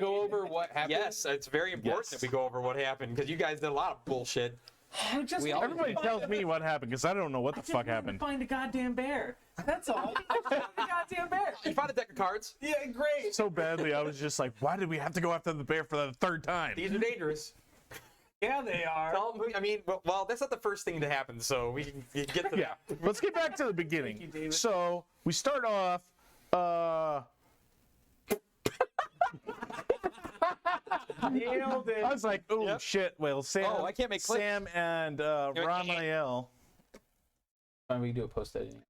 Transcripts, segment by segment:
go over what happened? Yes, it's very important that we go over what happened because you guys did a lot of bullshit. Everybody tells me what happened because I don't know what the fuck happened. Find a goddamn bear. That's all. I found a goddamn bear. You found a deck of cards. Yeah, great. So badly, I was just like, why did we have to go after the bear for the third time? These are dangerous. Yeah, they are. Tell them I mean, well, that's not the first thing to happen, so we can get to Yeah, let's get back to the beginning. Thank you, David. So we start off. Nailed it. I was like, oh Yep. shit. Well, Sam, Oh, I can't make clicks. Sam and Ramael. Fine, we can do a post editing.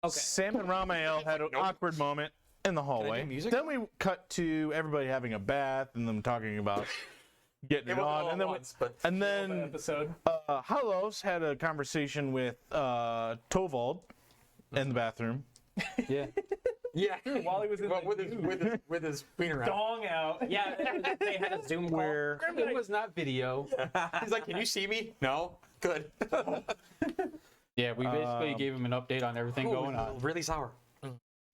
Okay. Sam and Ramael had an Nope. awkward moment in the hallway. music? Then we cut to everybody having a bath and them talking about getting It it wasn't on. all And then, at once, but and then Episode. Halos had a conversation with Tovald in the bathroom. Yeah. yeah, While he was in well, the with his wiener out. dong out. Yeah, they had a Zoom call. Where It was not video. He's like, "Can you see me?" No. Good. Yeah, we basically gave him an update on everything going on. Really sour.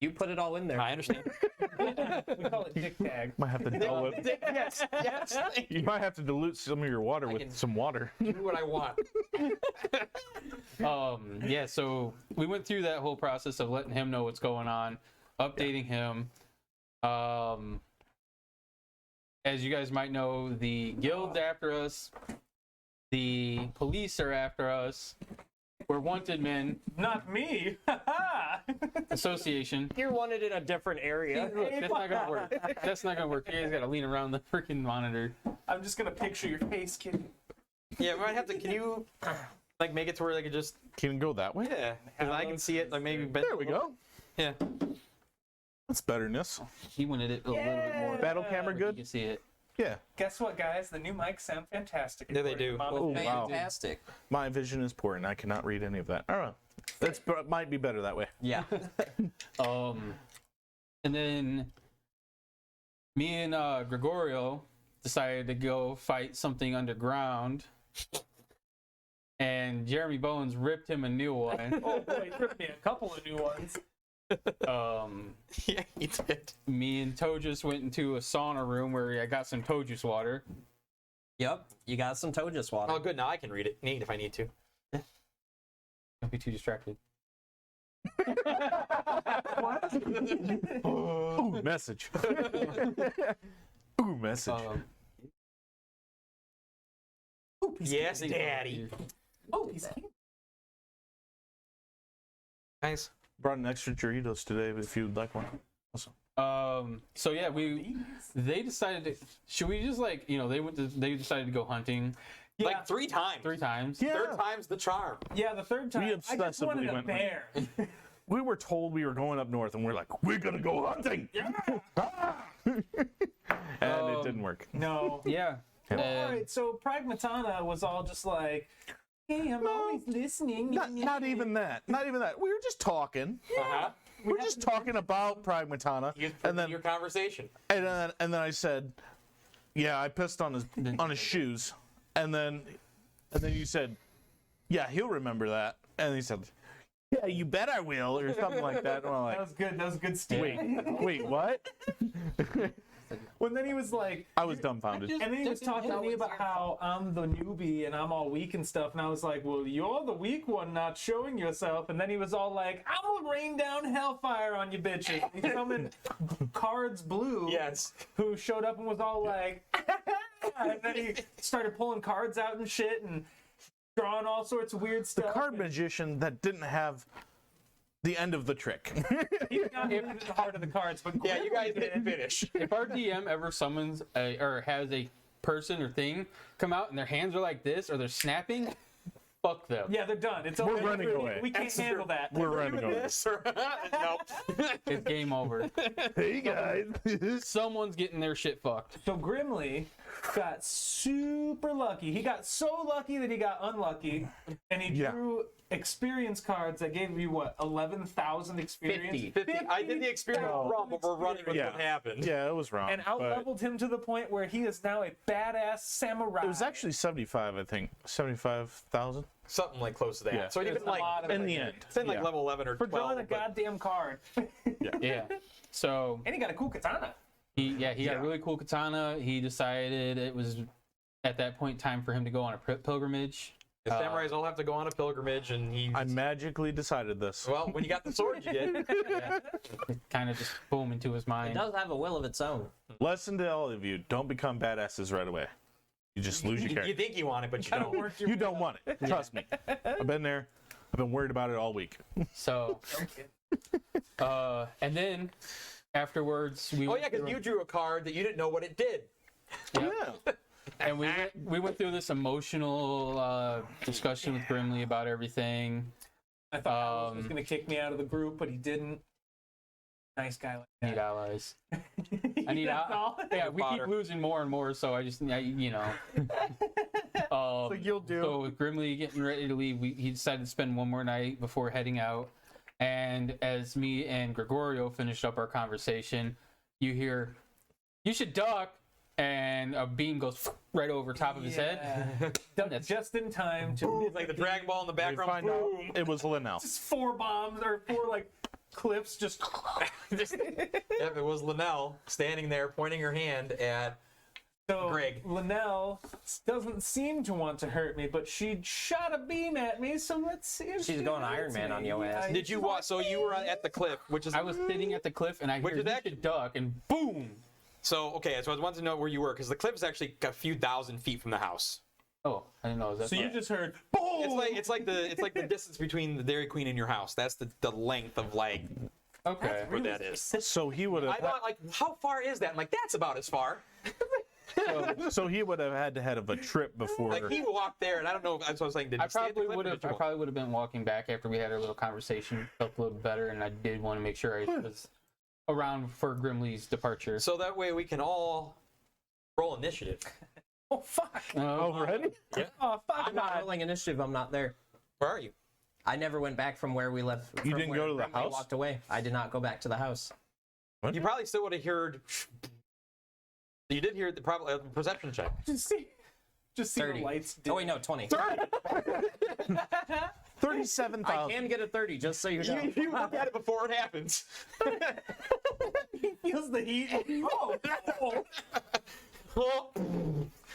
You put it all in there. I understand. We call it dick tag. might have to dilute. yes. You might have to dilute some of your water with can- some water. Do what I want. Yeah, so we went through that whole process of letting him know what's going on, updating him. As you guys might know, the guild's after us, the police are after us. We're wanted men Not me. association. You're wanted in a different area. Look, that's not gonna work. That's not gonna work. You guys gotta lean around the freaking monitor. I'm just gonna picture your face, kid. Yeah, we might have to. Can you like make it to where they could just? Can it go that way? Yeah, and I can see it. Like maybe. There we go. Yeah. That's betterness. He wanted it a little bit more. Battle camera You good? can see it. Yeah. Guess what, guys? The new mics sound fantastic. Yeah, they do. Oh, wow. Fantastic. My vision is poor and I cannot read any of that. I don't know. That's might be better that way. Yeah. And then me and Gregorio decided to go fight something underground. And Jeremy Bones ripped him a new one. Oh boy, he ripped me a couple of new ones. Yeah, he did. Me and Tojus went into a sauna room where I got some Tojus water. Yep. You got some Tojus water. Oh, good. Now I can read it. Neat if I need to. Don't be too distracted. Ooh, message. Ooh, message. Yes, Daddy. Oh, he's Nice. Brought an extra Doritos today if you'd like one. Also. So yeah, they decided to. Should we just like they decided to go hunting yeah, Like 3 times. 3 times. Yeah. Third time's the charm. yeah, the third time. I just obsessively wanted a went- bear. We were told we were going up north, and we're like, we're gonna go hunting. and it didn't work. No. Yeah. All right, so Pragmatana was all just like, hey, I'm always listening. Not even that. Not even that. We were just talking. Uh-huh. We were just talking about Pragmatana, and then your conversation. and then I said, yeah, I pissed on his shoes, and then you said, yeah, he'll remember that, and he said, yeah, you bet I will, or something like that. And we're like, That was good. That was good stuff. wait, what? When then he was like, I was dumbfounded. and then he was talking to me about how I'm the newbie and I'm all weak and stuff, and I was like, well, you're the weak one not showing yourself. And then he was all like, I will rain down hellfire on you bitches. He summoned Cards Blue, Yes. who showed up and was all like, and then he started pulling cards out and shit and drawing all sorts of weird The stuff. card magician that didn't have the end of the trick. He got into the heart of the cards, but Yeah, you guys didn't finish. If our DM ever summons or has a person or thing come out and their hands are like this or they're snapping, fuck them. yeah, they're done. It's over. We're running away. We can't handle that. We're running over. This or nope. It's game over. Hey guys. Someone's getting their shit fucked. So Grimly got super lucky. He got so lucky that he got unlucky, and he Yeah. drew experience cards that gave you what 11,000 experience, 50. I did the experience wrong, but we're running with Yeah. what happened. Yeah, it was wrong. and but out-leveled him to the point where he is now a badass samurai. it was actually 75, I think. 75,000 Something like close to that. Yeah. So it There's even a like lot of in it. the end. it's in like Yeah. level 11 or for 12. drawing a but- goddamn card, Yeah. So and he got a cool katana. He got a really cool katana. He decided it was at that point time for him to go on a pilgrimage. The samurais all have to go on a pilgrimage, and he. I magically decided this. Well, when you got the sword, you did. It kind of just boom into his It mind. does have a will of its own. Lesson to all of you: don't become badasses right away. You just lose your You character. think you want it, but you don't. You don't want it. Trust me. I've been there. I've been worried about it all week. So, and then afterwards we. Oh went yeah, because through- you drew a card that you didn't know what it did. Yep. And we went through this emotional discussion with Grimly about everything. I thought he was going to kick me out of the group, but he didn't. Nice guy like Need that. allies. I need That's all? Yeah, we keep Fodder. losing more and more, so I just, you know. you'll do. So with Grimly getting ready to leave, he decided to spend one more night before heading out. And as me and Gregorio finished up our conversation, you hear, "You should duck," and a beam goes right over top of his head. Just in time to It's like the Dragon Ball in the We background. find out it was Linnell. just 4 bombs or 4 like clips just Yep, it was Linnell standing there pointing her hand at. so Greg. Linnell doesn't seem to want to hurt me, but she shot a beam at me, so let's see if She's she going Iron hurts Man me. on your ass. Did you watch? So you were at the cliff, which is I was sitting at the cliff, and I Which hear, is "You actually- should duck," and boom! so okay. So I wanted to know where you were because the cliff is actually a few thousand feet from the house. Oh, I didn't know it was that So you far. just heard boom. It's like the distance between the Dairy Queen and your house. That's the length of like Okay. where that is. So he would I have. thought like how far is that? I'm like that's about as far. So he would have had to head of a trip before. Like he walked there, and I don't know. That's what I was saying. Did I he stay at the probably cliff or would have. did you I walk? probably would have been walking back after we had our little conversation. Felt a little better, and I did want to make sure I was around for Grimly's departure. So that way we can all roll initiative. Oh fuck. Already? Oh fuck. I'm not rolling initiative. I'm not there. Where are you? I never went back from where we left. You from didn't where go to the Grimly house? Walked away. I did not go back to the house. You probably still would have heard. You did hear the probably perception check. Just see the 30. lights. Oh wait, no, 20. 37,000. I can get a 30, just so you know. You look at it before it happens. He feels the heat. Oh.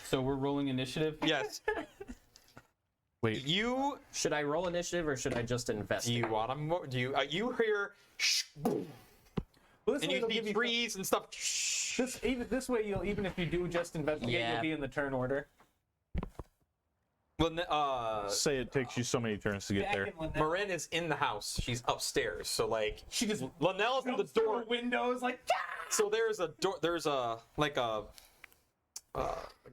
So we're rolling initiative. Yes. Wait. You Should I roll initiative or should I just invest? do you want to? Do you you hear? Well, this And way you it'll see give you trees and stuff. this way you'll even if you do just investigate, Yeah. you'll be in the turn order. Say it takes you so many turns to get Back there. in Linnell. Marin is in the house. She's upstairs. So like She just Linnell's in the jumps through door. the windows like So there's a door. There's a like a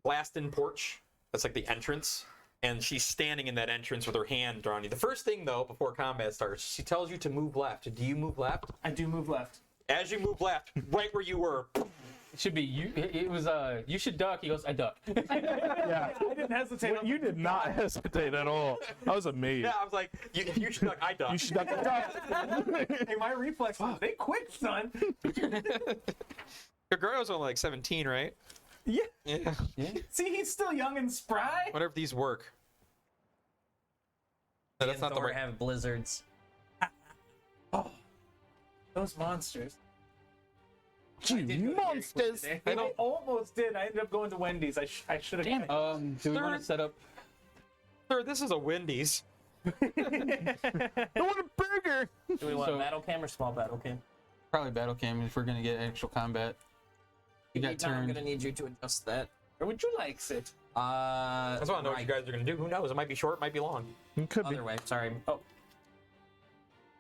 glassed-in porch. That's like the entrance. And she's standing in that entrance with her hand drawn you. The first thing though, before combat starts, she tells you to move left. Do you move left? I do move left. As you move left, right where you were. It should be you. It was you should duck. He goes, "I duck." Yeah. I didn't hesitate. Well, you did not hesitate at all. I was amazed. Yeah, I was like, you should duck. I duck. You should duck. Hey, my reflexes, they quick, son. Gregorio's only like 17, right? Yeah. Yeah. See, he's still young and spry. Wonder if these work. No, that's not the Thor right. have blizzards. Oh, those monsters. You monsters. I almost did. I ended up going to Wendy's. I should have. Damn it. Do we want to set up? Sir, this is a Wendy's. I want a burger. Do we want So- battle cam or small battle cam? Probably battle cam if we're gonna get actual combat. You got Anytime, I'm turned. gonna need you to adjust that. Or would you like it? I just want to know what you guys are gonna do. Who knows? It might be short, it might be long. It could be. Other way. Sorry. Oh,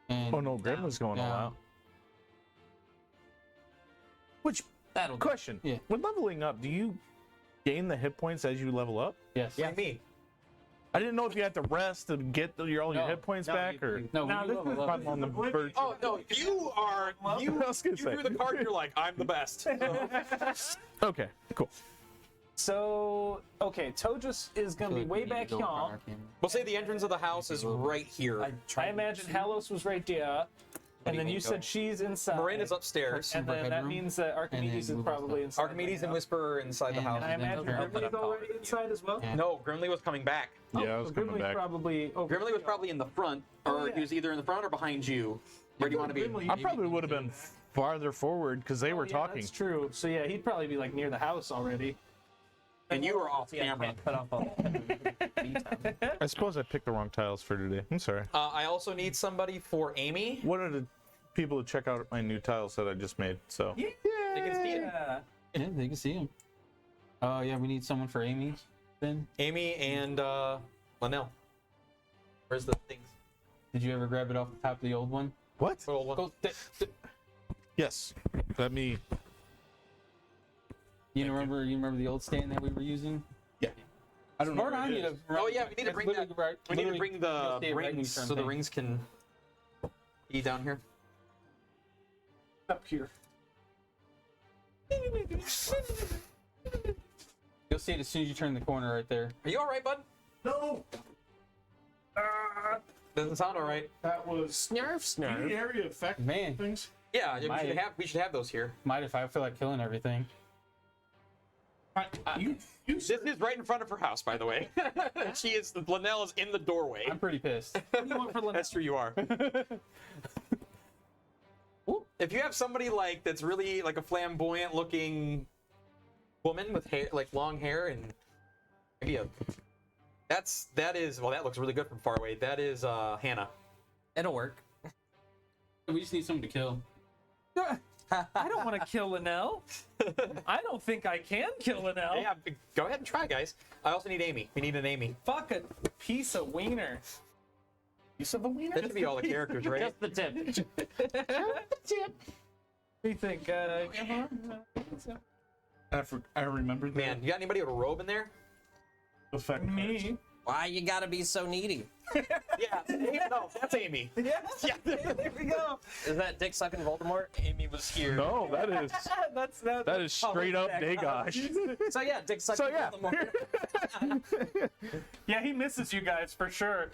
And Oh no, Grim was going all down. out. Which that'll do. question? Yeah. When leveling up, do you gain the hit points as you level up? Yes. Yeah. Me. I didn't know if you had to rest to get all your No. hit points No, back, or No, Nah, we this level is up. I'm on the verge. Oh no, you are. You, I was gonna you say. drew the card. You're like, I'm the best. Okay, cool. So, okay, Tojus is going to be way back here. We'll say the entrance of the house is right here. I imagine Halos was right there. And then you said she's inside. Marin is upstairs. And then that Bedroom. means that Archimedes is move probably inside. Archimedes and Whisperer inside the And house. And I imagine then Grimly is already inside as well. Yeah. No, Grimly was coming back. Yeah, I was so coming Grimly's back. probably over Grimly was here. probably in the front, or Oh, yeah. he was either in the front or behind you. Where do you want to be? Grimly- I probably would have been farther forward because they were Yeah, talking. That's true. So yeah, he'd probably be like near the house already. And you were off Yeah, I camera. can't cut off all the I suppose I picked the wrong tiles for today. I'm sorry. I also need somebody for Amy. What are the people to check out my new tiles that I just made? So Yeah. They can see it. Yeah. Yeah, they can see him. Oh yeah, we need someone for Amy. Then Amy and Linnell. Where's the things? did you ever grab it off the top of the old one? what? What old one? Go. Yes. Let me. You remember the old stand that we were using? Yeah. I don't Smart know. on you to. Oh yeah, we need to bring that. We need to bring the rings so the rings can be down here. Up here. You'll see it as soon as you turn the corner right there. Are you all right, bud? No. Doesn't sound all right. That was snarf, snarf. area effect Man, things. Yeah, Might- we should have those here. might if I feel like killing everything. You This is right in front of her house, by the way. Linnell is in the doorway. I'm pretty pissed. What do you want for Linnell? That's true, you are. If you have somebody like that's really like a flamboyant looking woman with hair, like long hair, and maybe that looks really good from far away. That is Hannah. It'll work. We just need someone to kill. I don't want to kill Linnell. I don't think I can kill Linnell. Yeah, go ahead and try, guys. I also need Amy. We need an Amy. Fuck a piece of wiener. Piece of a wiener. That should be all the characters, right? Just the tip. We think. I remembered that. Man, you got anybody with a robe in there? Effect. Me. Why you gotta be so needy? Yeah, no, that's Amy. Yeah. Yeah, There we go. Is that dick sucking Voldemort? Amy was here. No, that is That is straight up Dagosh. So yeah, dick sucking So, yeah. Voldemort. Yeah, he misses you guys for sure.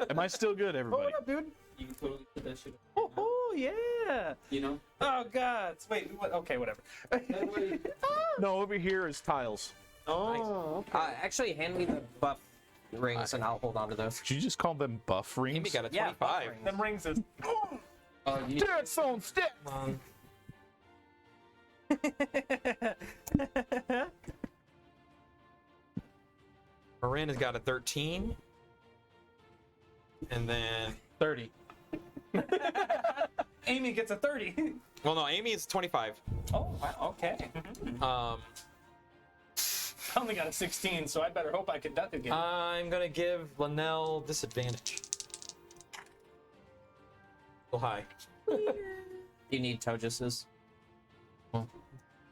Am I still good, everybody? What up, dude? You can totally put that shit up. Oh yeah. You know? Oh god. Wait. What? Okay. Whatever. No, over here is tiles. Oh. Actually, hand me the buff rings and I'll hold on to those. Did you just call them buff rings? Amy got a Yeah, 25. rings. Them rings is. You need Dead phone stick. Come on. Marin has got a 13. And then 30. Amy gets a 30. well no, Amy is 25. Oh wow. Okay. I only got a 16, so I better hope I can duck again. I'm gonna give Linnell disadvantage. Oh hi. You need Tojus's.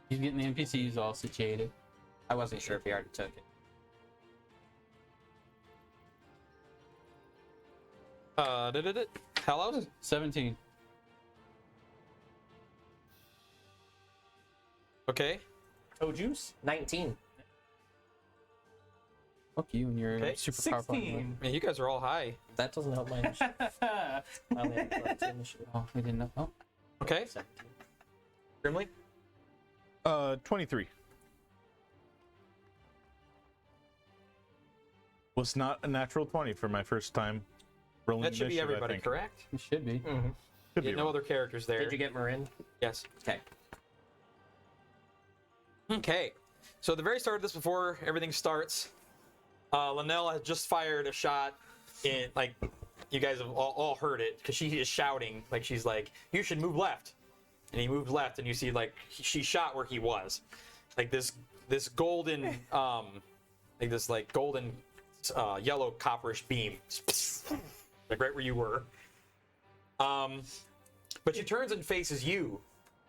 He's getting the NPCs all situated. I wasn't sure if he already took it. Hello? 17. Okay. Tojus? 19. Fuck you and your Okay. super powerful. 16. Man, you guys are all high. That doesn't help my initiative. I only have a 14 initiative. Oh, we didn't know. Oh, Okay. 17. Grimly? 23. Was not a natural 20 for my first time rolling That should be initiative, I everybody, think. correct? it should be. Could be Yeah, no wrong. other characters there. Did you get Marin? Yes. Okay. Okay. So at the very start of this, before everything starts, Linnell has just fired a shot in, like, you guys have all heard it, because she is shouting, like, she's like, you should move left. And he moved left, and you see, like, she shot where he was. Like, this golden, like, this, like, golden, yellow copperish beam. Like, right where you were. But she turns and faces you.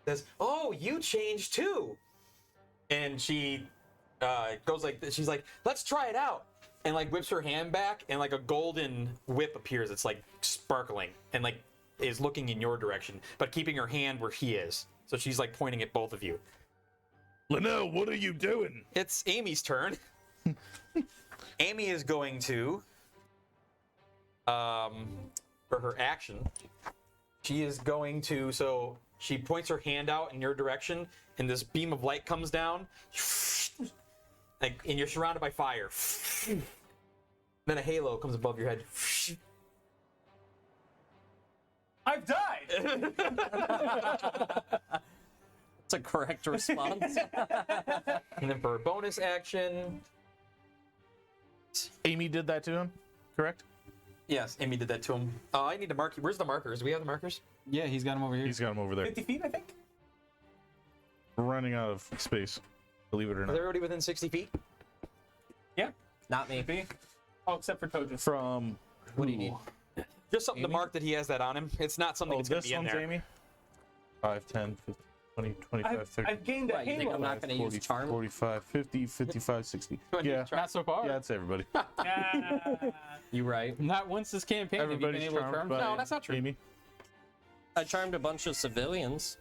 Says, oh, you changed too. And she goes like this. She's like, let's try it out. And like whips her hand back, and like a golden whip appears. It's like sparkling and like is looking in your direction, but keeping her hand where he is. So she's like pointing at both of you. Linnell, what are you doing? It's Amy's turn. Amy is going to, for her action, she is going to, so she points her hand out in your direction, and this beam of light comes down, like, and you're surrounded by fire. Then a halo comes above your head. I've died. It's a correct response. And then for a bonus action, Amy did that to him, correct? yes, Amy did that to him. I need to mark. Where's the markers? Do we have the markers? Yeah, he's got him over here. He's got him over there. 50 feet, I think. We're running out of space, believe it or Is not. everybody within 60 feet? Yeah. Not me. Maybe. Oh, except for Tojus. From What do you need? Just something to Amy? mark that he has that on him. It's not something Oh, that's going to this be in one's there. Amy? 5, 10, 15, 20, 25, 30, I've gained a What, you think I'm halo. not going to use charm? 45, 50, 55, 60. Wanna use Yeah, charm? Not so far. yeah, that's everybody. Ah. You right. Not once this campaign have you been Everybody's able to charmed charm. by No, that's not true. Amy. I charmed a bunch of civilians.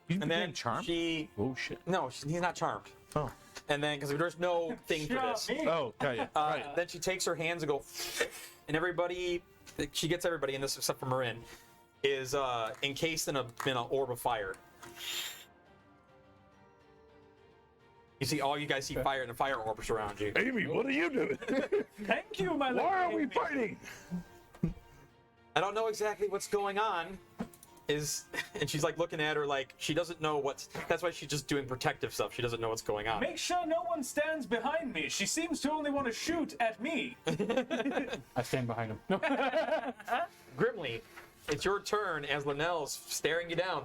You And then charmed? she. Oh shit. No, he's not charmed. Oh. And then, because there's no thing for Shut this. me. Oh, got you. Right. Then she takes her hands and go, and everybody, she gets everybody in this except for Marin, is encased in an orb of fire. You see, all you guys see fire and the fire orbs around you. Amy, what are you doing? Thank you, my Why lord. are we fighting? I don't know exactly what's going on. And she's like looking at her like she doesn't know what's. That's why she's just doing protective stuff. She doesn't know what's going on. Make sure no one stands behind me. She seems to only want to shoot at me. I stand behind him. No. Grimly, it's your turn as Linnell's staring you down.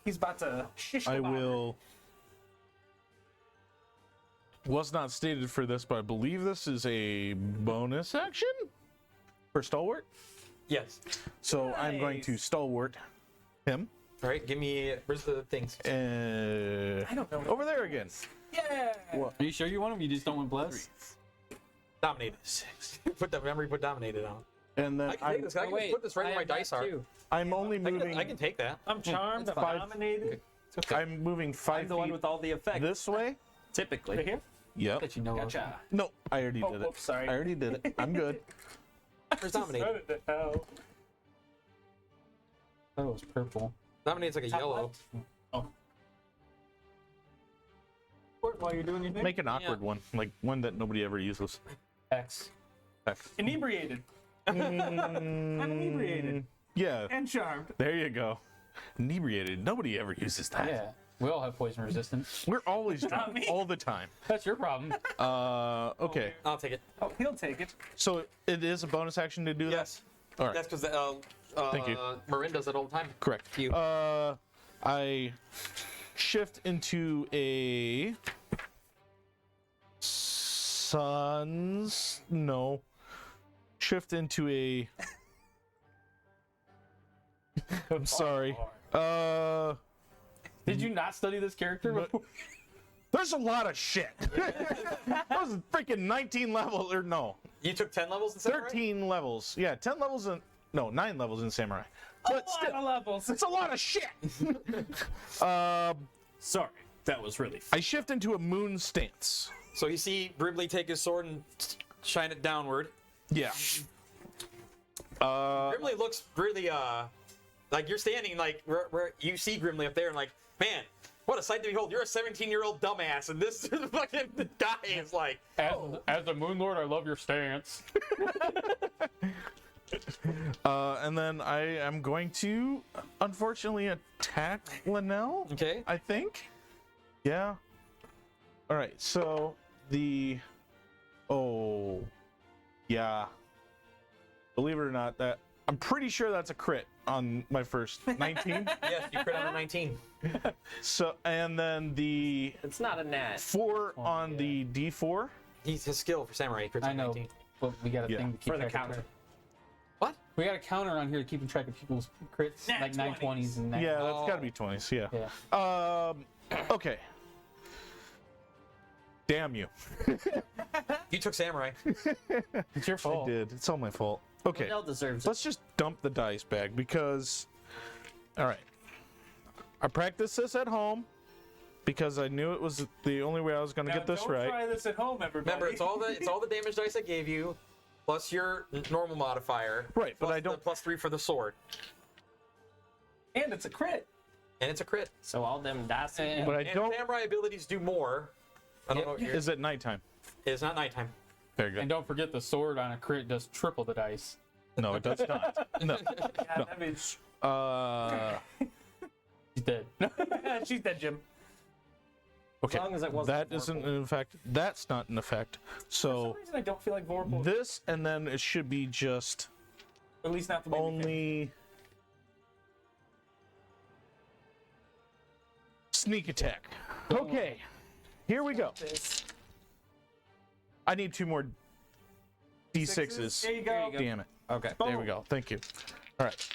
He's about to shish I about her. will. Was not stated for this, but I believe this is a bonus action for stalwart. Yes. So I'm going to Nice. stalwart him. All right. Give me. Where's the things? I don't know. Over there again. Yeah. What? Are you sure you want him? You just don't want bless? Dominated. Put the memory. Put dominated on. And then I can take this. I can just put this right where my dice are. I'm only moving. I can take that. I'm charmed. It's I'm fine. dominated. I'm moving 5 I'm the one feet with all the effects. this way. Typically. Right here. Yep. That you know. Gotcha. No, I already Oh, did it. oops, sorry. I already did it. I'm good. Where's dominated? What the hell? That was purple. Dominated's like a Top yellow. left? Oh. While you're doing your thing. Make an awkward one, like one that nobody ever uses. X. X. Inebriated I'm inebriated Yeah, and charmed. there you go. Inebriated. Nobody ever uses that. Yeah. We all have poison resistance. We're always Not drunk me. all the time. That's your problem. Okay. I'll take it. Oh, he'll take it. So it is a bonus action to do that? Yes. All right. That's because Thank you. Marin does it all the time. Correct. You. I shift into a sun's no. Shift into a I'm sorry. Did you not study this character But- before? There's a lot of shit. That was freaking 19 levels or no, You took 10 levels in Samurai? 13 levels. Yeah, 10 levels in no, 9 levels in samurai. But A lot still, of levels. it's a lot of shit. Sorry, that was really. I shift into a moon stance. So you see Brimley take his sword and shine it downward. Yeah. Grimly looks really like you're standing like where you see Grimly up there and like, man, what a sight to behold. You're a 17-year-old dumbass and this fucking guy is like, As a Moon Lord, I love your stance. And then I am going to unfortunately attack Linnell, okay. I think. Yeah. All right. So the yeah. Believe it or not, that I'm pretty sure that's a crit on my first 19. Yes, you crit on a 19. So and then the It's not a nat. 4 on the D4. He's his skill for Samurai. He crits I on know, 19. but we got a Yeah. thing to keep For the track counter. of. What? We got a counter on here to keep track of people's crits, Nat like 20s. 920s and Yeah, that's Oh. got to be 20s. Yeah. Yeah. Okay. Damn you. You took Samurai. It's your I fault. did. It's all my fault. Okay. Liddell deserves it. Let's just dump the dice bag because, all right, I practiced this at home because I knew it was the only way I was going to Now, get this don't right. try this at home, everybody. Remember, it's all the damage dice I gave you, plus your normal modifier. Right, but plus I don't- the +3 for the sword, And it's a crit. and it's a crit. So all them dice. And- But I And don't. Samurai abilities do more. I don't know what yours Is it nighttime? It's not nighttime. Very good. And don't forget the sword on a crit does triple the dice. No, it does not. No. Yeah, that means He's dead. she's dead, Jim. Okay. As long as it wasn't That isn't Vorpal. an effect. That's not an effect. For So some reason, I don't feel like Vorpal. this, and then it should be just At least not the way we think. only sneak attack. Okay, here we go. This. I need 2 more d6s. There you go. Damn it. Okay. There we go. Thank you. All right.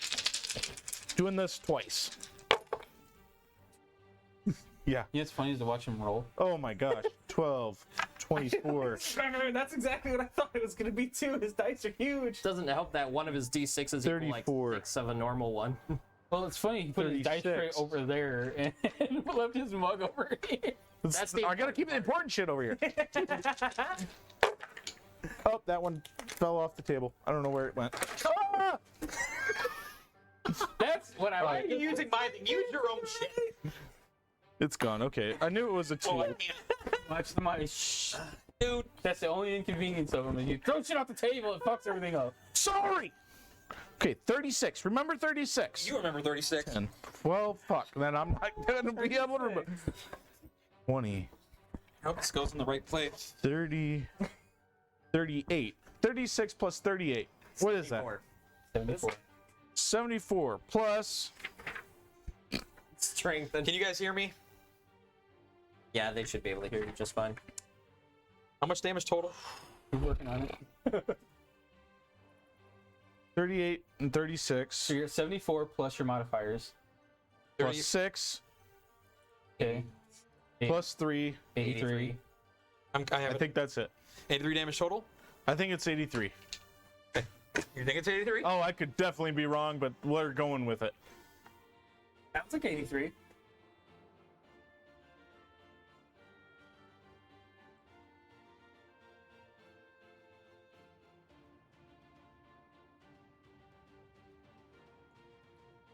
Doing this twice. Yeah. You know what's funny is to watch him roll. Oh my gosh. 12, 24. That's exactly what I thought it was gonna be too. His dice are huge. Doesn't help that one of his d6s equal like 34. 6 of a normal one. Well, it's funny. He put his dice tray 36. over there and left his mug over here. That's the I gotta keep the important shit over here. Oh, that one fell off the table. I don't know where it went. Ah! That's what I Why are like. you using my thing? Use your own shit. It's gone. Okay. I knew it was a 2. Watch the money. Shh. Dude, that's the only inconvenience of him. Is you throw shit off the table, it fucks everything up. Sorry. Okay, 36. Remember 36. You remember 36. And well, fuck. Then I'm not gonna be able to remember. 20, I hope this goes in the right place. 30, 38. 36 plus 38. What is that? 74. 74 plus. Strength and Can you guys hear me? yeah, they should be able to hear you just fine. How much damage total? We're working on it. 38 and 36 So you're at 74 plus your modifiers. plus 6 Okay. plus 3. 83. I have I it. think that's it. 83 damage total. I think it's 83. You think it's 83? Oh, I could definitely be wrong, but we're going with it. Sounds like 83.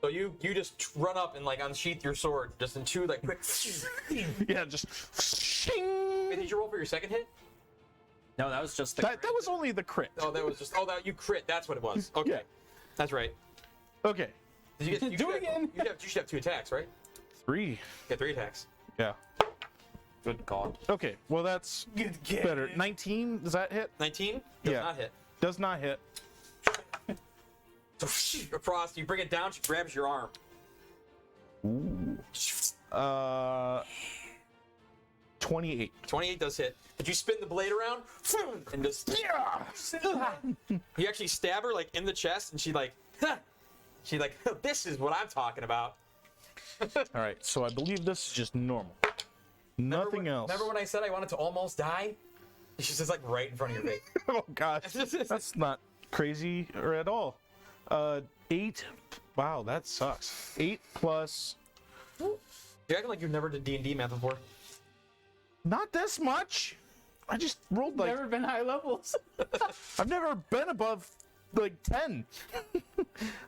So you just run up and like unsheath your sword just in 2 like quick. Yeah, just. Wait, did you roll for your second hit? No, that was just the That was only the crit. Oh, that was just. Oh, that you crit. That's what it was. Okay, Yeah. that's right. Okay. Did you get? You Do should it have- again. You should have 2 attacks, right? 3. You get 3 attacks. Yeah. good god. Okay, well, that's Good get better. it. 19, does that hit? 19 does Yeah. not hit. Does not hit. So across, you bring it down. She grabs your arm. Uh, 28. 28 does hit. But you spin the blade around and just. You actually stab her like in the chest, and she like. This is what I'm talking about. All right, so I believe this is just normal. Nothing else. Remember when I said I wanted to almost die? She's just like right in front of your face. Oh gosh, that's not crazy or at all. 8. Wow, that sucks. 8 plus. You're acting like you've never did D&D math before. Not this much. I just rolled like. Never been high levels. I've never been above like 10.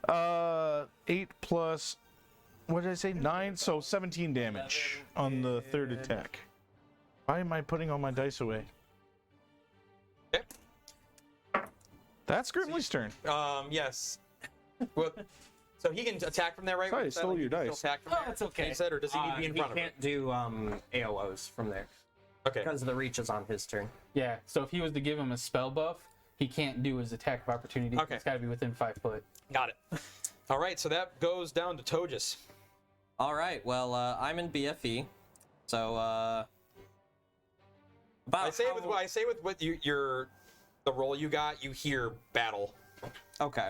8 plus. What did I say? 9. So 17 damage on the third attack. Why am I putting all my dice away? Okay. That's Grimly's turn. Yes. Well, so he can attack from there, right? Sorry, I Is that stole like your he can dice. still Attack from Oh, there? that's okay. He said, or does he need to be in front of He it? can't do AOs from there Okay. because the reach is on his turn. Yeah, so if he was to give him a spell buff, he can't do his attack of opportunity. Okay. It's got to be within 5 foot. Got it. All right, so that goes down to Tojus. All right. Well, I'm in BFE, so about I say with what the roll you got, you hear battle. okay.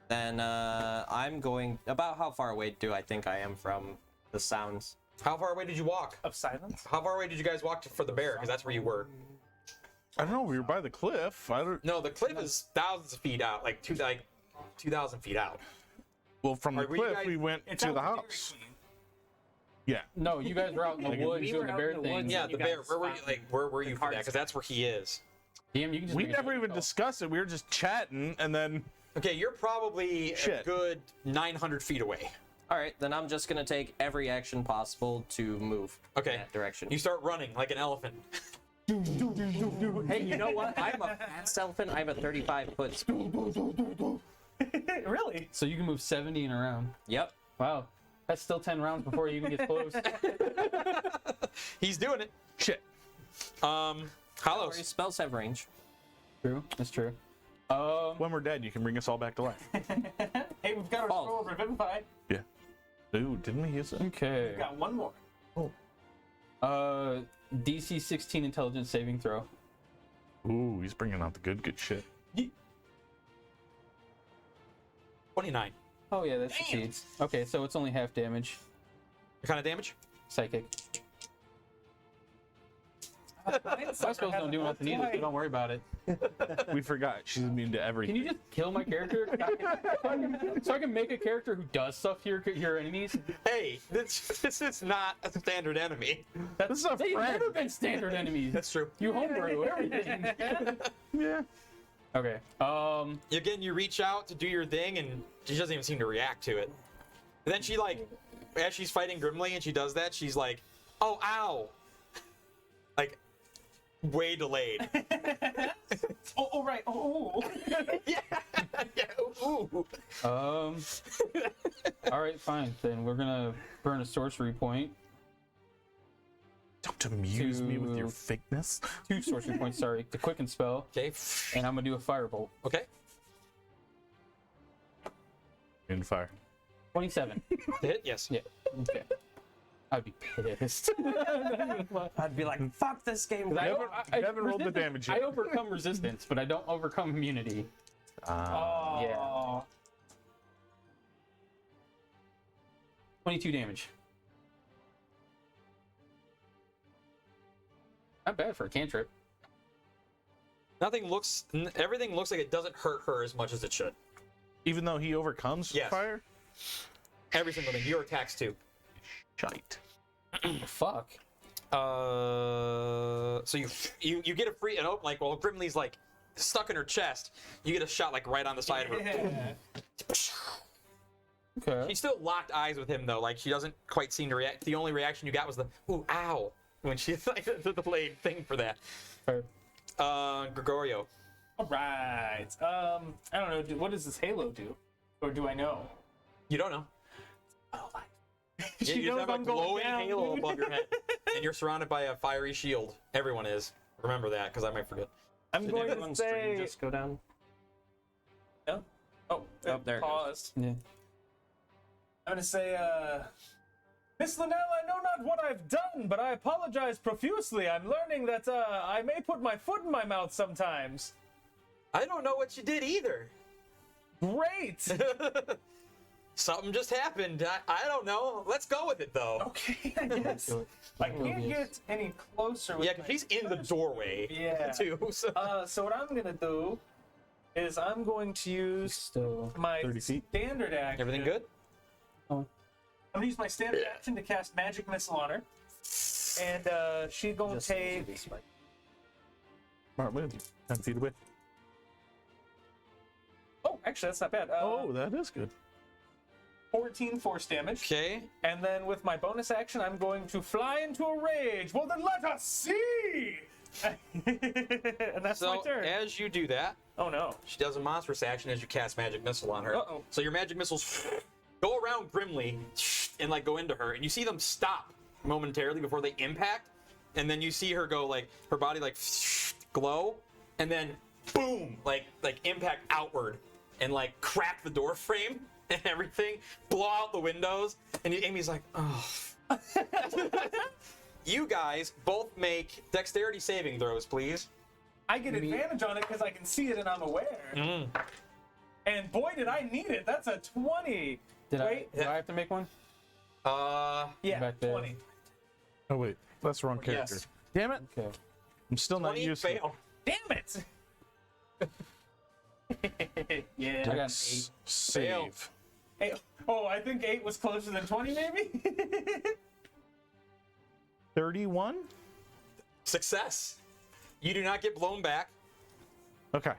Then I'm going. About how far away do I think I am from the sounds? How far away did you walk? Of silence. How far away did you guys walk for the bear? Because that's where you were. I don't know. We were by the cliff. I don't. No, the cliff is thousands of feet out, like 2,000 feet out. Well, from the Are you cliff, guys- we went It's to out the with Dairy house. Queen. Yeah. No, you guys were out in the woods we doing were the out bear in the thing. woods. Yeah, You the bear. guys Where were you? found Like, where were you for that? cards. Because that's where he is. DM, you can just We bring it never to even yourself. discussed it. We were just chatting, and then Okay, you're probably a Shit. good 900 feet away. All right. Then I'm just gonna take every action possible to move Okay. in that direction. You start running like an elephant. Hey, you know what? I'm a fast elephant. I have a 35-foot speed. Really? So you can move 70 in a round. Yep. Wow. That's still 10 rounds before he even gets close. He's doing it. Shit. Our Hollows. spells have range. True. That's true. When we're dead, you can bring us all back to life. Hey, we've got our False. scroll of Revivify. Yeah. Ooh, didn't we use it? Okay. We've got one more. DC 16 intelligence saving throw. Ooh, he's bringing out the good shit. 29. Oh yeah, that succeeds. Okay, so it's only half damage. What kind of damage? Psychic. My spells don't do nothing either, so don't worry about it. We forgot. She's immune to Can everything. you just kill my character? So I can make a character who does stuff to your enemies? Hey, this is not a standard enemy. This is a They've friend. never been standard enemies. That's true. You homebrew everything. Yeah. Okay. Again, you reach out to do your thing, and she doesn't even seem to react to it. And then she, like, as she's fighting Grimly and she does that, she's like, oh, ow. Like, way delayed. Oh, right. Oh. Yeah. Ooh. All right, fine. Then we're gonna burn a sorcery point. Don't amuse me with your To- fakeness. 2 sorcery points, sorry, to quicken spell, Okay. and I'm gonna do a firebolt. Okay. In fire. 27. Hit? Yes. Yeah. Okay. I'd be pissed. I'd be like, fuck this game. You haven't rolled the damage I yet. overcome resistance, but I don't overcome immunity. Ah. Yeah. 22 damage. Not bad for a cantrip. Everything looks like it doesn't hurt her as much as it should. Even though he overcomes Yes. fire? Every single thing. Your attacks, too. Shite. Fuck. So you get a free, and like, while Grimly's, like, stuck in her chest, you get a shot, like, right on the side of her. Yeah. Okay. She's still locked eyes with him, though. Like, she doesn't quite seem to react. The only reaction you got was the, ooh, ow, when she, like, the delayed thing for that. Fair. Gregorio. All right. I don't know. What does this halo do? Or do I know? You don't know. Oh, You she just knows have a I'm going glowing down, halo dude. above your head, and you're surrounded by a fiery shield. Everyone is. Remember that, because I might forget. I'm Did going to everyone's stream say. just go down? No? Oh, there it goes. paused. Yeah. I'm gonna say, Miss Linnell, I know not what I've done, but I apologize profusely. I'm learning that I may put my foot in my mouth sometimes. I don't know what you did either. Great. Something just happened. I don't know. Let's go with it, though. Okay, I guess. I can't get any closer. With Yeah, because he's in the doorway. Yeah. Too. So. So what I'm gonna do is I'm going to use Still. my 30 feet. standard action. Everything good? I'm gonna use my standard action to cast Magic Missile on her, and she's gonna take. Smart move. 10 feet away. Oh, actually, that's not bad. Oh, that is good. 14 force damage. Okay. And then with my bonus action, I'm going to fly into a rage. Well, then let us see! And that's my So turn. as you do that, Oh, no. she does a monstrous action as you cast Magic Missile on her. Uh-oh. So your Magic Missiles go around Grimly and like go into her, and you see them stop momentarily before they impact, and then you see her go like her body like glow, and then boom, like impact outward and like crack the door frame and everything, blow out the windows, and Amy's like, oh. You guys both make dexterity saving throws, please. I get advantage on it because I can see it and I'm aware. And boy, did I need it. That's a 20. Do Wait. I have to make one? Yeah, Back there. 20. Oh, wait. That's the wrong character. Yes. Damn it. Okay. I'm still not 20 used to it. fail. Damn it! Yeah. I got an Dex 8. save. Hey, oh, I think 8 was closer than 20, maybe? 31? Success. You do not get blown back, Okay.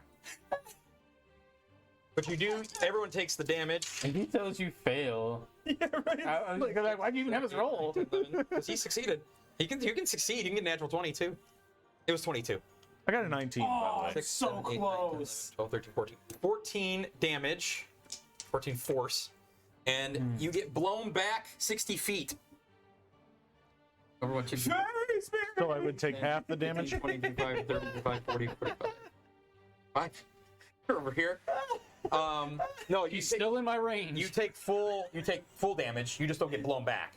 but you do. Everyone takes the damage. And he tells you fail. Yeah, right. I was like, why do you even have his roll? Because he succeeded. You can succeed. You can get natural 20 too. It was 22. I got a 19, by Oh, the way. it's so 8, 9, 10, close. 12, 13, 14. 14 damage. 14 force. And you get blown back 60 feet. Over what you So I would take half the damage. 20, 25, 30, 35, 40, 45. 5. You're over here. No, He's still in my range. you take full damage. You just don't get blown back.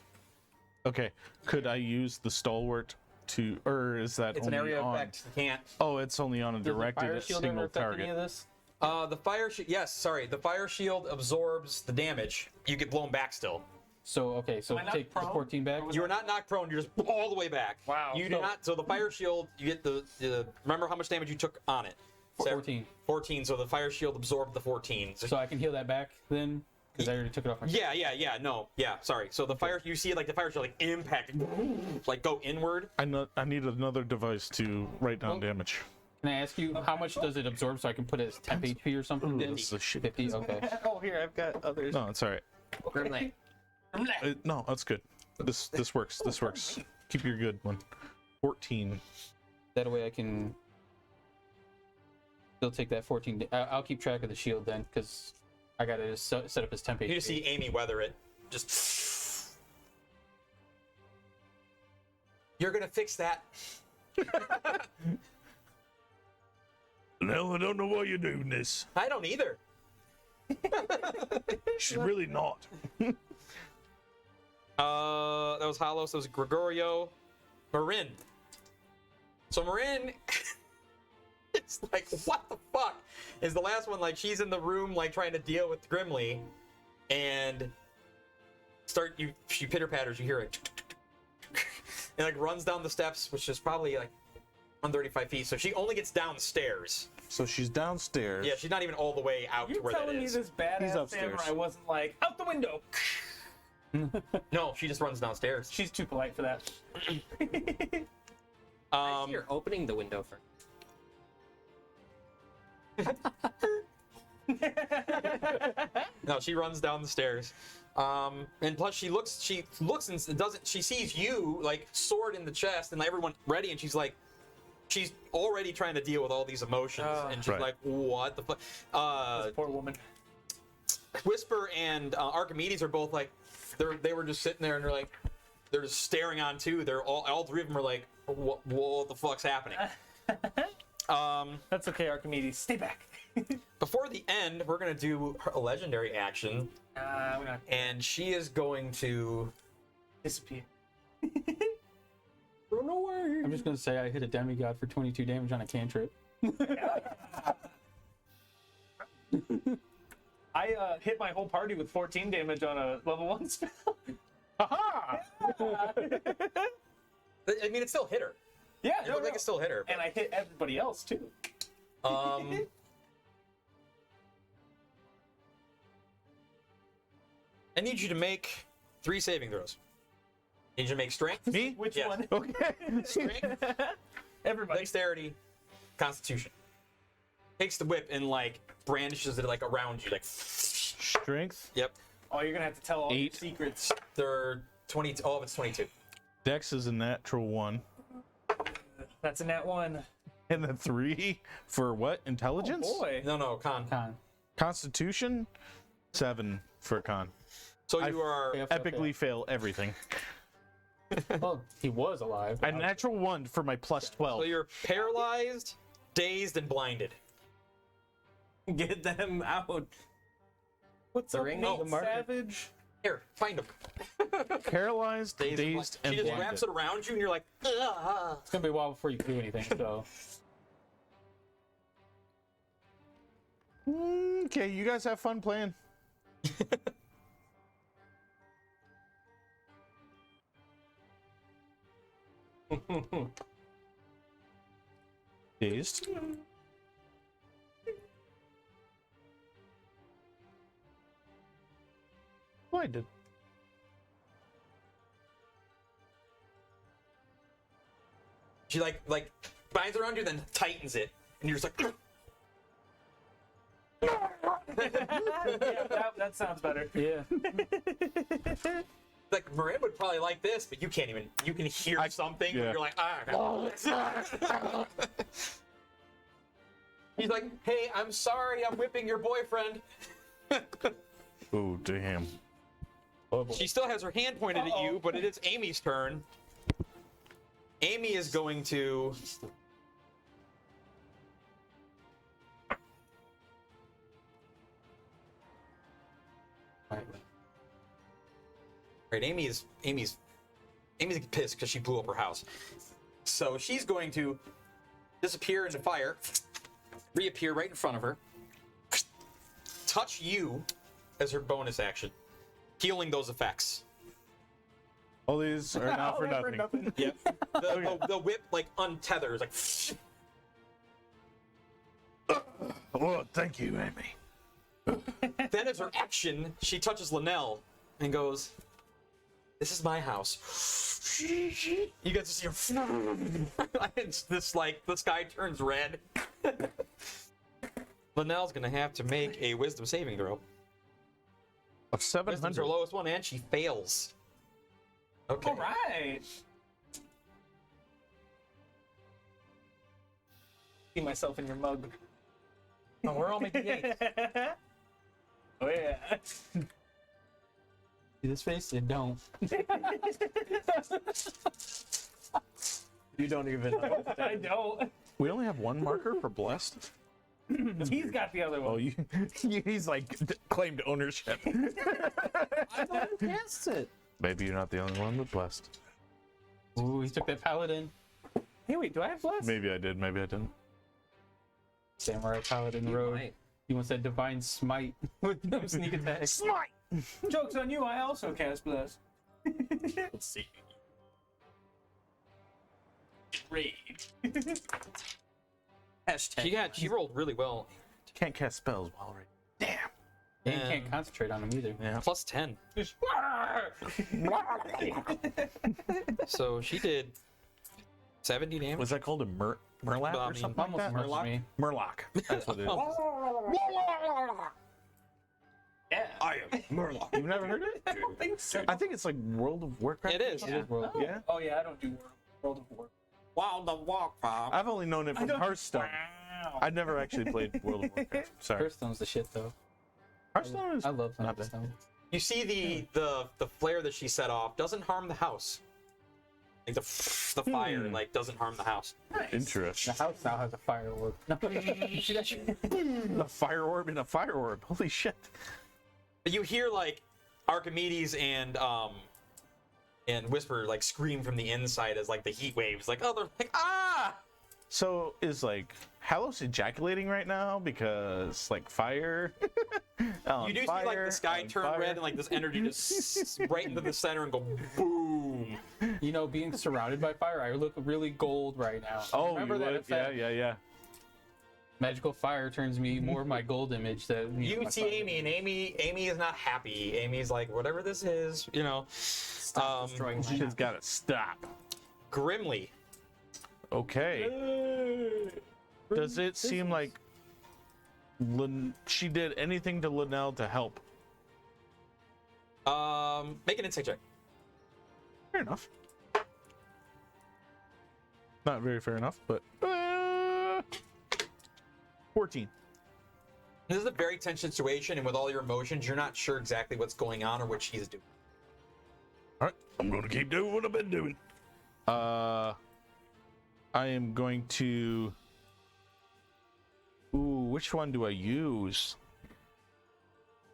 Okay. Could I use the stalwart to, or is that It's an only area on? effect. You can't. Oh, it's only on a Does the directed fire at shield ever single affect any of target. this? The fire shield. Yes, sorry. The fire shield absorbs the damage. You get blown back still. So okay, so Am I not take the prone? 14 back. You are not knocked prone. You're just all the way back. Wow. You do So- not. So the fire shield, you get the. Remember how much damage you took on it? 14. 14. So the fire shield absorbed the 14. So I can heal that back then, because I already took it off my. Yeah. No. Yeah. Sorry. So the fire. You see like the fire shield like impact, like go inward. I need another device to write down damage. Can I ask you how much does it absorb so I can put it as temp HP or something? Ooh, this is a shit. 50. Okay. Oh, here, I've got others. No, it's all right. No, that's good. This works. This works. Keep your good one. 14. That way I can still take that 14. I'll keep track of the shield then, because I gotta just set up his temp HP. You just see Amy weather it. Just. You're gonna fix that. No, I don't know why you're doing this. I don't either. She's really not. That was Hollow. So it was Gregorio. Marin. So Marin, it's like, what the fuck? Is the last one, like, she's in the room, like, trying to deal with Grimly, and she pitter-patters, you hear it, and, like, runs down the steps, which is probably, like, 135 feet, so she only gets downstairs. So she's downstairs. Yeah, she's not even all the way out You're to where that telling me is. this He's badass upstairs. samurai wasn't like, out the window. No, she just runs downstairs. She's too polite for that. You're opening the window for. No, she runs down the stairs. And plus she looks and doesn't, she sees you, like, sword in the chest and everyone ready, and she's like, she's already trying to deal with all these emotions, and she's Right. like, what the fuck? This poor woman. Whisper and Archimedes are both like, they were just sitting there and they're just staring on too. They're all three of them are like, what the fuck's happening? That's okay, Archimedes. Stay back. Before the end, we're gonna do a legendary action, We're not and she is going to disappear. run away. I'm just gonna say I hit a demigod for 22 damage on a cantrip. I hit my whole party with 14 damage on a level 1 spell. Aha! I mean, it still hit her. Yeah, It looked like it still hit her. And I hit everybody else too. I need you to make 3 saving throws. I need you to make strength, Me? Which Yes. one? Okay. strength, Everybody. dexterity, constitution. Takes the whip and like brandishes it like around you, like. Strength. Yep. Oh, you're gonna have to tell all your 8. secrets. They're 20. All of it's 22. Dex is a natural 1. That's a nat 1. And then 3 for what? Intelligence? Oh boy. No, con. Con. Constitution? 7 for con. So I you are. fail. Epically fail everything. Well, he was alive. A natural 1 for my plus 12. So you're paralyzed, dazed, and blinded. Get them out. What's The up, ring Nate of the market. Savage? Here, find him. Paralyzed, dazed, and She just blinded. wraps it around you, and you're like, ah. It's gonna be a while before you do anything. So Okay, you guys have fun playing. Dazed. Blinded. She like binds around you, then tightens it, and you're just like. Yeah, that sounds better. yeah, Like Marin would probably like this, but you can't even. You can hear something. yeah. And you're like, ah. He's like, hey, I'm sorry, I'm whipping your boyfriend. Oh, damn. She still has her hand pointed at you, but it is Amy's turn. Amy is going to. Right, Amy's pissed because she blew up her house. So she's going to disappear into fire, reappear right in front of her, touch you as her bonus action, healing those effects. All these are not for nothing. Yep. The whip like untethers, like. Oh, thank you, Amy. Then as her action, she touches Linnell and goes, "This is my house." You get to see her. It's this like the sky turns red. Linnell's gonna have to make a wisdom saving throw. Of Wisdom's 700. her lowest one, and she fails. Okay. All right. See myself in your mug. Oh, we're all making 8. Oh yeah. See this face? It don't. You don't even know. I don't. We only have one marker for blessed. He's got the other one. Oh, he's like claimed ownership. I don't guess it. Maybe you're not the only one with blessed. Ooh, he took that paladin. Hey, wait, do I have blessed? Maybe I did, maybe I didn't. Samurai paladin road. might. He wants that divine smite with no sneak attack. Smite! Joke's on you, I also cast bless. Let's see. Raid. Hashtag. She rolled really well. Can't cast spells while already. Damn. And you can't concentrate on him either. Yeah. Plus 10. So she did 70 damage. Was that called a Murloc I or mean, something like Almost that? merged me. Murloc. That's what it is. Yeah. I am Murloc. You've never heard it? I don't think so. I think it's like World of Warcraft. It is. It is world. Yeah. Oh yeah, I don't do World of War. Wow, the Warcraft. I've only known it from Hearthstone. Wow. I've never actually played World of Warcraft. Sorry. Hearthstone's the shit though. Hearthstone is I love not bad. Hearthstone. You see the flare that she set off doesn't harm the house. Like the fire like doesn't harm the house. Interesting. The house now has a fire orb. No, you see that shit? A fire orb and a fire orb. Holy shit. But you hear like Archimedes and Whisper like scream from the inside as like the heat waves like, oh, they're like, ah. So is like Halos ejaculating right now because like fire? You do see like the sky turn red and like this energy just right into the center and go boom. You know, being surrounded by fire, I look really gold right now. Oh, remember you that would? effect? Yeah. Magical fire turns me more of my gold image. That You my see fire. Amy, and Amy is not happy. Amy's like, whatever this is, you know. Destroying my She's house. got to stop. Grimly. Okay. Does it seem like she did anything to Linnell to help? Make an insight check. Fair enough. Not very fair enough, but 14. This is a very tense situation, and with all your emotions, you're not sure exactly what's going on or what she's doing. All right, I'm going to keep doing what I've been doing. I am going to. Ooh, which one do I use?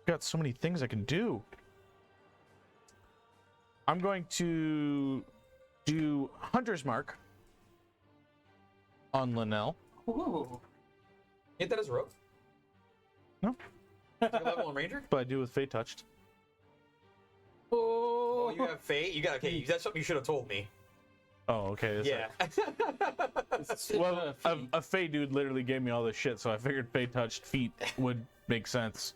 Got so many things I can do. I'm going to do Hunter's Mark on Linnell. Ooh. Hit that as a rogue? No, Like a level in Ranger? but I do with Fate Touched. Oh, you have fate? You got okay. That's something you should have told me. Oh, okay. that's Yeah. Well, a Fey dude literally gave me all this shit, so I figured Fey touched feet would make sense.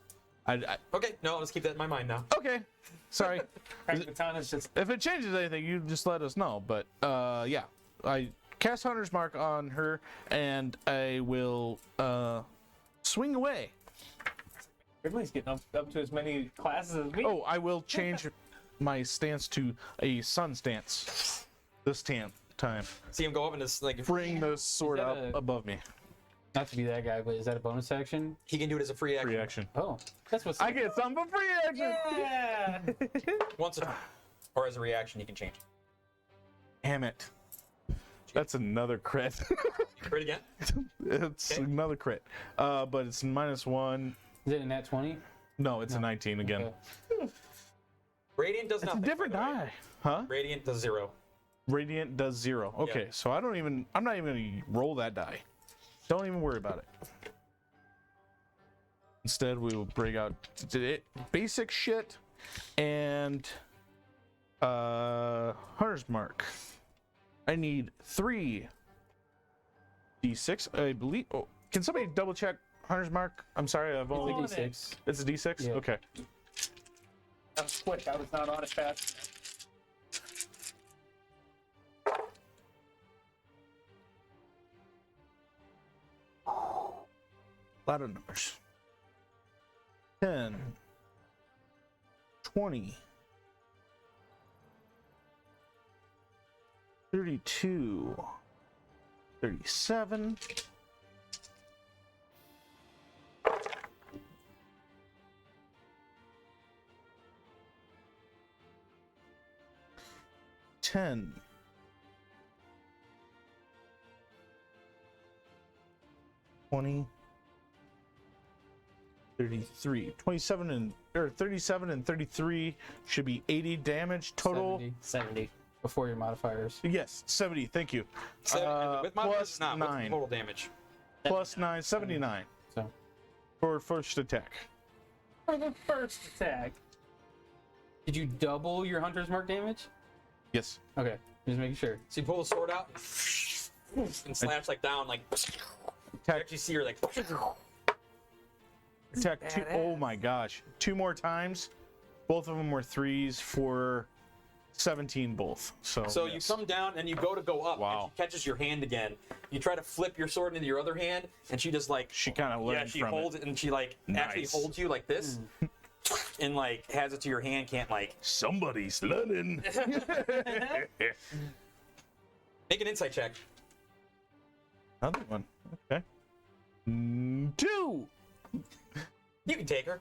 Okay, no, let's keep that in my mind now. Okay, sorry. Katana's just If it changes anything, you just let us know. But yeah, I cast Hunter's Mark on her, and I will swing away. Ridley's getting up to as many classes as me. Oh, I will change. my stance to a sun stance this time. See him go up and just like Bring the sword that up a- above me. Not to be that guy, but is that a bonus action? he can do it as a free action. Free action. Oh, that's what's. I get something for free action. Yeah. Once a or as a reaction, he can change. Damn it. That's another crit. Crit again. It's Okay. another crit. But it's -1. Is it a nat 20? No, it's a 19 again. Okay. Radiant does It's nothing. a different by the way. die. Huh? Radiant does 0. Radiant does 0. Okay, Yeah. so I'm not even gonna roll that die. Don't even worry about it. Instead, we will bring out basic shit and Hunter's Mark. I need 3 D6, I believe. Oh, can somebody double check Hunter's Mark? I'm sorry, I've only. on it. D6. It's a D6. Yeah. Okay. That was quick. I was not on it fast. A lot of numbers. 10, 20, 32, 37, 10, 20, 33, 27 and or 37 and 33 should be 80 damage total. 70 before your modifiers. Yes, 70. Thank you. With modifiers, Plus it's not. What's the 9. total damage? Plus 9, 79 So for first attack. For the first attack. did you double your hunter's mark damage? Yes. Okay, just making sure. So you pull the sword out and slash like down, like you Attack, actually see her like. attack 2. Oh my gosh. 2 more times. Both of them were 3s for 17 both. So, So you yes. come down and you go to go up, Wow. and she catches your hand again. You try to flip your sword into your other hand, and she just like She kind of learned she from holds it. it and she like actually Nice. holds you like this, and like has it to your hand. Can't like Somebody's learning. make an insight check. Another one. Okay. 2. You can take her.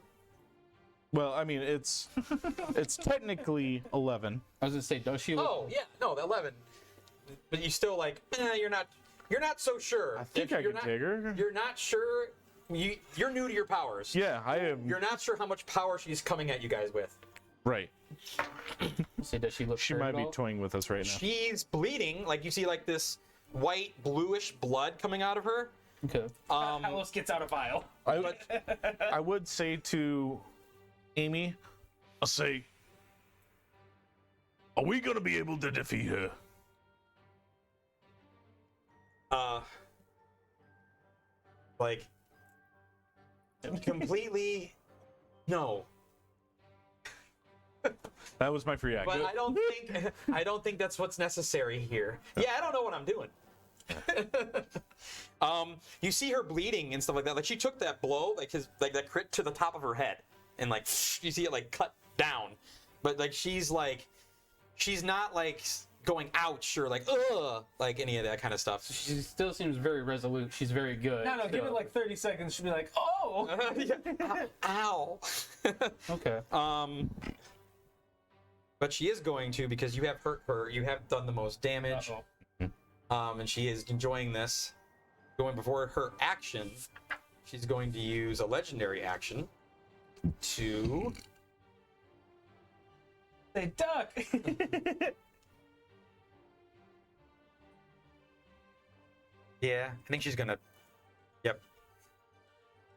Well, I mean, it's technically 11. I was gonna say, does she look? Oh yeah, no, the 11. But you still like you're not so sure. I think If I you're can not, take her. You're not sure. You're new to your powers. Yeah, I am. You're not sure how much power she's coming at you guys with. Right. Say, does she look? She hurt might at be all? toying with us right now. She's bleeding. Like you see, like this white bluish blood coming out of her. Okay. Talos gets out a vial. I would say to Amy, I'll say, are we gonna be able to defeat her? Like completely no. That was my free action. But I don't think that's what's necessary here. Yeah, I don't know what I'm doing. You see her bleeding and stuff like that. Like she took that blow, like that crit to the top of her head, and like you see it like cut down. But like she's not like going ouch or like ugh, like any of that kind of stuff. She still seems very resolute. She's very good. No, give so- it like 30 seconds. She'll be like, oh! Yeah. Ow. Okay. But she is going to, because you have hurt her. You have done the most damage. Uh-oh. And she is enjoying this. Going before her action, she's going to use a legendary action to. They duck! Yeah, I think she's gonna. Yep.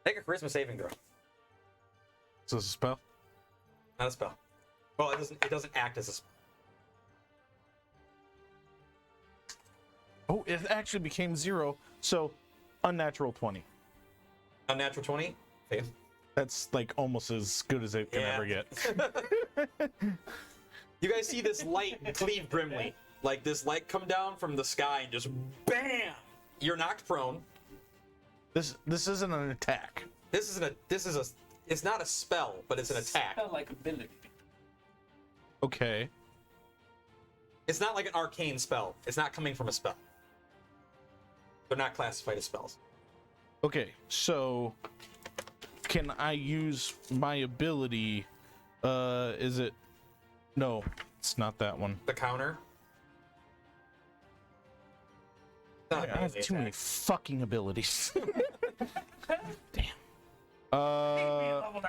Make a charisma saving throw. Is this a spell? Not a spell. Well, it doesn't act as a spell. Oh, it actually became 0. So, unnatural 20. Unnatural 20. Okay. That's like almost as good as it can Yeah. ever get. You guys see this light cleave grimly, like this light come down from the sky and just bam! You're knocked prone. This isn't an attack. It's not a spell, but it's an attack. Spell like ability. Okay. It's not like an arcane spell. It's not coming from a spell. They're not classified as spells. Okay, so can I use my ability? Is it? No, it's not that one. The counter. I have too many fucking abilities. Damn.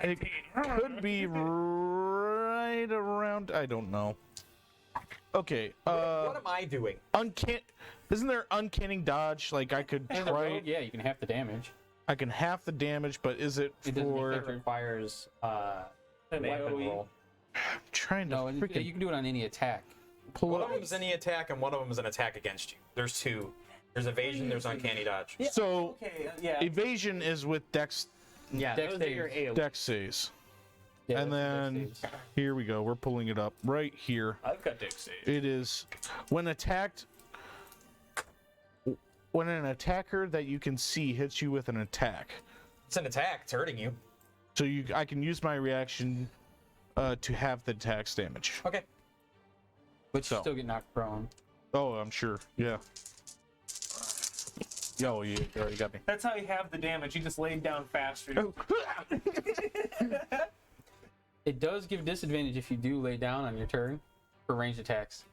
It could be right around. I don't know. Okay. What am I doing? Isn't there uncanny dodge? Like I could try. Yeah, you can half the damage. I can half the damage, but is it It doesn't for? make It requires An weapon AoE. roll. I'm trying to No, you freaking can do it on any attack. pull One up. of them is any attack, and one of them is an attack against you. There's two. There's evasion. There's uncanny dodge. So Okay, yeah. evasion is with dex Yeah, Dex those are your saves. AoE. dex saves. Yeah, And that's then what that saves. here we go. We're pulling it up right here. I've got Dick save. It is when attacked. When an attacker that you can see hits you with an attack, It's an attack. It's hurting you. so I can use my reaction to have the attack's damage. Okay. But you so. still get knocked prone. Oh, I'm sure. Yeah. Yo, you already got me. That's how you have the damage. You just laid down faster. It does give disadvantage if you do lay down on your turn for ranged attacks.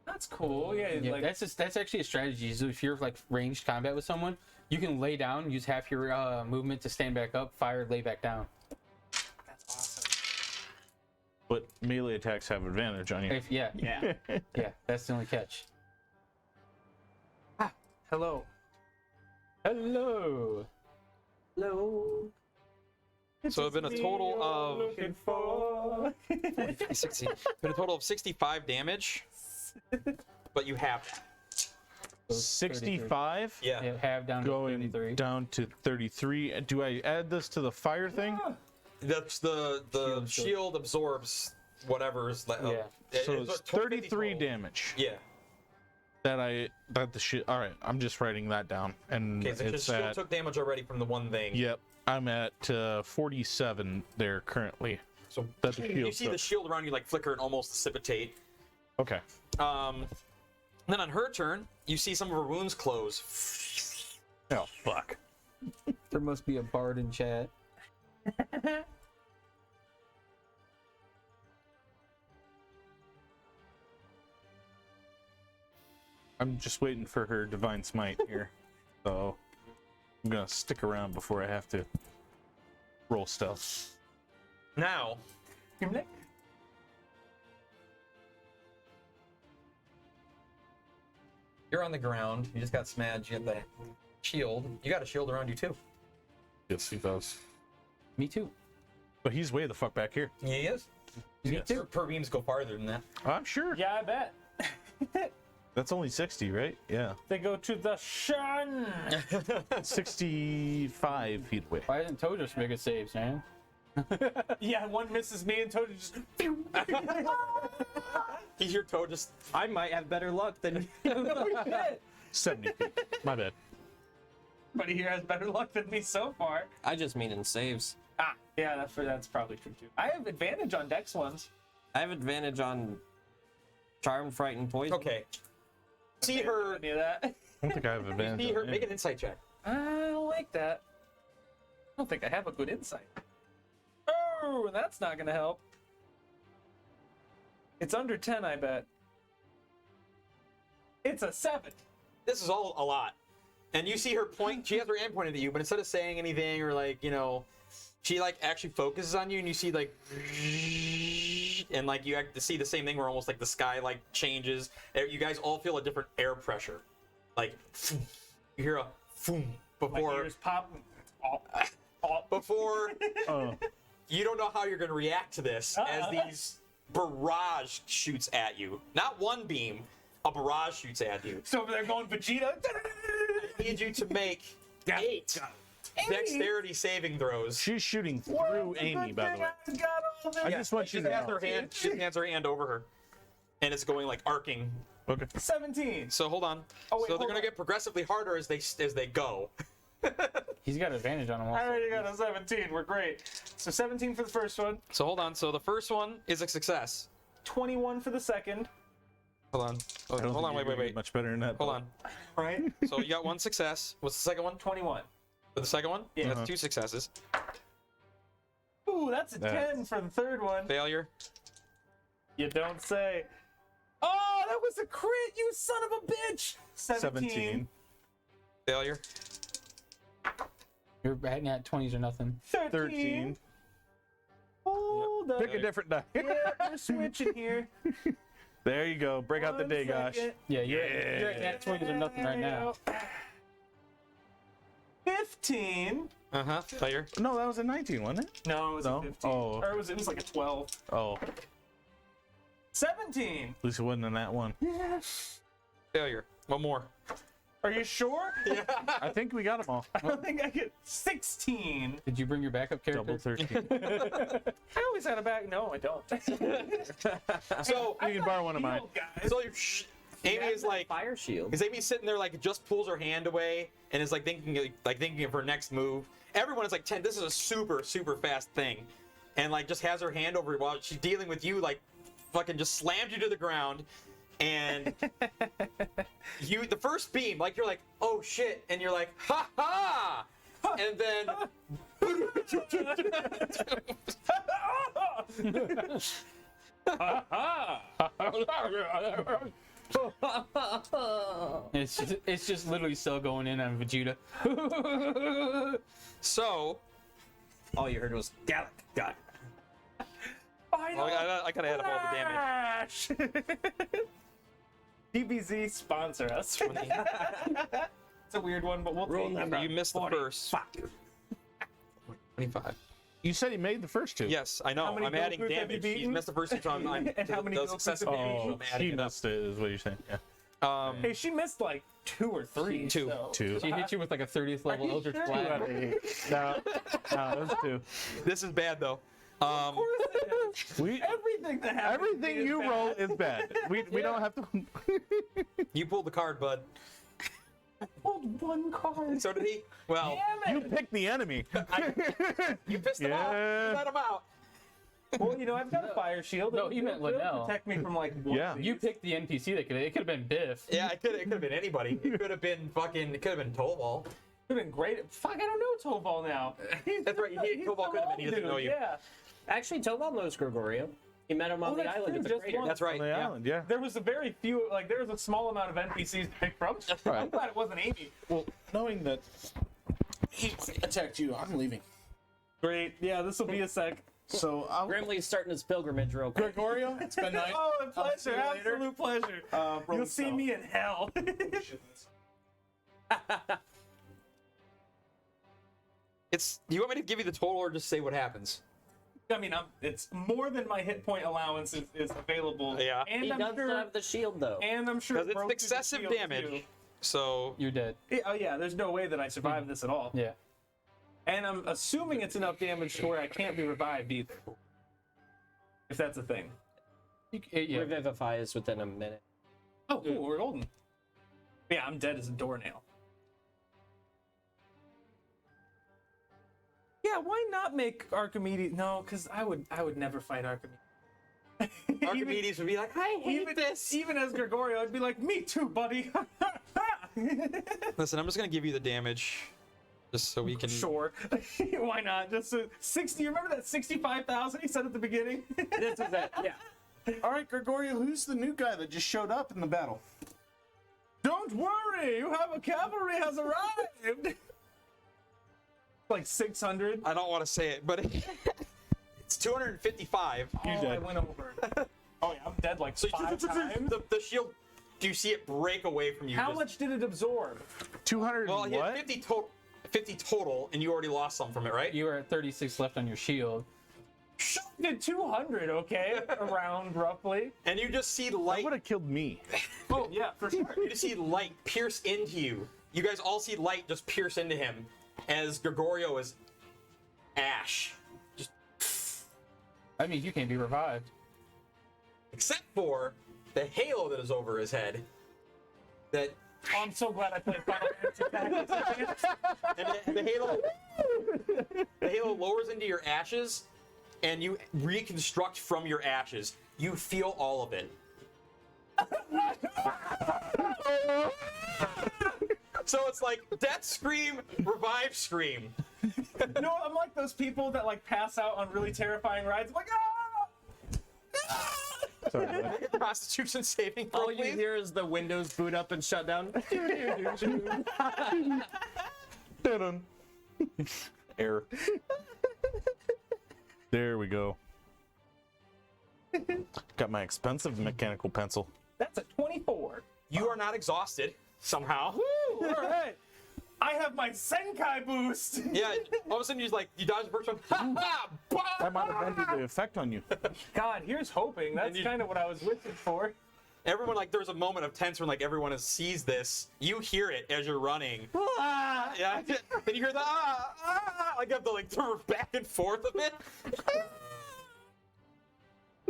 That's cool. Yeah, Yeah, like that's actually a strategy. So if you're like ranged combat with someone, you can lay down, use half your movement to stand back up, fire, lay back down. that's awesome. But melee attacks have advantage on you. Yeah, Yeah. yeah, that's the only catch. Hello. Hello. Hello. So it's been a total of Looking for. 60. Been a total of 65 damage. But you have that. 65 Yeah. Yeah, have down to going 33. down to 33. Do I add this to the fire thing? That's the Shield. shield absorbs whatever's left. Yeah. So it's 33 damage Yeah. that the shit. All right, I'm just writing that down, and Okay, so it's shield at. took damage already from the one thing. Yep, I'm at 47 there currently. So That the you shield see the took. shield around you like flicker and almost dissipate. Okay. Then on her turn, you see some of her wounds close. Oh fuck. There must be a bard in chat. I'm just waiting for her divine smite here, so I'm gonna stick around before I have to roll stealth. Now, you're on the ground. You just got smashed. You have the shield. You got a shield around you too. Yes, he does. Me too. But he's way the fuck back here. Yeah, he is. Me too. Her beams go farther than that. I'm sure. Yeah, I bet. That's only 60, right? Yeah. They go to the sun. 65 feet away. Why isn't Tojus making saves, man? Yeah, one misses me and Toad just. He's your toe just. I might have better luck than you. 70 feet. My bad. Buddy here has better luck than me so far. I just mean in saves. Ah, yeah, that's probably true too. I have advantage on Dex ones. I have advantage on Charm, Frighten, Poison. Okay. See her. Any of that? I don't think I have advantage. See her. on Make any. an insight check. I don't like that. I don't think I have a good insight. Oh, that's not gonna help. It's under 10, I bet. It's a 7. This is all a lot. And you see her point. She has her hand pointed at you, but instead of saying anything or like, you know, she like actually focuses on you, and you see like, and like you act to see the same thing where almost like the sky like changes. You guys all feel a different air pressure. Like, you hear a boom My before ears pop. before Oh, you don't know how you're going to react to this as these barrage shoots at you. Not one beam, a barrage shoots at you. So over there going Vegeta. I need you to make 8 dexterity saving throws. she's shooting through Amy, by the way. I Yeah, just want she you to has know. her hand. She hands her hand over her, and it's going like arcing. Okay. 17. So hold on. Oh, wait, so they're hold gonna on. get progressively harder as they go. He's got advantage on him. I Also. already got a 17. We're great. So 17 for the first one. So hold on. So the first one is a success. 21 for the second. Hold on. Oh, I don't hold think on. you're Wait. gonna do Much better than that. Hold on. Right? So you got one success. What's the second one? 21. For the second one? Yeah. That's 2 successes. Ooh, that's a 10 for the third one. Failure. You don't say. Oh, that was a crit, you son of a bitch! 17. Failure. You're batting at 20s or nothing. 13. Hold up. Pick a different die. Yeah, we're switching here. There you go. Break out the One day, gosh. second. Yeah, you're at 20s or nothing right now. 15. Failure. No, that was a 19, wasn't it? No, it was No? a 15. Oh. Or it was like a 12. Oh, 17. at least it wasn't in that one. Failure. One more. Are you sure? Yeah. I think we got them all. I don't think I get 16. Did you bring your backup character? Double 13. I always had a back. No, I don't. So, You can borrow one of mine. Healed, guys. so Amy is like, fire shield. because Amy's sitting there like just pulls her hand away and is like thinking of her next move. Everyone is like, this is a super fast thing, and like just has her hand over while she's dealing with you, like fucking just slams you to the ground, and the first beam, like you're like, oh shit, and you're like, ha ha, and then It's just literally still going in on Vegeta. so All you heard was Gallic. Got it. Final I gotta add up all the damage. crash. DBZ sponsor us. It's a weird one, but we'll Rule take number it. You missed the first. 25. You said he made the first two. Yes, I know. How many I'm adding Gokus have you damage. He's beaten? missed the first two, so I'm And how many those Gokus successive have you damage, Oh, I'm adding he it up. missed it, is what you're saying. Yeah. Hey, she missed like 2 or 3. Two. So. Two. She hit you with like a 30th level you Eldritch sure? Blast. No, that's two. This is bad though. Of course it is. We, Everything that happens to me everything is you bad. roll is bad. We don't have to. You pulled the card, bud. Pulled 1 card. So did he? Well, Damn You it. picked the enemy. you pissed him off. Yeah. You let him out. Well, you know, I've got a fire shield. No, he meant It'll Linnell. protect me from like one Yeah. of these. You picked the NPC that it could have been Biff. Yeah, it could have been anybody. It could have been fucking. It could have been Tolball. Could have been great. Fuck, I don't know Tobal now. That's right. Tobal could have been. He doesn't know you. Yeah. Actually, Tobal knows Gregorio. He met him on the that's island true, of the just crater. once. That's right. On the Yeah. island, yeah. There was a very few, like there was a small amount of NPCs to pick from. I'm Right. glad it wasn't Amy. Well, knowing that he attacked you, I'm leaving. Great. Yeah, this will be a sec. So I'll. Grimly's starting his pilgrimage real quick. Gregorio, it's been nice. Oh, a I'll see pleasure. you later. Absolute pleasure. Roll You'll see yourself. me in hell. It's. Do you want me to give you the total or just say what happens? I mean, it's more than my hit point allowance is available. Yeah. And He I'm does sure. have the shield, though. And I'm sure. Because it's broke through the excessive shield, damage. too. So You're dead. Oh yeah, there's no way that I survive this at all. Yeah. And I'm assuming it's enough damage to where I can't be revived either. If that's a thing. Yeah. Revivify is within a minute. Oh, cool, we're golden. Yeah, I'm dead as a doornail. Yeah, why not make Archimedes? No, because I would never fight Archimedes. Archimedes would be like, I hate this. Even as Gregorio, I'd be like, me too, buddy. Listen, I'm just gonna give you the damage, just so we can. Sure. Why not? Just 60. You remember that 65,000 he said at the beginning? This is it. Yeah. All right, Gregorio, who's the new guy that just showed up in the battle? Don't worry, you have a cavalry has arrived. Like 600. I don't want to say it, but it's 255. Oh, I dead. went over. Oh yeah, I'm dead like So 5 times. the shield. Do you see it break away from you? How just- much did it absorb? 200 Well, he had what? 50 total, and you already lost some from it, right? You were at 36 left on your shield. Did 200, okay? Around roughly. And you just see That light. would have killed me. Oh yeah, for sure. You just see light pierce into you. You guys all see light just pierce into him, as Gregorio is ash, just I mean, you can't be revived. except for the halo that is over his head. That Oh, I'm so glad I played Final Fantasy Tactics. and the halo lowers into your ashes, and you reconstruct from your ashes. you feel all of it. So it's like death scream, revive scream. No, I'm like those people that like pass out on really terrifying rides. I'm like, ah! Sorry, bud. Constitution saving throw, All you please. hear is the windows boot up and shut down. Dun-dun. Error. There we go. Got my expensive mechanical pencil. That's a 24. You are not exhausted somehow. Woo, all right. I have my Senkai boost. Yeah, all of a sudden you dodge the first one. Ha ha! That might have ended the effect on you. God, here's hoping. That's you- kind of what I was wishing for. Everyone, like, there's a moment of tense when, like, everyone sees this. You hear it as you're running. Ah, yeah, then you hear the like, you have to, like, throw back and forth a bit.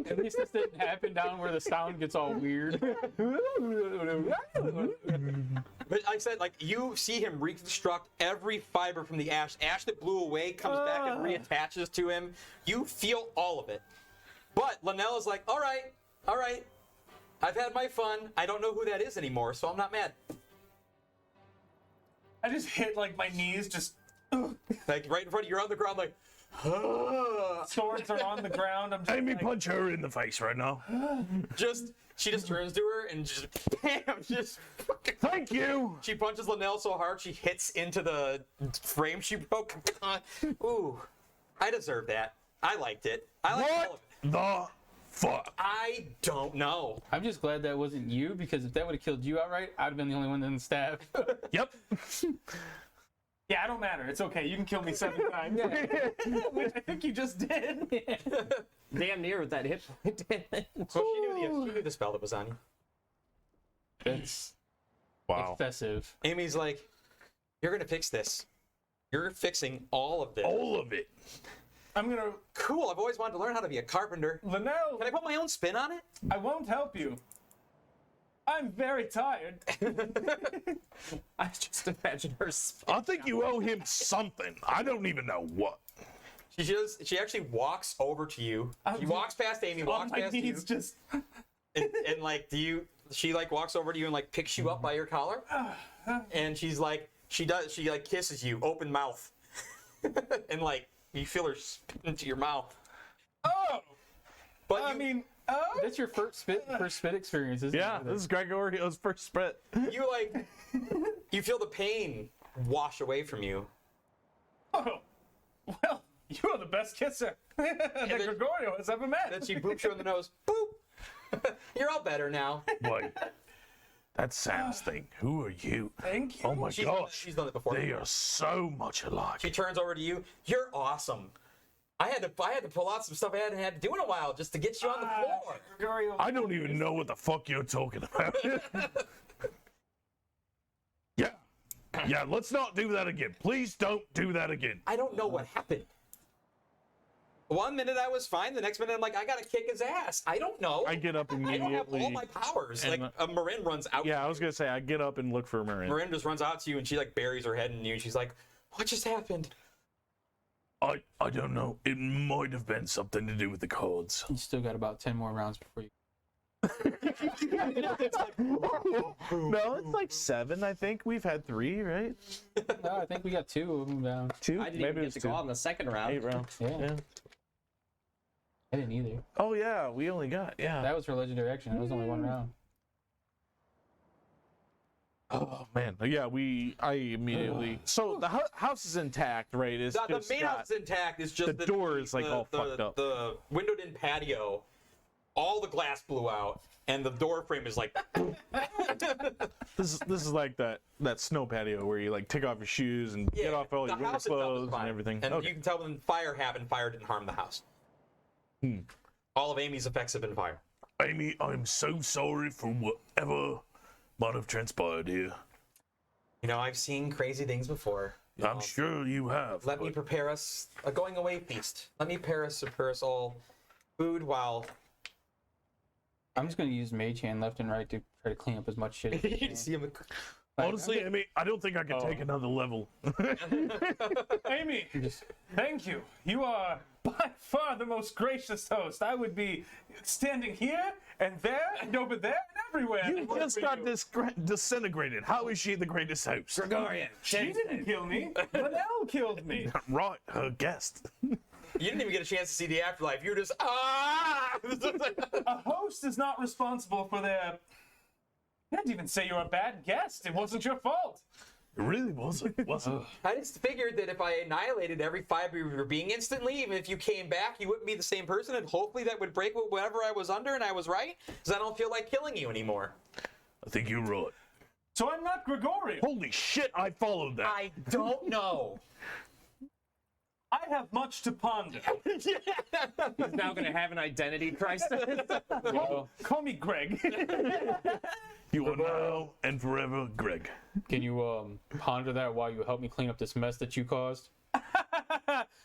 At least this didn't happen down where the sound gets all weird. But like I said, like, you see him reconstruct every fiber from the ash. Ash that blew away comes back and reattaches to him. You feel all of it. But Linnell is like, all right. I've had my fun. I don't know who that is anymore, so I'm not mad. I just hit like my knees, just Like, right in front of you, you're on the ground, like, swords are on the ground. I'm just Amy, like, punch her in the face right now. she just turns to her and just, bam, just fucking. Thank you. She punches Linnell so hard she hits into the frame she broke. Ooh, I deserve that. I liked it. I liked all of What it. the fuck? I don't know. I'm just glad that wasn't you, because if that would have killed you outright, I'd have been the only one that didn't stab. Yep. yeah, I don't matter. It's okay. You can kill me 7 times. Which I think you just did. Damn near with that hit point damage. So she knew the spell that was on you. That's Wow. excessive. Amy's like, you're gonna fix this. You're fixing all of this. All of it. I'm gonna, Cool. I've always wanted to learn how to be a carpenter. Linnell, Can I put my own spin on it? I won't help you. I'm very tired. I just imagine her I think you owe him something. I don't even know what. She actually walks over to you. She walks past Amy, On walks my past you, knees, just and like, she like walks over to you and like picks you up by your collar, and she's like, she like kisses you, open mouth, and like you feel her spit into your mouth. oh. But I you, mean, oh. That's your first spit experience, isn't Yeah, it? this is Gregorio's first spit. you like, you feel the pain wash away from you. Oh. Well, you are the best kisser that then- Gregorio has ever met. Then she boops you on the nose. Boop. You're all better now. Wait. That Sam's thing. Who are you? Thank you. Oh my gosh. She's done it before. They are so much alike. She turns over to you. You're awesome. I had to pull out some stuff I hadn't had to do in a while just to get you on the floor. Gregorio. I don't even know what the fuck you're talking about. Yeah. Yeah, let's not do that again. Please don't do that again. I don't know what happened. One minute I was fine, the next minute I'm like, I gotta kick his ass. I don't know. I get up I don't have immediately. all my powers. and, Like, Marin runs out. Yeah, I was gonna say I get up and look for Marin. Marin just runs out to you and she like buries her head in you and she's like, what just happened? I don't know. It might have been something to do with the cards. You still got about 10 more rounds before you. No, it's like 7. I think we've had 3, right? No, I think we got 2 of them down. 2. I didn't Maybe even it get was to 2. go on the second round. 8 rounds. Yeah. I didn't either. Oh yeah, we only got That was for legendary action. It was only 1 round. Oh man, yeah. I immediately. So the house is intact, right? It's The just main got- house is intact. It's just the door is, like, all fucked up. The windowed-in patio, all the glass blew out, and the door frame is like. This is like that snow patio where you like take off your shoes and get off all the your winter house itself is clothes fine. and everything. And Okay. you can tell when fire happened, fire didn't harm the house. All of Amy's effects have been fire. Amy, I'm so sorry for whatever might have transpired here. You know, I've seen crazy things before. You I'm know, sure you have. Let me but- prepare us a going away feast. Let me prepare us all food while I'm just going to use Mage Hand left and right to try to clean up as much shit. as I you can. can see him. Honestly, Amy, I don't think I can take another level. Amy, thank you. You are by far the most gracious host. I would be standing here and there and over there and everywhere. You just got disintegrated. How is she the greatest host? Gregorian. She didn't kill me. Linnell killed me. Right, her guest. You didn't even get a chance to see the afterlife. You were just A host is not responsible for their... I can't even say you're a bad guest. It wasn't your fault. It really wasn't, was it? I just figured that if I annihilated every fiber of your being instantly, even if you came back, you wouldn't be the same person, and hopefully that would break whatever I was under, and I was right, because I don't feel like killing you anymore. I think you're right. So I'm not Gregorio. Holy shit, I followed that. I don't know. I have much to ponder. He's now going to have an identity crisis. Call me Greg. You are now and forever Greg. Can you ponder that while you help me clean up this mess that you caused?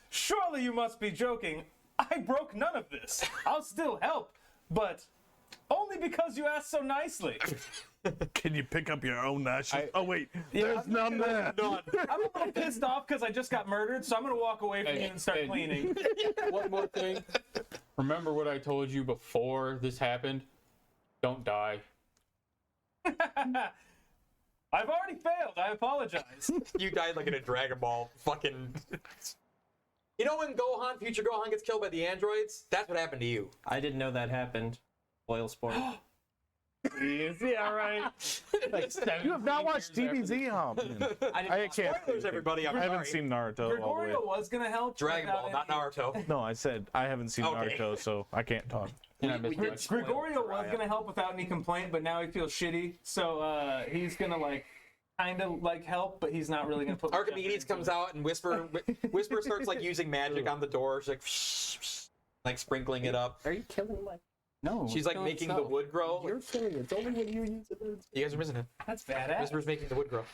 Surely you must be joking. I broke none of this. I'll still help, but only because you asked so nicely. Can you pick up your own ashes? Oh wait, there's none there. I'm a little pissed off because I just got murdered, so I'm gonna walk away from you and start cleaning. One more thing. Remember what I told you before this happened? Don't die. I've already failed. I apologize. You died like in a Dragon Ball fucking... You know when Gohan, future Gohan, gets killed by the androids? That's what happened to you. I didn't know that happened. Oil sport. Yeah, right. Like You have not watched DBZ, huh? I can't. Spoilers, everybody. I'm I haven't sorry. seen Naruto all the way. Gregorio was gonna help. Dragon Ball, without not any- Naruto. No, I said I haven't seen Okay. Naruto, so I can't talk. And I missed much. Gregorio was gonna help without any complaint, but now he feels shitty. So he's gonna like kind of like help, but he's not really gonna put. much effort Archimedes into comes it. out and Whisper starts like using magic on the door. She's like sprinkling it up. Are you killing my... No. She's like making the wood grow. You're killing it. It's only when you use it. You guys are missing it. That's badass. Whisper's making the wood grow.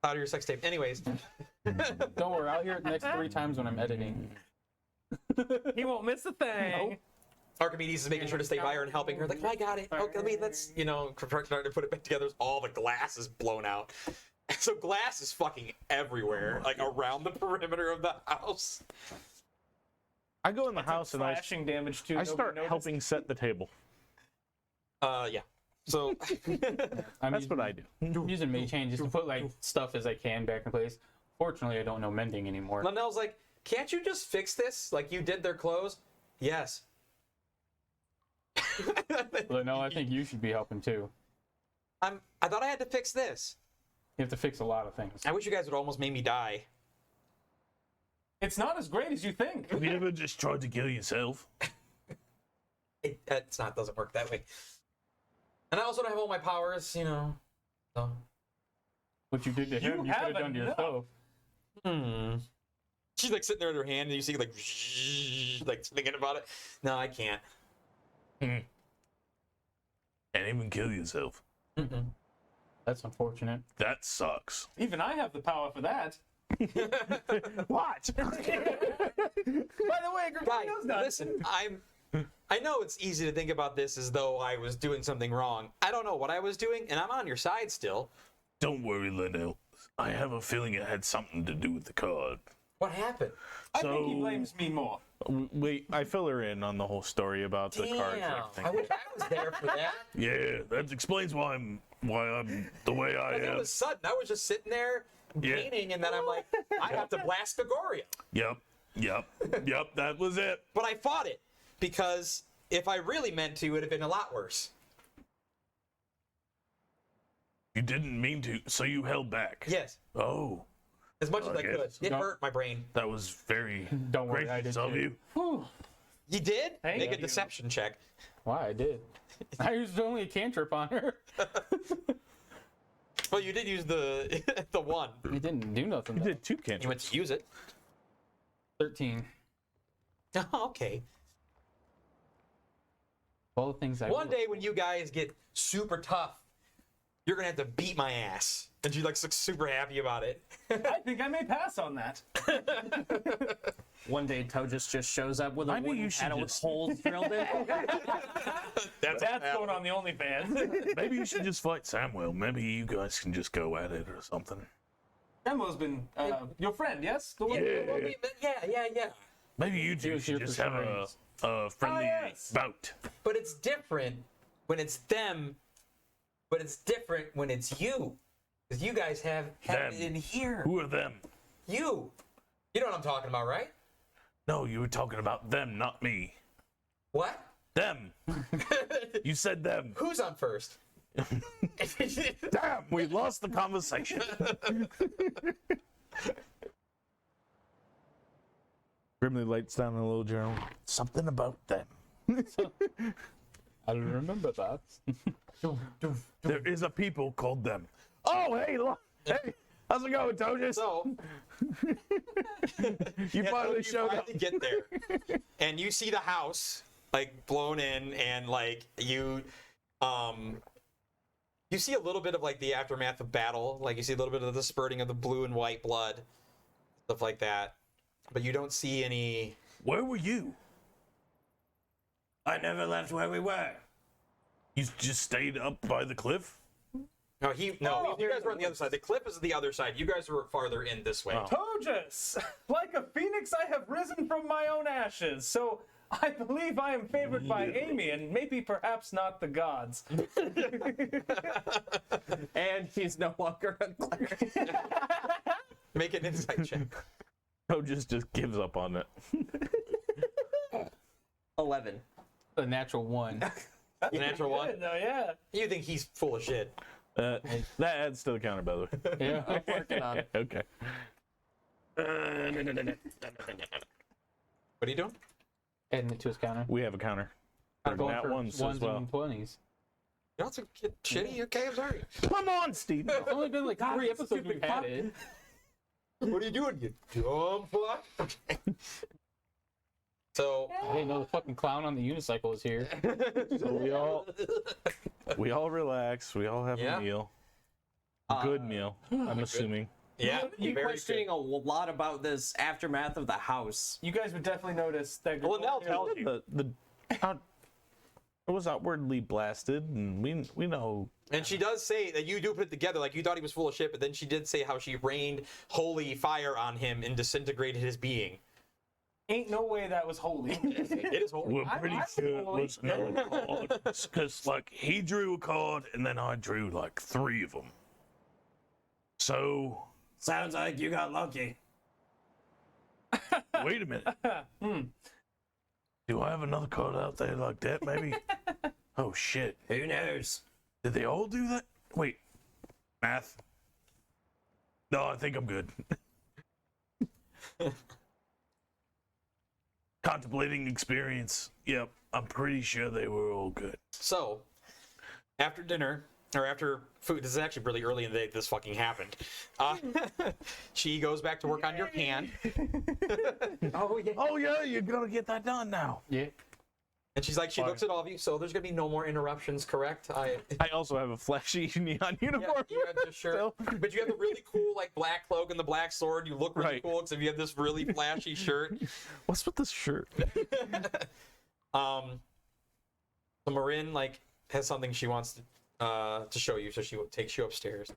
Out of your sex tape. Anyways, Don't worry, I'll hear it the next 3 times when I'm editing. He won't miss a thing. Archimedes is making sure to stay by her and helping her. Like, I got it. Okay, let's, starting to put it back together. All the glass is blown out. So glass is fucking everywhere, like around the perimeter of the house. I go in the house and Slashing damage too. I Nobody start noticed. helping set the table. Yeah. So That's what I do. I'm using mage hand just to put like stuff as I can back in place. Fortunately, I don't know mending anymore. Linnell's like, can't you just fix this like you did their clothes? Yes. But no, I think you should be helping too. I thought I had to fix this. You have to fix a lot of things. I wish you guys would almost make me die. It's not as great as you think. Have you ever just tried to kill yourself? It's not, doesn't work that way. And I also don't have all my powers, So. What you did to him, you could have done to enough. yourself. She's like sitting there in her hand, and you see like thinking about it. No, I can't. Can't even kill yourself. That's unfortunate. That sucks. Even I have the power for that. What? By the way, Guys, Gregorio's not. listen, I know it's easy to think about this as though I was doing something wrong. I don't know what I was doing, and I'm on your side still. Don't worry, Linnell. I have a feeling it had something to do with the card. What happened? I think he So- blames me more. Wait, I fill her in on the whole story about the cards and Damn, everything. I wish I was there for that. Yeah, that explains why I'm the way I It am. was sudden. I was just sitting there Yeah. painting, and then I'm like, I have to blast Gregorio. Yep, that was it. But I fought it, because if I really meant to, it would have been a lot worse. You didn't mean to, so you held back. Yes, Oh, as much as I could. guess. It No. hurt my brain. that was very Don't worry, I gracious did of too. you. You did? Thank Make a you. deception check. Why, I did. I used only a cantrip on her. Well, you did use the the one. It didn't do nothing. You though. did 2 You cantrips. went to use it. 13. Oh, okay. All the things I One day when you guys get super tough, you're gonna have to beat my ass. And she looks super happy about it. I think I may pass on that. One day, Tojus just shows up with a Maybe wooden you should paddle with just- holes drilled in. That's going on the OnlyFans. Maybe you should just fight Samuel. Maybe you guys can just go at it or something. Emma's been your friend, yes? The one, Yeah. Yeah. Maybe you two was here should just for have shrines. a friendly yes. bout. But it's different when it's them, but it's different when it's you. Because you guys have Them. it in here. Who are them? You. You know what I'm talking about, right? No, you were talking about them, not me. What? Them. You said them. Who's on first? Damn, we lost the conversation. Grimly lights down a little journal. Something about them. I don't remember that. There is a people called them. Oh, hey, look. Hey, how's it going, Tojus? So, You finally you showed up. finally get there, and you see the house like blown in, and like you see a little bit of like the aftermath of battle. Like you see a little bit of the spurting of the blue and white blood, stuff like that. But you don't see any. Where were you? I never left where we were. You just stayed up by the cliff? No, you guys were on the other side. The cliff is the other side. You guys were farther in this way. Oh. Tojus, like a phoenix, I have risen from my own ashes. So I believe I am favored by Amy, and maybe perhaps not the gods. And he's no longer a cleric. Make an insight check. Tojus just gives up on it. 11. A natural 1. The natural one. Good, though, yeah. You think he's full of shit. That adds to the counter, by the way. Yeah. I'm working on it. Okay. What are you doing? Adding it to his counter. We have a counter. Going Nat for ones as ones well. and 20s. You want to get shitty? Okay, I'm sorry. Come on, Steve. It's only been like 3 episodes we've had it. What are you doing, you dumb fuck? Okay. So, Hey, no, the fucking clown on the unicycle is here. So we all relax. We all have Yeah. a meal. Good meal, I'm assuming. yeah, You're very questioning a lot about this aftermath of the house. You guys would definitely notice that. Well, Nell tells you. It was outwardly blasted, and we know. And she does say that you do put it together, like you thought he was full of shit, but then she did say how she rained holy fire on him and disintegrated his being. Ain't no way that was holy. It is holy. We're pretty I sure it fully- was another card, because like he drew a card, and then I drew like 3 of them. So Sounds like you got lucky. wait a minute. Do I have another card out there like that? Maybe. Oh shit! Who knows? Did they all do that? Wait, math. No, I think I'm good. Contemplating experience. Yep, I'm pretty sure they were all good. So, after dinner, or after food, this is actually really early in the day this fucking happened. She goes back to work on your hand, Oh, yeah. Oh yeah, you're gonna get that done now. Yeah. and she's like, she looks at all of you, so there's gonna be no more interruptions, correct? I also have a flashy neon Yeah, uniform. you have this shirt, but you have the really cool like black cloak and the black sword. You look really Right. cool because you have this really flashy shirt. What's with this shirt? So Marin like has something she wants to show you, so she takes you upstairs,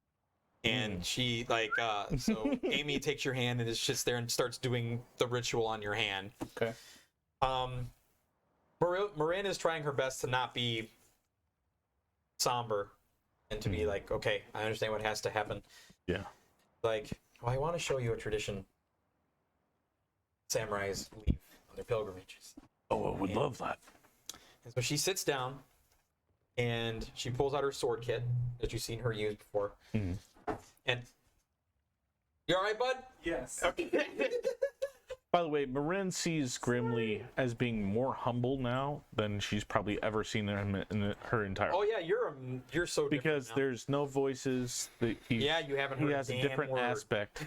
and she like so Amy takes your hand and is just there and starts doing the ritual on your hand. Okay. Marin is trying her best to not be somber and to be like, okay, I understand what has to happen. Yeah. Like, well, I want to show you a tradition samurais leave on their pilgrimages. Oh, I would love that. And so she sits down and she pulls out her sword kit that you've seen her use before. Mhm. And you all right, bud? Yes. Okay. By the way, Marin sees Grimly as being more humble now than she's probably ever seen him in her entire Oh yeah, you're so different because now. there's no voices. Yeah, you haven't heard He has a damn different word. aspect.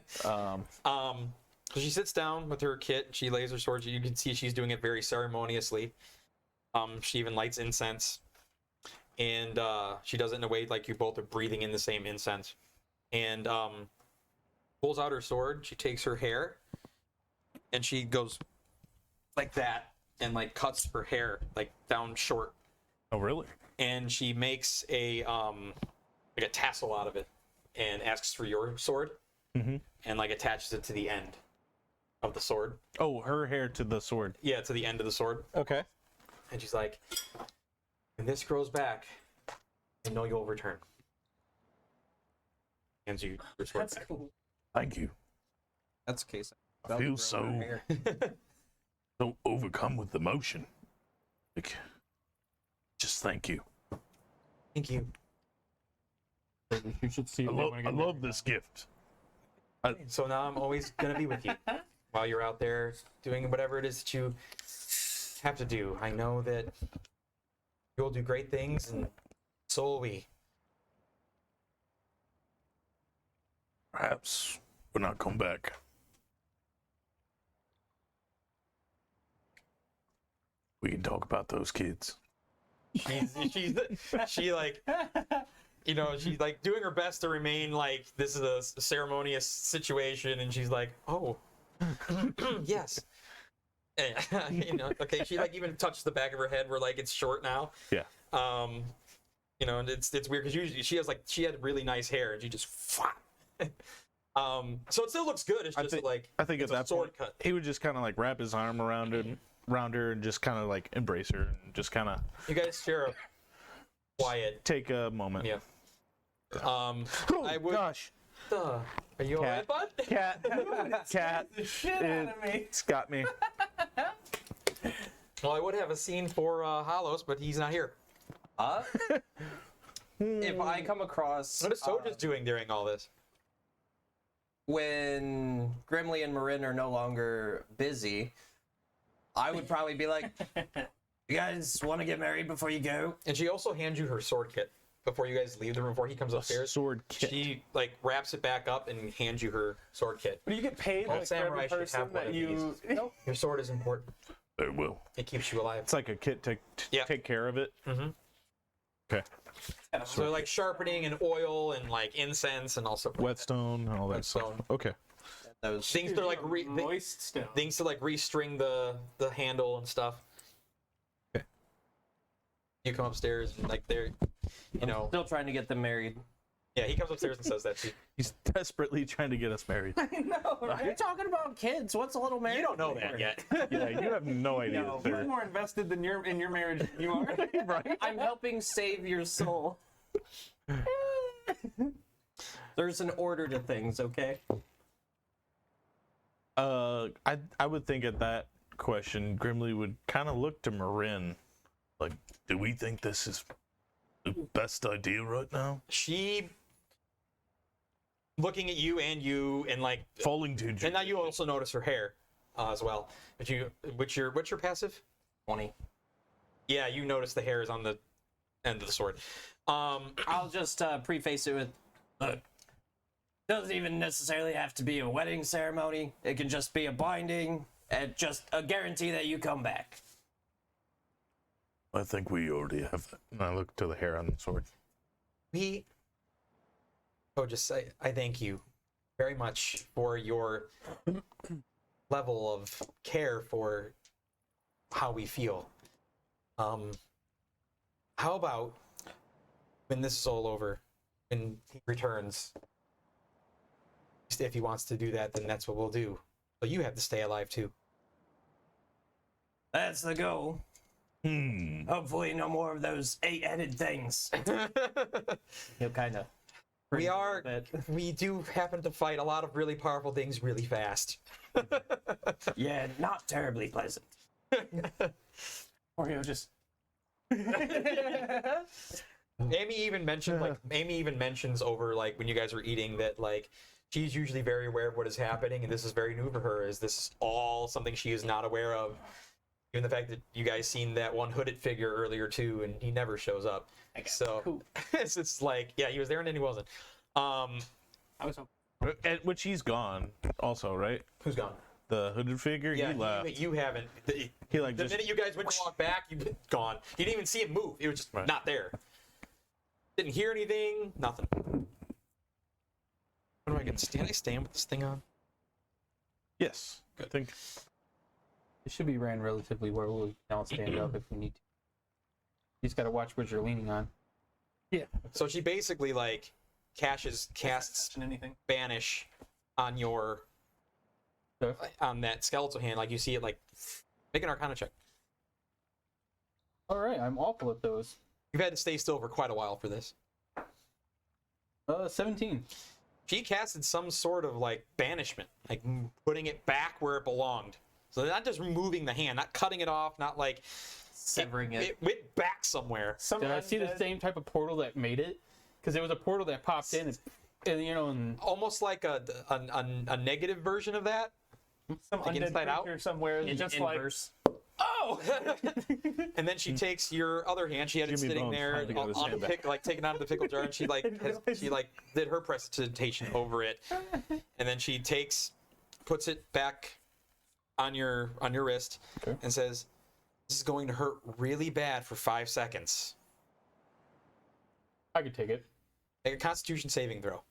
So she sits down with her kit. She lays her sword. You can see she's doing it very ceremoniously. She even lights incense, and she does it in a way like you both are breathing in the same incense. And pulls out her sword. She takes her hair, and she goes like that, and like cuts her hair like down short. Oh, really? And she makes a like a tassel out of it, and asks for your sword, and like attaches it to the end of the sword. Oh, her hair to the sword. Yeah, to the end of the sword. Okay. And she's like, when this grows back, I know you'll return. Hands you your sword That's back. cool. Thank you. That's the case. I feel so overcome with emotion. Like, just thank you. Thank you. You should see. I love this gift. So now I'm always gonna be with you while you're out there doing whatever it is that you have to do. I know that you'll do great things, and so will we. Perhaps when I come back. We can talk about those kids. She like, you know, she's like doing her best to remain like this is a ceremonious situation, and she's like, oh, yes. And, you know, okay. She like even touched the back of her head where like it's short now. Yeah. You know, and it's weird because usually she had really nice hair, and she just. So it still looks good. It's just I think it's at a that sword point cut. he would just kind of like wrap his arm around her and just kind of like embrace her and just kind of You guys share a quiet. take a moment. Yeah. Oh I would. gosh, Are you alright, bud? cat, cat, The shit out of me. it's got me. Well, I would have a scene for Hollows, but he's not here. If I come across What is Tojus doing during all this? when Grimly and Marin are no longer busy, I would probably be like, "You guys want to get married before you go?" And she also hands you her sword kit before you guys leave the room. Before he comes upstairs, Sword kit. she like wraps it back up and hands you her sword kit. Do you get paid All like, for samurai every should person have one that of you? these. Your sword is important. Very well. It keeps you alive. It's like a kit to Yeah. take care of it. Mhm. Okay. So like sharpening and oil and like incense and also Whetstone and all that stuff. Whetstone. Okay. Those things to like Moist stone. things to like restring the handle and stuff. Okay. You come upstairs and like they're, you know, still trying to get them married. yeah. He comes upstairs and says that to you. He's desperately trying to get us married. I know, right? You're talking about kids. What's a little married? You don't know that yet. Yeah, you have no idea. No. sir. He's more invested than in your marriage than you are. Right? I'm helping save your soul. There's an order to things, okay? I would think at that question, Grimly would kind of look to Marin, like, do we think this is the best idea right now? She looking at you and like, Falling to and now you also notice her hair as well. But what's your passive? 20. Yeah, you notice the hair is on the end of the sword. I'll just preface it with, look, doesn't even necessarily have to be a wedding ceremony. It can just be a binding and just a guarantee that you come back. I think we already have that. And I look to the hair on the sword. Just say I thank you very much for your level of care for how we feel. How about when this is all over, when he returns, if he wants to do that, then that's what we'll do. But you have to stay alive too. That's the goal. Hopefully no more of those 8-headed things. He'll kind of... We do happen to fight a lot of really powerful things really fast. Yeah, not terribly pleasant. Oreo just. Amy even mentions over like when you guys were eating that like she's usually very aware of what is happening, and this is very new for her. Is this all something she is not aware of? Even the fact that you guys seen that one hooded figure earlier too, and he never shows up. So Cool. it's like, yeah, he was there and then he wasn't. I was hoping. At which he's gone also, right? Who's gone? The hooded figure, Yeah, he left. you haven't. He like The just minute you guys went to walk back, you've been gone. You didn't even see him move. It was just Right. not there. Didn't hear anything. Nothing. What do I get? Can I stand with this thing on? yes. I think It should be ran relatively where we can all stand up if we need to. You just gotta watch what you're leaning on. So she basically like casts Touching anything. banish on your Okay. on that skeletal hand. Like you see it like make an Arcana check. All right, I'm awful at those. You've had to stay still for quite a while for this. 17. She casted some sort of like banishment, like putting it back where it belonged. So they're not just removing the hand, not cutting it off, not like Severing it. It went back somewhere. Did I see the same type of portal that made it? Because there was a portal that popped in, and you know, and Almost like a negative version of that. Some Like undead inside out? creature somewhere, In just inverse. Oh! And then she takes your other hand. She had it Jimmy sitting Bones there finally got his on the hand back. pick, like taken out of the pickle jar, and she did her presentation over it, and then she puts it back on your wrist, Okay. and says, "This is going to hurt really bad for 5 seconds. I could take it. Make a Constitution saving throw."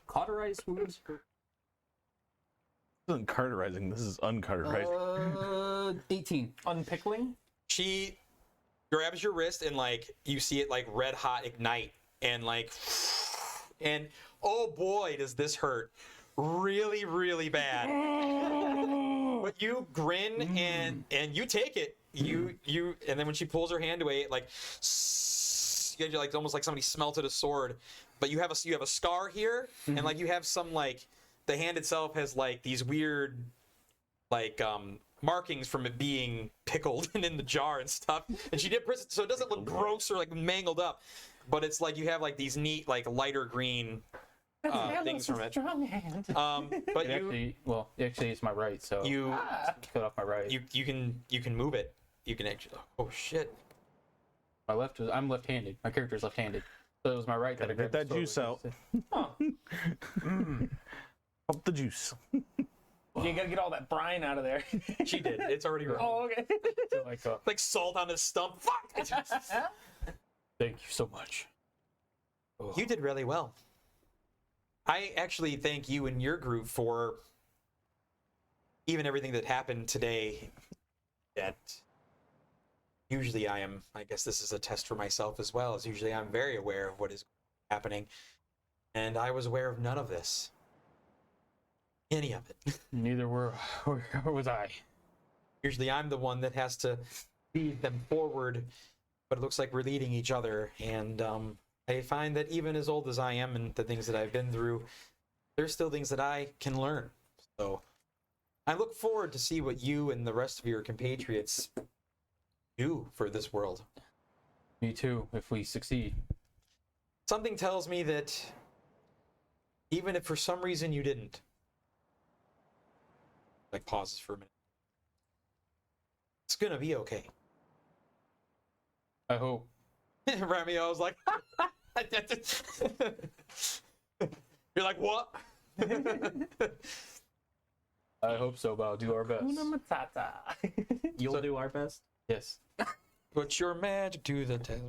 Cauterized wounds. This isn't carterizing. This is uncarterizing. 18. unpickling. She grabs your wrist and like you see it like red hot ignite and and oh boy does this hurt really really bad. But you grin and you take it. You and then when she pulls her hand away, it like you're like almost like somebody smelted a sword. But you have a scar here, and like you have some like the hand itself has like these weird like markings from it being pickled and in the jar and stuff. And she did press it so it doesn't look gross or like mangled up, but it's like you have like these neat like lighter green things from it. Strong hand. But Actually, it's my right, so you cut off my right. you can move it. You can actually. Oh shit! My left is I'm left-handed. My character's left-handed, so it was my right that I Get grabbed the that sword juice with. out. Up the juice. You gotta get all that brine out of there. She did. It's already wrong. Oh, okay. So, like, Like salt on his stump. Fuck! thank you so much. You did really well. I actually thank you and your group for even everything that happened today. That usually I guess this is a test for myself as well, as usually I'm very aware of what is happening. And I was aware of none of this. Any of it. Neither was I. Usually I'm the one that has to lead them forward, but it looks like we're leading each other. And I find that even as old as I am and the things that I've been through, there's still things that I can learn. So I look forward to see what you and the rest of your compatriots do for this world. Me too. If we succeed. Something tells me that even if for some reason you didn't, like pauses for a minute, it's gonna be okay. I hope. Ramio was like, you're like, what? I hope so, but I'll do our best. Hakuna Matata. You'll do our best. Yes. Put your magic to the test.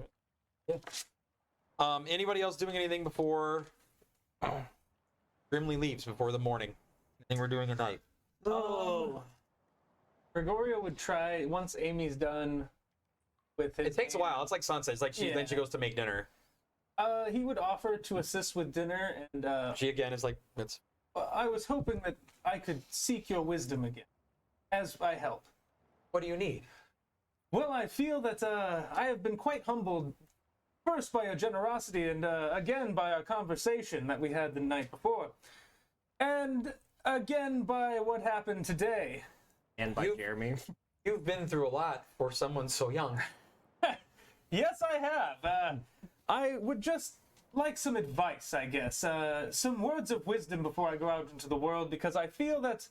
Yeah. Anybody else doing anything before Grimly leaves before the morning? Anything we're doing at night? Oh. Gregorio would try once Amy's done with his. It takes a while. It's like sunset. It's like then she goes to make dinner. He would offer to assist with dinner, and She again is like, it's I was hoping that I could seek your wisdom again, as I help. what do you need? Well, I feel that I have been quite humbled, first by your generosity, and again by our conversation that we had the night before, and again by what happened today. And by Jeremy. You've been through a lot for someone so young. Yes, I have. I would just like some advice, I guess. Some words of wisdom before I go out into the world, because I feel that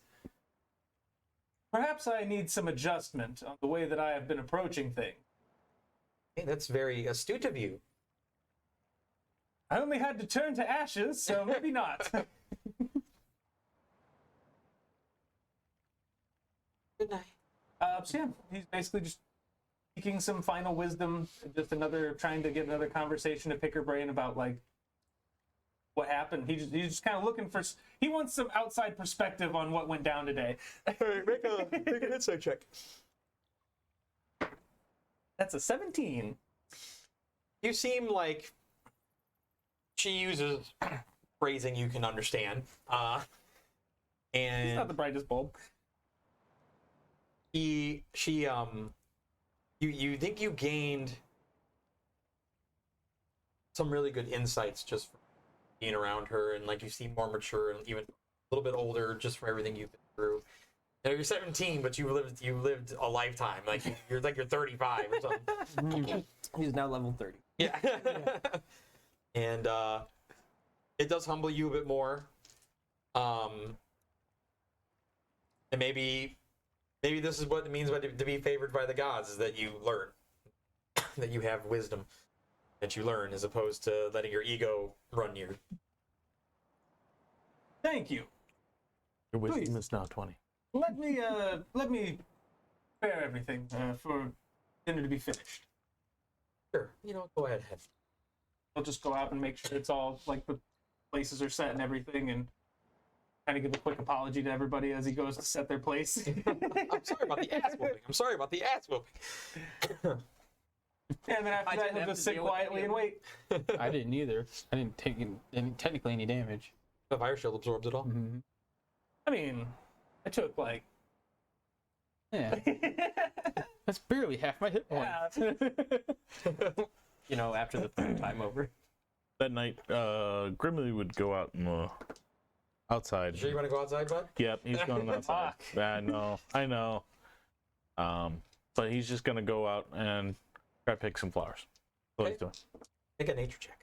perhaps I need some adjustment on the way that I have been approaching things. Hey, that's very astute of you. I only had to turn to ashes, so maybe not. Good night. So yeah, he's basically just seeking some final wisdom, just trying to get another conversation to pick her brain about like what happened. He's just kind of looking for. He wants some outside perspective on what went down today. Hey, make an insight check. That's a 17. You seem like she uses phrasing you can understand. And He's not the brightest bulb. you think you gained some really good insights just from being around her, and like you seem more mature and even a little bit older just from everything you've been through. You know, you're 17, but you lived a lifetime. Like you're 35 or something. He's now level 30. Yeah. And it does humble you a bit more. And maybe this is what it means by to be favored by the gods, is that you learn, that you have wisdom that you learn, as opposed to letting your ego run you. Thank you. Your wisdom Please. is now 20. Let me prepare everything for dinner to be finished. Sure, go ahead. I'll just go out and make sure it's all like the places are set and everything, and kind of give a quick apology to everybody as he goes to set their place. I'm sorry about the ass whooping. And then after that, he'll just sit quietly and wait. I didn't either. I didn't take technically any damage. The fire shield absorbs it all. Mm-hmm. I mean, I took like Yeah. That's barely half my hit points. After the third time over. That night, Grimly would go out and outside. Sure you want to go outside, bud? Yep, he's going outside. I know. But he's just gonna go out and try to pick some flowers. That's what he's doing. Make a nature check.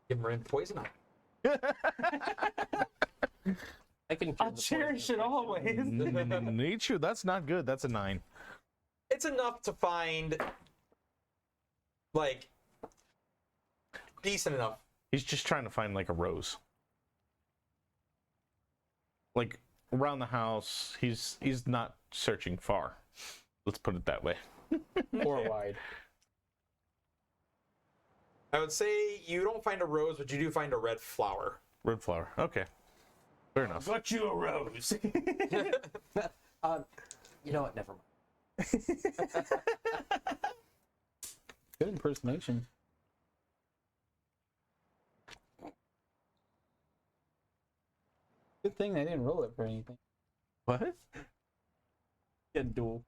Give him poison ivy. I can. I'll cherish it always. Nature, that's not good. That's a 9. It's enough to find, like, decent enough. He's just trying to find like a rose. Like around the house, he's not searching far. Let's put it that way. Or wide. I would say you don't find a rose, but you do find a red flower. Red flower. Okay. Fair enough. Got you a rose. You know what? Never mind. Good impersonation. Good thing I didn't roll it for anything. What? Good duel.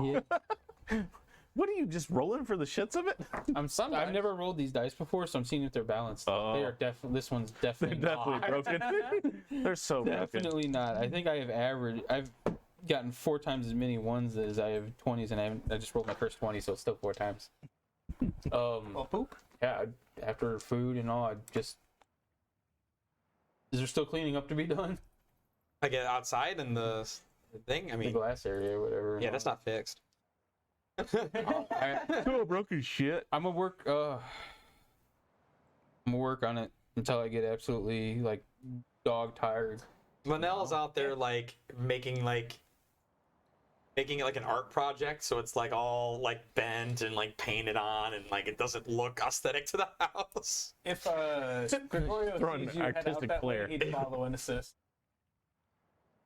Yeah. What are you just rolling for the shits of it? I've never rolled these dice before, so I'm seeing if they're balanced. Oh. They are definitely. This one's They're definitely definitely not. broken. They're so broken. Definitely not. I think I have average. I've gotten 4 times as many ones as I have 20s, and I just rolled my first 20, so it's still 4 times. Well, poop. Yeah. After food and all, I just. Is there still cleaning up to be done? I get outside and the thing. I The mean, glass area, or whatever. yeah, that's not fixed. Oh, broken shit. I'm gonna work. I'm gonna work on it until I get absolutely like dog tired. Linnell's out there like making it like an art project, so it's like all like bent and like painted on, and like it doesn't look aesthetic to the house. If Gregorio Throwing sees you head out artistic that way, flair. he'd follow and assist.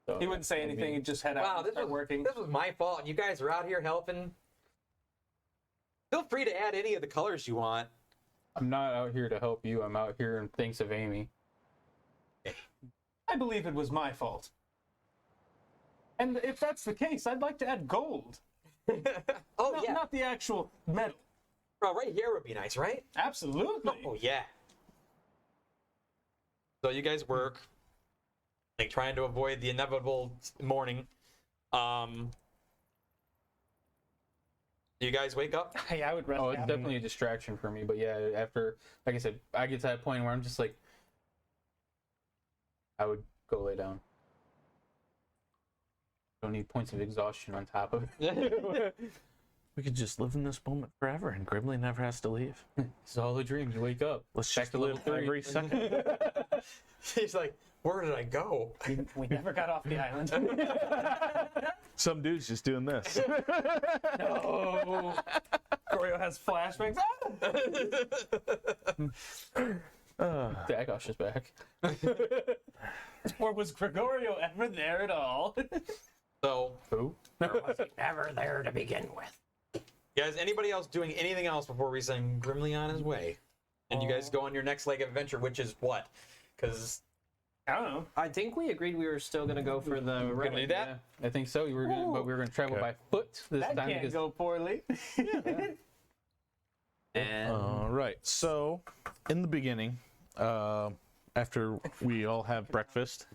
So, He wouldn't say anything. He'd just head out Wow, and this start working. was my fault, and you guys are out here helping. Feel free to add any of the colors you want. I'm not out here to help you. I'm out here in thanks of Amy. I believe it was my fault. And if that's the case, I'd like to add gold. Oh No, yeah, not the actual metal. bro, right here would be nice, right? Absolutely. Oh yeah. So you guys work, like trying to avoid the inevitable morning. You guys wake up. Hey, I would rest. Oh, it's definitely a distraction for me. But yeah, after, like I said, I get to that point where I'm just like, I would go lay down. Don't need points of exhaustion on top of it. We could just live in this moment forever, and Grimly never has to leave. It's all a dream. You wake up. Let's Back just to level live 3. every second. He's like, where did I go? We never got off the island. Some dude's just doing this. Oh, Gregorio has flashbacks. Dagosh is back. Or was Gregorio ever there at all? So Who? Or was he never there to begin with? Guys, anybody else doing anything else before we send Grimly on his way? And you guys go on your next leg of adventure, which is what? Because I don't know. I think we agreed we were still gonna go for the we're gonna do that. Yeah, I think so. We were gonna, but we were going to travel Okay. by foot this That time can't because go poorly. and All right. So, in the beginning, after we all have breakfast,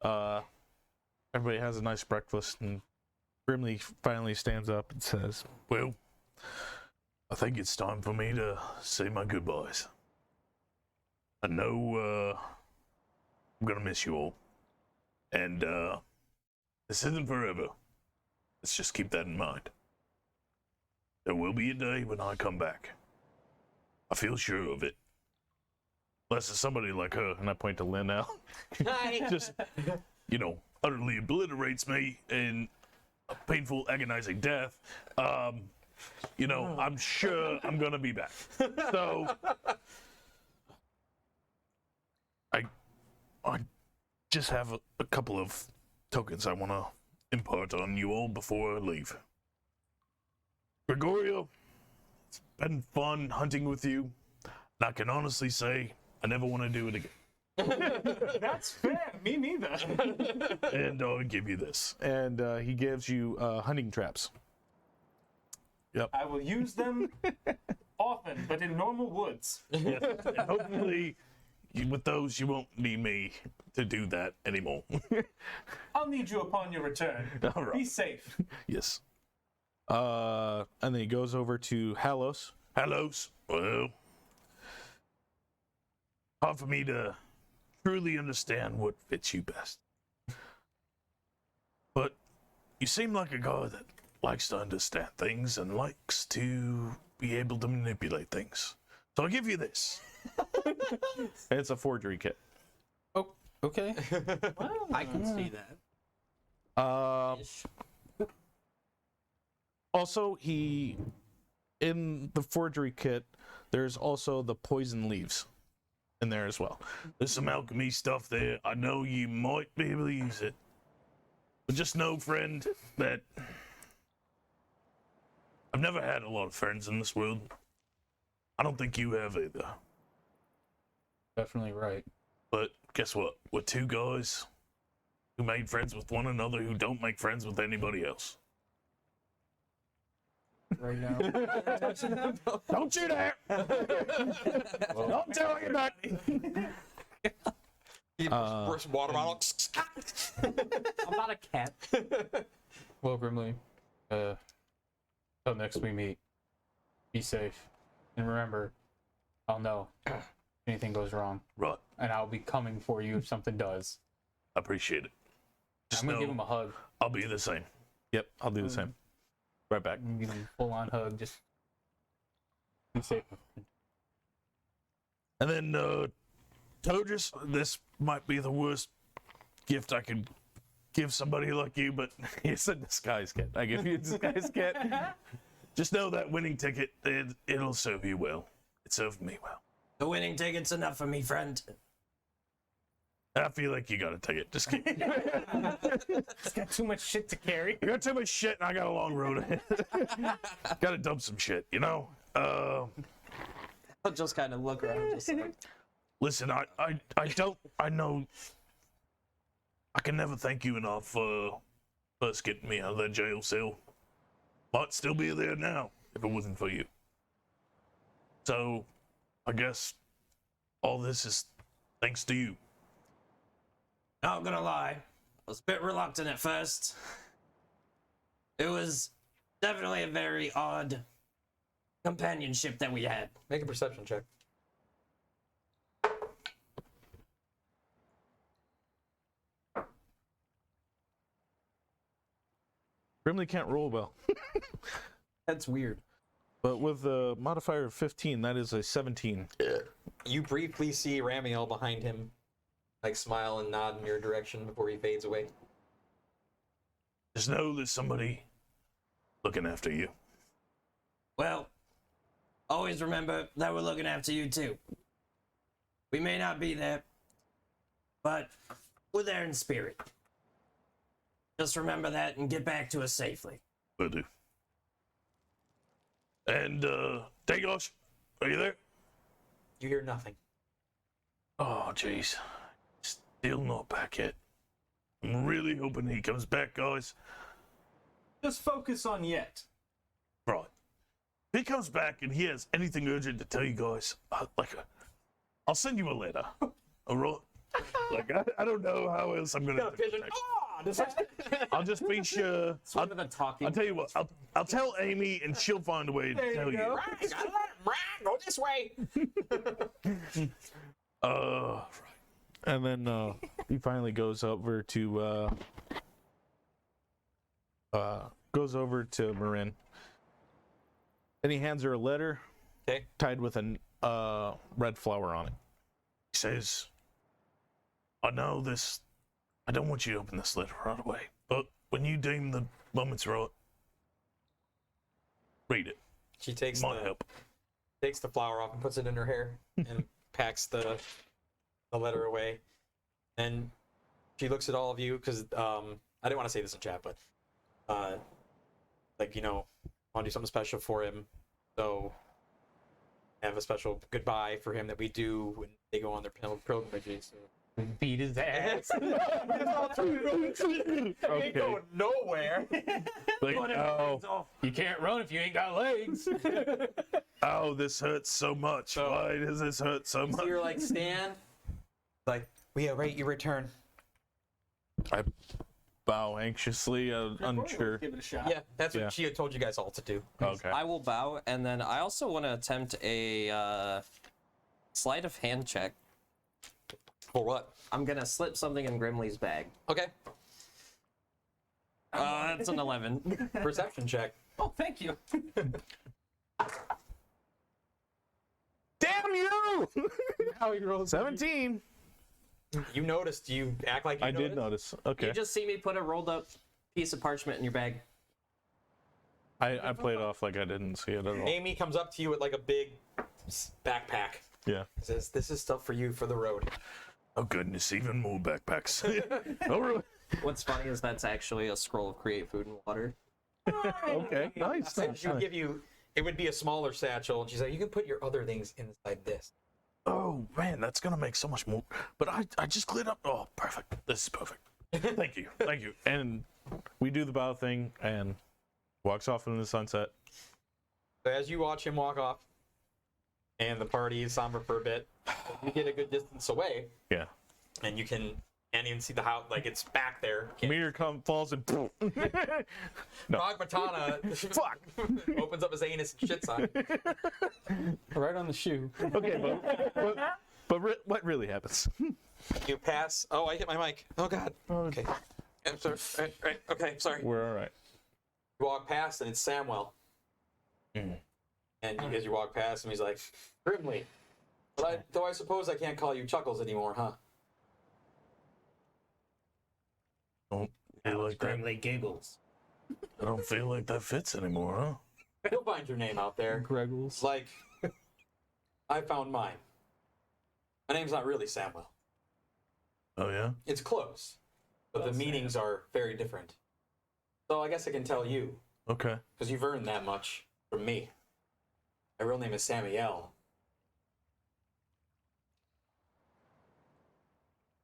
everybody has a nice breakfast, and Grimly finally stands up and says, "Well, I think it's time for me to say my goodbyes. I know I'm gonna miss you all, and this isn't forever. Let's just keep that in mind. There will be a day when I come back. I feel sure of it. Unless it's somebody like her," and I point to Lynn now, just, utterly obliterates me in a painful, agonizing death. I'm sure I'm gonna be back. So, I just have a couple of tokens I want to impart on you all before I leave. Gregorio, it's been fun hunting with you, and I can honestly say I never want to do it again. That's fair. Me neither. And I'll give you this. And he gives you hunting traps. I will use them often, but in normal woods. Yes. And hopefully, with those, you won't need me to do that anymore. I'll need you upon your return. All right. Be safe. Yes. And then he goes over to Halos. Halos, well, hard for me to truly understand what fits you best. But you seem like a guy that likes to understand things and likes to be able to manipulate things. So I'll give you this. It's a forgery kit. oh, okay. I can see that. Also, in the forgery kit, there's also the poison leaves in there as well. There's some alchemy stuff there. I know you might be able to use it. But just know, friend, that I've never had a lot of friends in this world. I don't think you have either. Definitely right. But guess what? We're two guys who made friends with one another who don't make friends with anybody else. Right now. Don't you dare! Don't tell you that! First water bottle. I'm not a cat. Well, Grimly, till next we meet, be safe. And remember, I'll know if anything goes wrong. Right. And I'll be coming for you if something does. I appreciate it. Just I'm going to know give him a hug. I'll be the same. Yep, I'll do the same. Right back. I'm going to give him a full-on hug. Just be safe. And then, Tojus, this might be the worst gift I could give somebody like you, but it's a disguise kit. I give you a disguise kit. Just know that winning ticket, it'll serve you well. It served me well. The winning ticket's enough for me, friend. I feel like you gotta take it. Just kidding. It's got too much shit to carry. I got too much shit and I got a long road ahead. Gotta dump some shit, you know? I'll just kind of look around. Just like, Listen, I know I can never thank you enough for first getting me out of that jail cell. Might still be there now if it wasn't for you. So, I guess all this is thanks to you. not gonna lie, I was a bit reluctant at first. It was definitely a very odd companionship that we had. Make a perception check. Grimly can't roll well. That's weird. But with a modifier of 15, that is a 17. You briefly see Ramiel behind him, like smile and nod in your direction before he fades away. Just know there's somebody looking after you. Well, always remember that we're looking after you too. We may not be there, but we're there in spirit. Just remember that and get back to us safely. Will do. And, Tojus, are you there? You hear nothing. Oh, jeez. Still not back yet. I'm really hoping he comes back, guys. Just focus on yet. Right. If he comes back and he has anything urgent to tell you guys, I'll send you a letter. All right? I don't know how else I'm gonna. I'll just be sure. Sort of a talking. I'll tell you what. I'll tell Amy, and she'll find a way to tell you. Right, gotta let him go this way. Right. And then he finally goes over to Marin, and he hands her a letter, Okay. tied with a red flower on it. He says, "I know this. I don't want you to open this letter right away, but when you deem the moment's right, read it. She takes Might help." takes the flower off and puts it in her hair and packs the letter away. And she looks at all of you because I didn't want to say this in chat, but want to do something special for him. So have a special goodbye for him that we do when they go on their pilgrimages. So. Beat his ass. Ain't going nowhere. You can't run if you ain't got legs. Oh, this hurts so much. Why does this hurt so much? So you're like, Stan, like, we await your return. I bow anxiously, unsure. Give it a shot. Yeah, that's Yeah. what she had told you guys all to do. Okay. I will bow, and then I also want to attempt a sleight of hand check. For what? I'm gonna slip something in Grimley's bag. Okay. That's an 11. Perception check. Oh, thank you. Damn you! How he rolls 17. You noticed. You act like you I did notice. Okay. You just see me put a rolled up piece of parchment in your bag. I played off like I didn't see it at all. Amy comes up to you with like a big backpack. Yeah. Says, "This is stuff for you for the road." Oh goodness, even more backpacks. Oh really? What's funny is that's actually a scroll of create food and water. Okay. Nice. And she would give you. It would be a smaller satchel, and she's like, "You can put your other things inside this." Oh man, that's gonna make so much more. But I just cleared up. Oh, perfect. This is perfect. Thank you. Thank you. And we do the bow thing and walks off into the sunset. So as you watch him walk off, and the party is somber for a bit, you get a good distance away, Yeah. and you can can't even see the house, like it's back there. Meteor falls and no. Pragmatana Fuck. opens up his anus and shits on it. right on the shoe. Okay, but what really happens? You pass. Oh, I hit my mic. Oh God. Okay. I'm sorry. Right. Okay. Sorry. We're all right. You walk past, and it's Samwell. And as you walk past him, he's like, "Grimly, but though I suppose I can't call you Chuckles anymore, huh?" Don't feel like that. Grimley giggles. I don't feel like that fits anymore, huh? You'll find your name out there. Greggles. Like, I found mine. My name's not really Samwell. Oh yeah. It's close, but the meanings are very different. So I guess I can tell you, Okay. because you've earned that much from me. My real name is Samiel,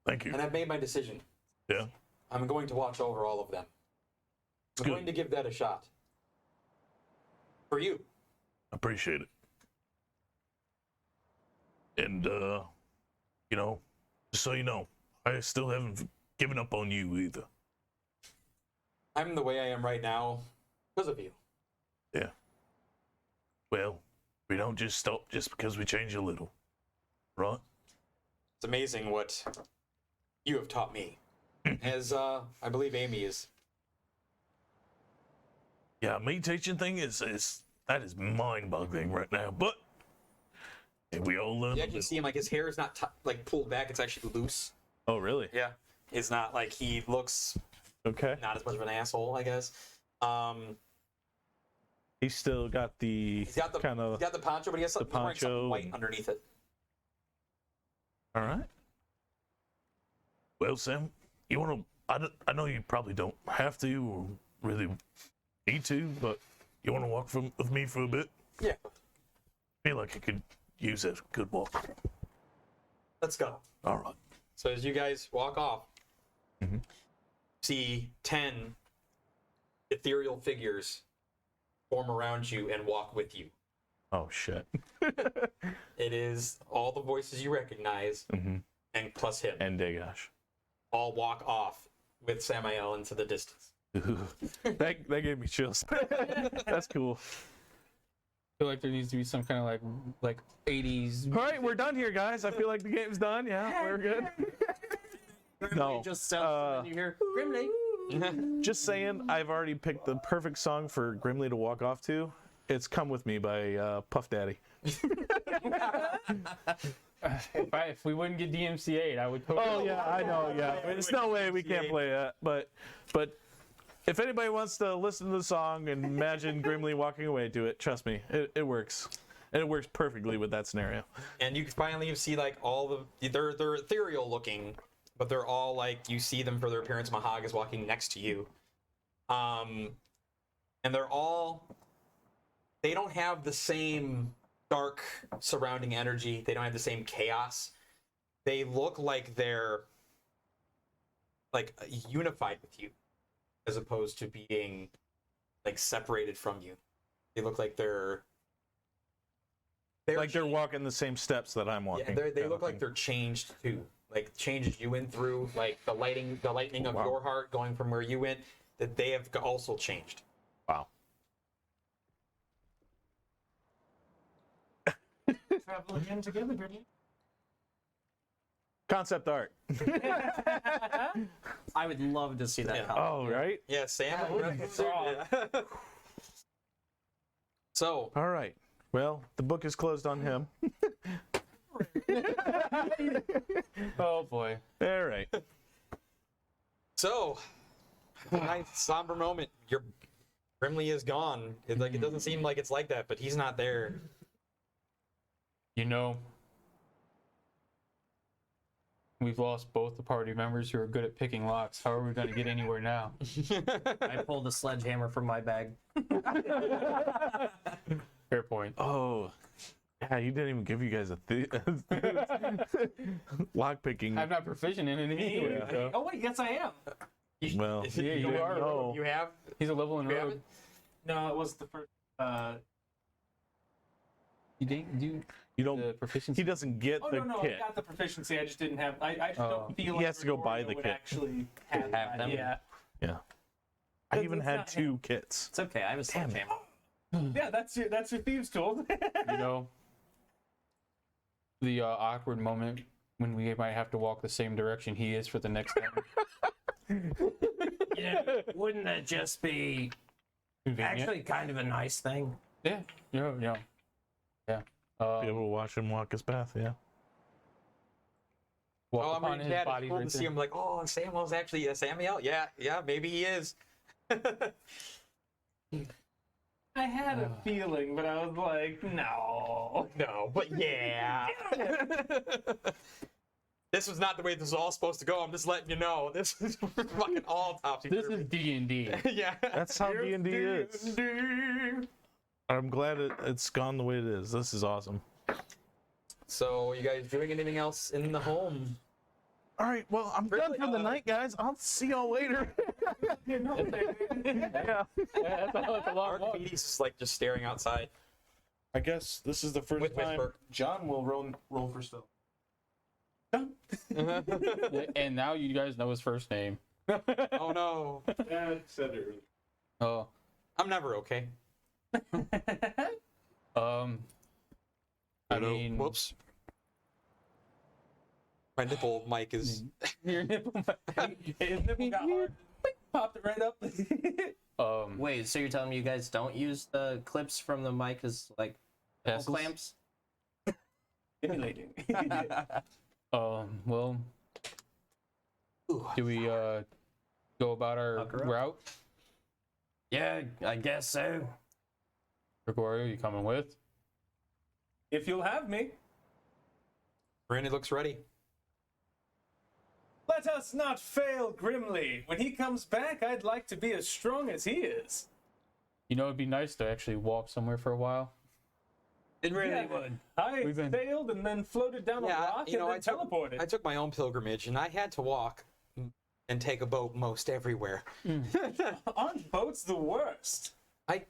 Thank you. and I've made my decision. Yeah. I'm going to watch over all of them. I'm good. going to give that a shot. For you. Appreciate it. And just so you know, I still haven't given up on you either. I'm the way I am right now because of you. Yeah. Well, we don't just stop just because we change a little, right? It's amazing what you have taught me. As I believe Amy is. Yeah, me teaching thing is that is mind-boggling right now. But we all learn. You a actually little. see him, like, his hair is not like pulled back, it's actually loose. Oh, really? Yeah. It's not like he looks Okay. not as much of an asshole, I guess. He's still got the He's got the kind of. he's got the poncho, but he has something, he's wearing something poncho white and- underneath it. All right. Well, Sam, I know you probably don't have to or really need to, but you want to walk with me for a bit? Yeah. I feel like I could use a good walk. Let's go. All right. So as you guys walk off, see 10 ethereal figures form around you and walk with you. Oh, shit. It is all the voices you recognize, and plus him. And Dagash. All walk off with Samael into the distance. that gave me chills. That's cool. I feel like there needs to be some kind of like 80s. All right, we're done here, guys. I feel like the game's done. Yeah, we're good. No. Just sounds and you hear Grimly. Just saying, I've already picked the perfect song for Grimly to walk off to. It's "Come With Me" by Puff Daddy. If we wouldn't get DMCA'd, I would totally. Oh yeah, I know. Yeah, I mean, there's no way we can't play that. But if anybody wants to listen to the song and imagine Grimly walking away to it, trust me, it works, and it works perfectly with that scenario. And you can finally see like all they're ethereal looking, but they're all like you see them for their appearance. Mahag is walking next to you, and they don't have the same dark surrounding energy. They don't have the same chaos. They look like they're like unified with you, as opposed to being like separated from you. They look like they're Like they're walking the same steps that I'm walking. Yeah, they look like they're changed too. Like changes you went through, like the lightning of your heart going from where you went, that they have also changed. Wow. Travel again together, Brittany. Concept art. I would love to see that. Yeah. comic. Oh, right. Yeah, Sam. Yeah. So, All right. Well, the book is closed on him. Oh boy. All right. Nice somber moment. Your Grimly is gone. It doesn't seem like it's like that, but he's not there. You know, we've lost both the party members who are good at picking locks. How are we going to get anywhere now? I pulled a sledgehammer from my bag. Fair point. Oh. Yeah, you didn't even give you guys a lock picking. I'm not proficient in it anyway. So. Oh wait, yes I am. Well, Yeah, you are. No. You have? He's a level in You have road. it? No, it was the first. You didn't do You don't. the proficiency. He doesn't get Oh the no, kit. I got the proficiency. I just didn't have. I just Oh. don't feel. He like has to go buy Gregorio the would kit. Actually have Have that. them. Yeah. Yeah. I That's even not had him. 2 kits. It's okay. I have a sledgehammer. Yeah, that's your thieves' tool. You know, the awkward moment when we might have to walk the same direction he is for the next time. Wouldn't that just be Convenient. actually kind of a nice thing? Yeah. Yeah. Be able to watch him walk his path. Yeah. Walk Oh, upon I'm his dad. body It's cool right to see there. him. Like, oh, Samuel's actually Samuel. Yeah, maybe he is. I had a feeling, but I was like, no. No, but yeah. This was not the way this was all supposed to go. I'm just letting you know. This is fucking all topsy This is D&D. yeah. That's how D&D is. I'm glad it's gone the way it is. This is awesome. So, you guys doing anything else in the home? All right. Well, I'm done for the night, guys. I'll see y'all later. Yeah. Yeah, that's a long walk. Archimedes is like just staring outside. I guess this is the first With time Whisper. John will roll for stealth. And now you guys know his first name. Oh no. Dad said it earlier. Oh. I'm never okay. I mean, Whoops. My nipple mic is. your nipple. His nipple got hard. Popped it right up. Wait, so you're telling me you guys don't use the clips from the mic as like Tassels? clamps? Stimulating. Well, do we go about our Fuck her up. route? Yeah, I guess so. Gregorio, you coming with? If you'll have me, Randy looks ready. Let us not fail grimly. When he comes back, I'd like to be as strong as he is. You know, it'd be nice to actually walk somewhere for a while. It really Yeah. would. I We've been- sailed and then floated down a rock and then teleported. I took my own pilgrimage, and I had to walk and take a boat most everywhere. Aren't boats the worst? I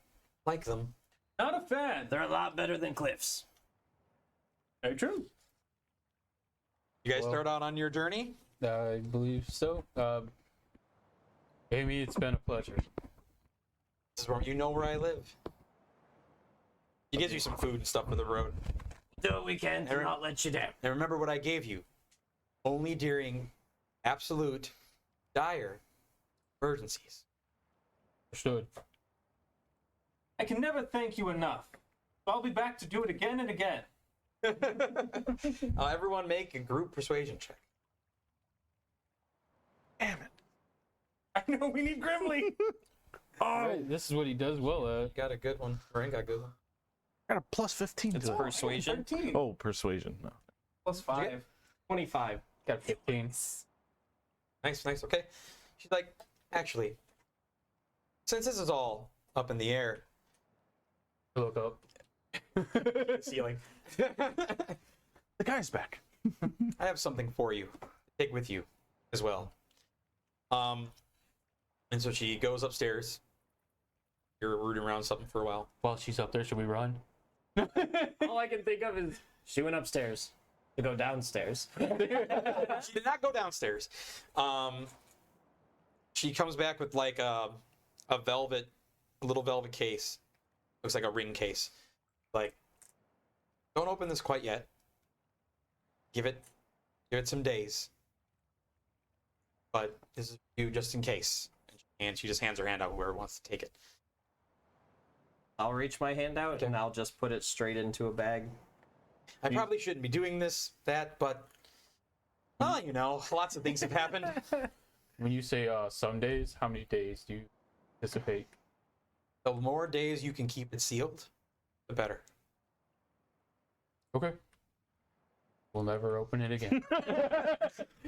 like them. Not a fan. They're a lot better than cliffs. Very true. You guys start out on your journey? I believe so. Amy, it's been a pleasure. This is where you know where I live. He gives you some food and stuff for the road. Do what we can to not let you down. And remember what I gave you. Only during absolute dire emergencies. Understood. I can never thank you enough. I'll be back to do it again and again. Everyone make a group persuasion check. Damn it. I know we need Grimly. Right, this is what he does well. Got a good one. Rain got a good one. I got a plus 15 It's to that. persuasion. 13. Oh, persuasion. No. Plus 5. 25. Got 15. Nice. Okay. She's like, actually, since this is all up in the air, Look up. ceiling, The guy's back. I have something for you. Take with you as well. And so she goes upstairs. You're rooting around something for a while. While she's up there, should we run? All I can think of is she went upstairs to go downstairs. She did not go downstairs. She comes back with like a little velvet case. Looks like a ring case. Like, don't open this quite yet. Give it some days. But this is for you just in case. And she just hands her hand out whoever wants to take it. I'll reach my hand out and I'll just put it straight into a bag. I probably shouldn't be doing but well, you know, lots of things have happened. When you say some days, how many days do you anticipate? The more days you can keep it sealed, the better. Okay. We'll never open it again.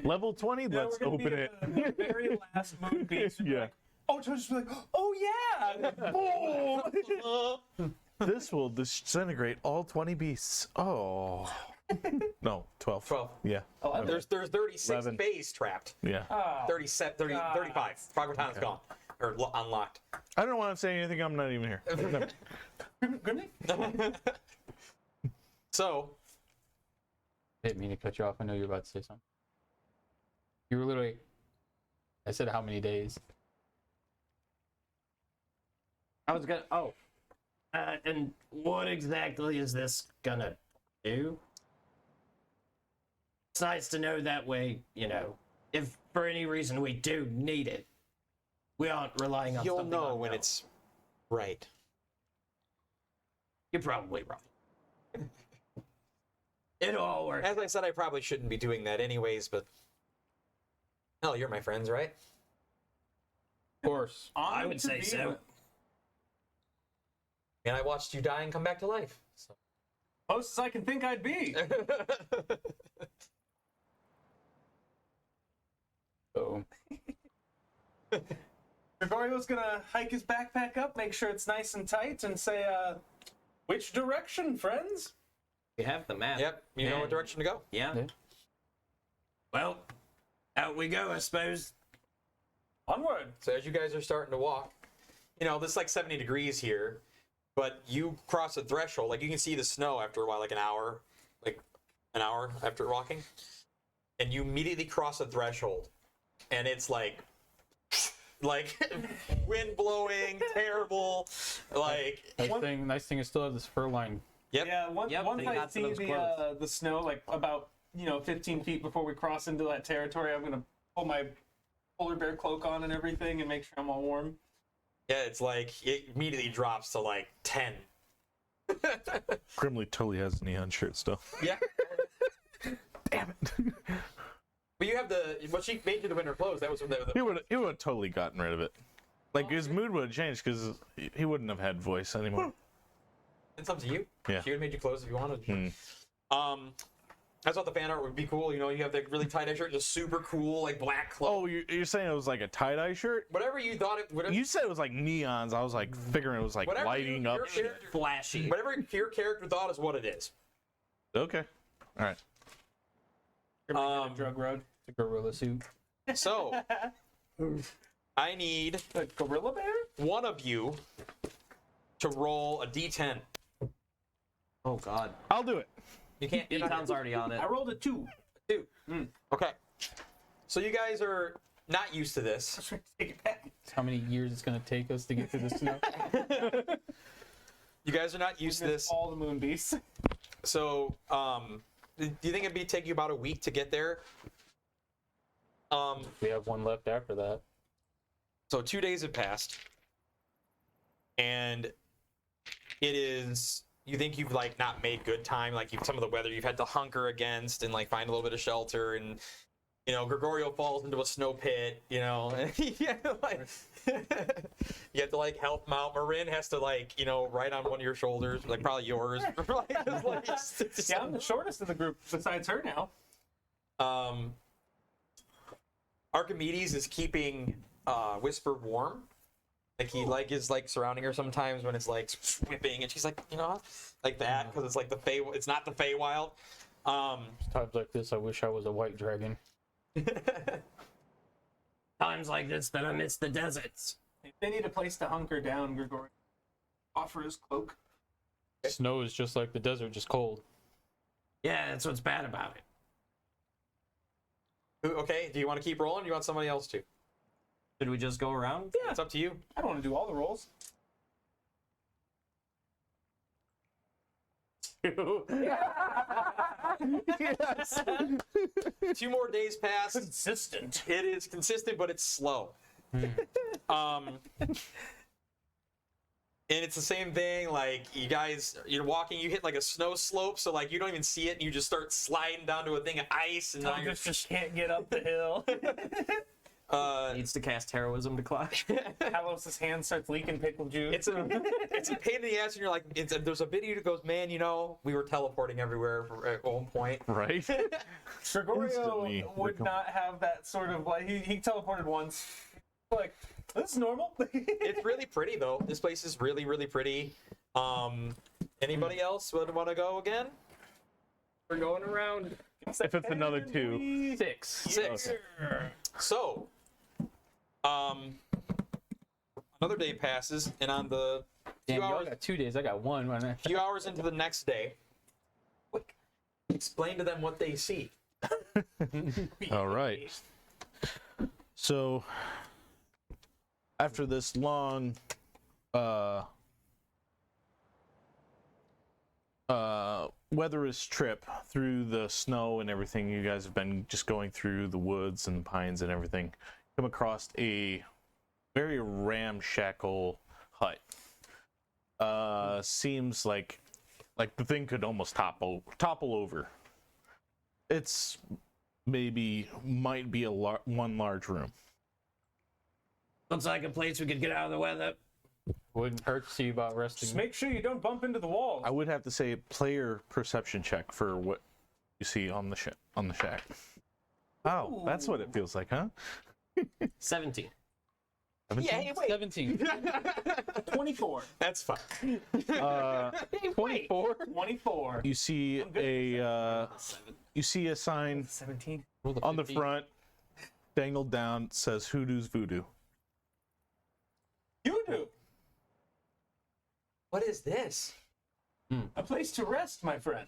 Level 20, Yeah, let's we're gonna open be it. at the very last moon piece. Yeah. Oh, Tojus will be like, oh yeah! Boom! This will disintegrate all 20 beasts. Oh. No, 12. 12. Yeah. There's 36 11. bays trapped. Yeah. 37, 30, 35. Froggertown's gone. Or unlocked. I don't want to say anything. I'm not even here. No. Grimly? So, Didn't mean to cut you off. I know you were about to say something. You were literally. I said how many days? I was gonna. Oh. And what exactly is this gonna do? It's nice to know that way, you know, if for any reason we do need it, we aren't relying on you'll something know unknown. when it's right. You're probably right. It'll all work. As I said, I probably shouldn't be doing that anyways, but hell, you're my friends, right? Of course. I would say so. And I watched you die and come back to life. So. Close as I can think I'd be. So Gregorio's gonna hike his backpack up, make sure it's nice and tight, and say, which direction, friends? We have the map. Yep, you know what direction to go. Yeah. Yeah. Well, out we go, I suppose. Onward. So as you guys are starting to walk, you know, this like 70 degrees here, but you cross a threshold, like you can see the snow after a while, like an hour after walking, and you immediately cross a threshold, and it's like wind blowing, terrible, like. nice thing is still have this fur line. Yep. Yeah, once Yep, I they got to see those clothes. the snow, like about 15 feet before we cross into that territory, I'm gonna pull my polar bear cloak on and everything, and make sure I'm all warm. Yeah, it's like it immediately drops to like 10. Grimly totally has a neon shirt still. Yeah. Damn it. But you have what she made you the winter clothes. That was He would have totally gotten rid of it. Like his mood would have changed because he wouldn't have had voice anymore. It's up to you. Yeah. She would have made you clothes if you wanted. I thought the fan art would be cool. You know, you have that really tie-dye shirt and a super cool like black cloak. Oh, you're saying it was like a tie-dye shirt? Whatever you thought it. Whatever, You said it was like neons. I was like figuring it was like whatever lighting up. your shit. character, Flashy. whatever your character thought is what it is. Okay. All right. Drug road. The gorilla suit. So, I need The gorilla bear? one of you to roll a d10. Oh God. I'll do it. You can't. You're not- Eton's already on it. I rolled a 2. Two. Okay. So you guys are not used to this. Take it back. How many years it's gonna take us to get through the snow? You guys are not used to this. All the moon beasts. So, do you think it'd take you about a week to get there? We have one left after that. So 2 days have passed, and it is. You think you've like not made good time, like some of the weather you've had to hunker against and like find a little bit of shelter, and you know Gregorio falls into a snow pit, you know, and you have to like help him out. Marin has to like ride on one of your shoulders, like probably yours. Yeah, I'm the shortest of the group besides her now. Archimedes is keeping Whisper warm. Like he is surrounding her sometimes when it's like whipping, and she's like like that because it's like it's not the Feywild. Times like this, I wish I was a white dragon. Times like this that I miss the deserts. If they need a place to hunker down, Gregorio offer his cloak. Snow is just like the desert, just cold. Yeah, that's what's bad about it. Okay, do you want to keep rolling? Or do you want somebody else to? Should we just go around? Yeah, it's up to you. I don't want to do all the rolls. Yes. 2 more days pass. Consistent. It is consistent, but it's slow. And it's the same thing. Like you're walking, you hit like a snow slope, so like you don't even see it, and you just start sliding down to a thing of ice, and now you're Just can't get up the hill. Needs to cast heroism to climb. Talos' hand starts leaking pickle juice. it's a pain in the ass, and you're like, there's a video that goes, man, we were teleporting everywhere at one point. Right. Gregorio Instantly would not have that sort of like he teleported once. Like, this is normal. It's really pretty though. This place is really, really pretty. Anybody else would want to go again? We're going around. If it's another 2. 6. 6. So, another day passes, and on the Damn, y'all got 2 days. I got 1. few hours into the next day, explain to them what they see. All right. So, after this long, weatherous trip through the snow and everything, you guys have been just going through the woods and the pines and everything, come across a very ramshackle hut. Seems like the thing could almost topple over. It's might be one large room. Looks like a place we could get out of the weather. Wouldn't hurt to see about resting. Just make sure you don't bump into the walls. I would have to say player perception check for what you see on the shack. Oh, that's what it feels like, huh? 17. Yeah, wait. 17. 24. That's fine. 24. 24. You see a sign 17. on the front, dangled down, says Hoodoo's Voodoo. You do. What is this? A place to rest, my friend.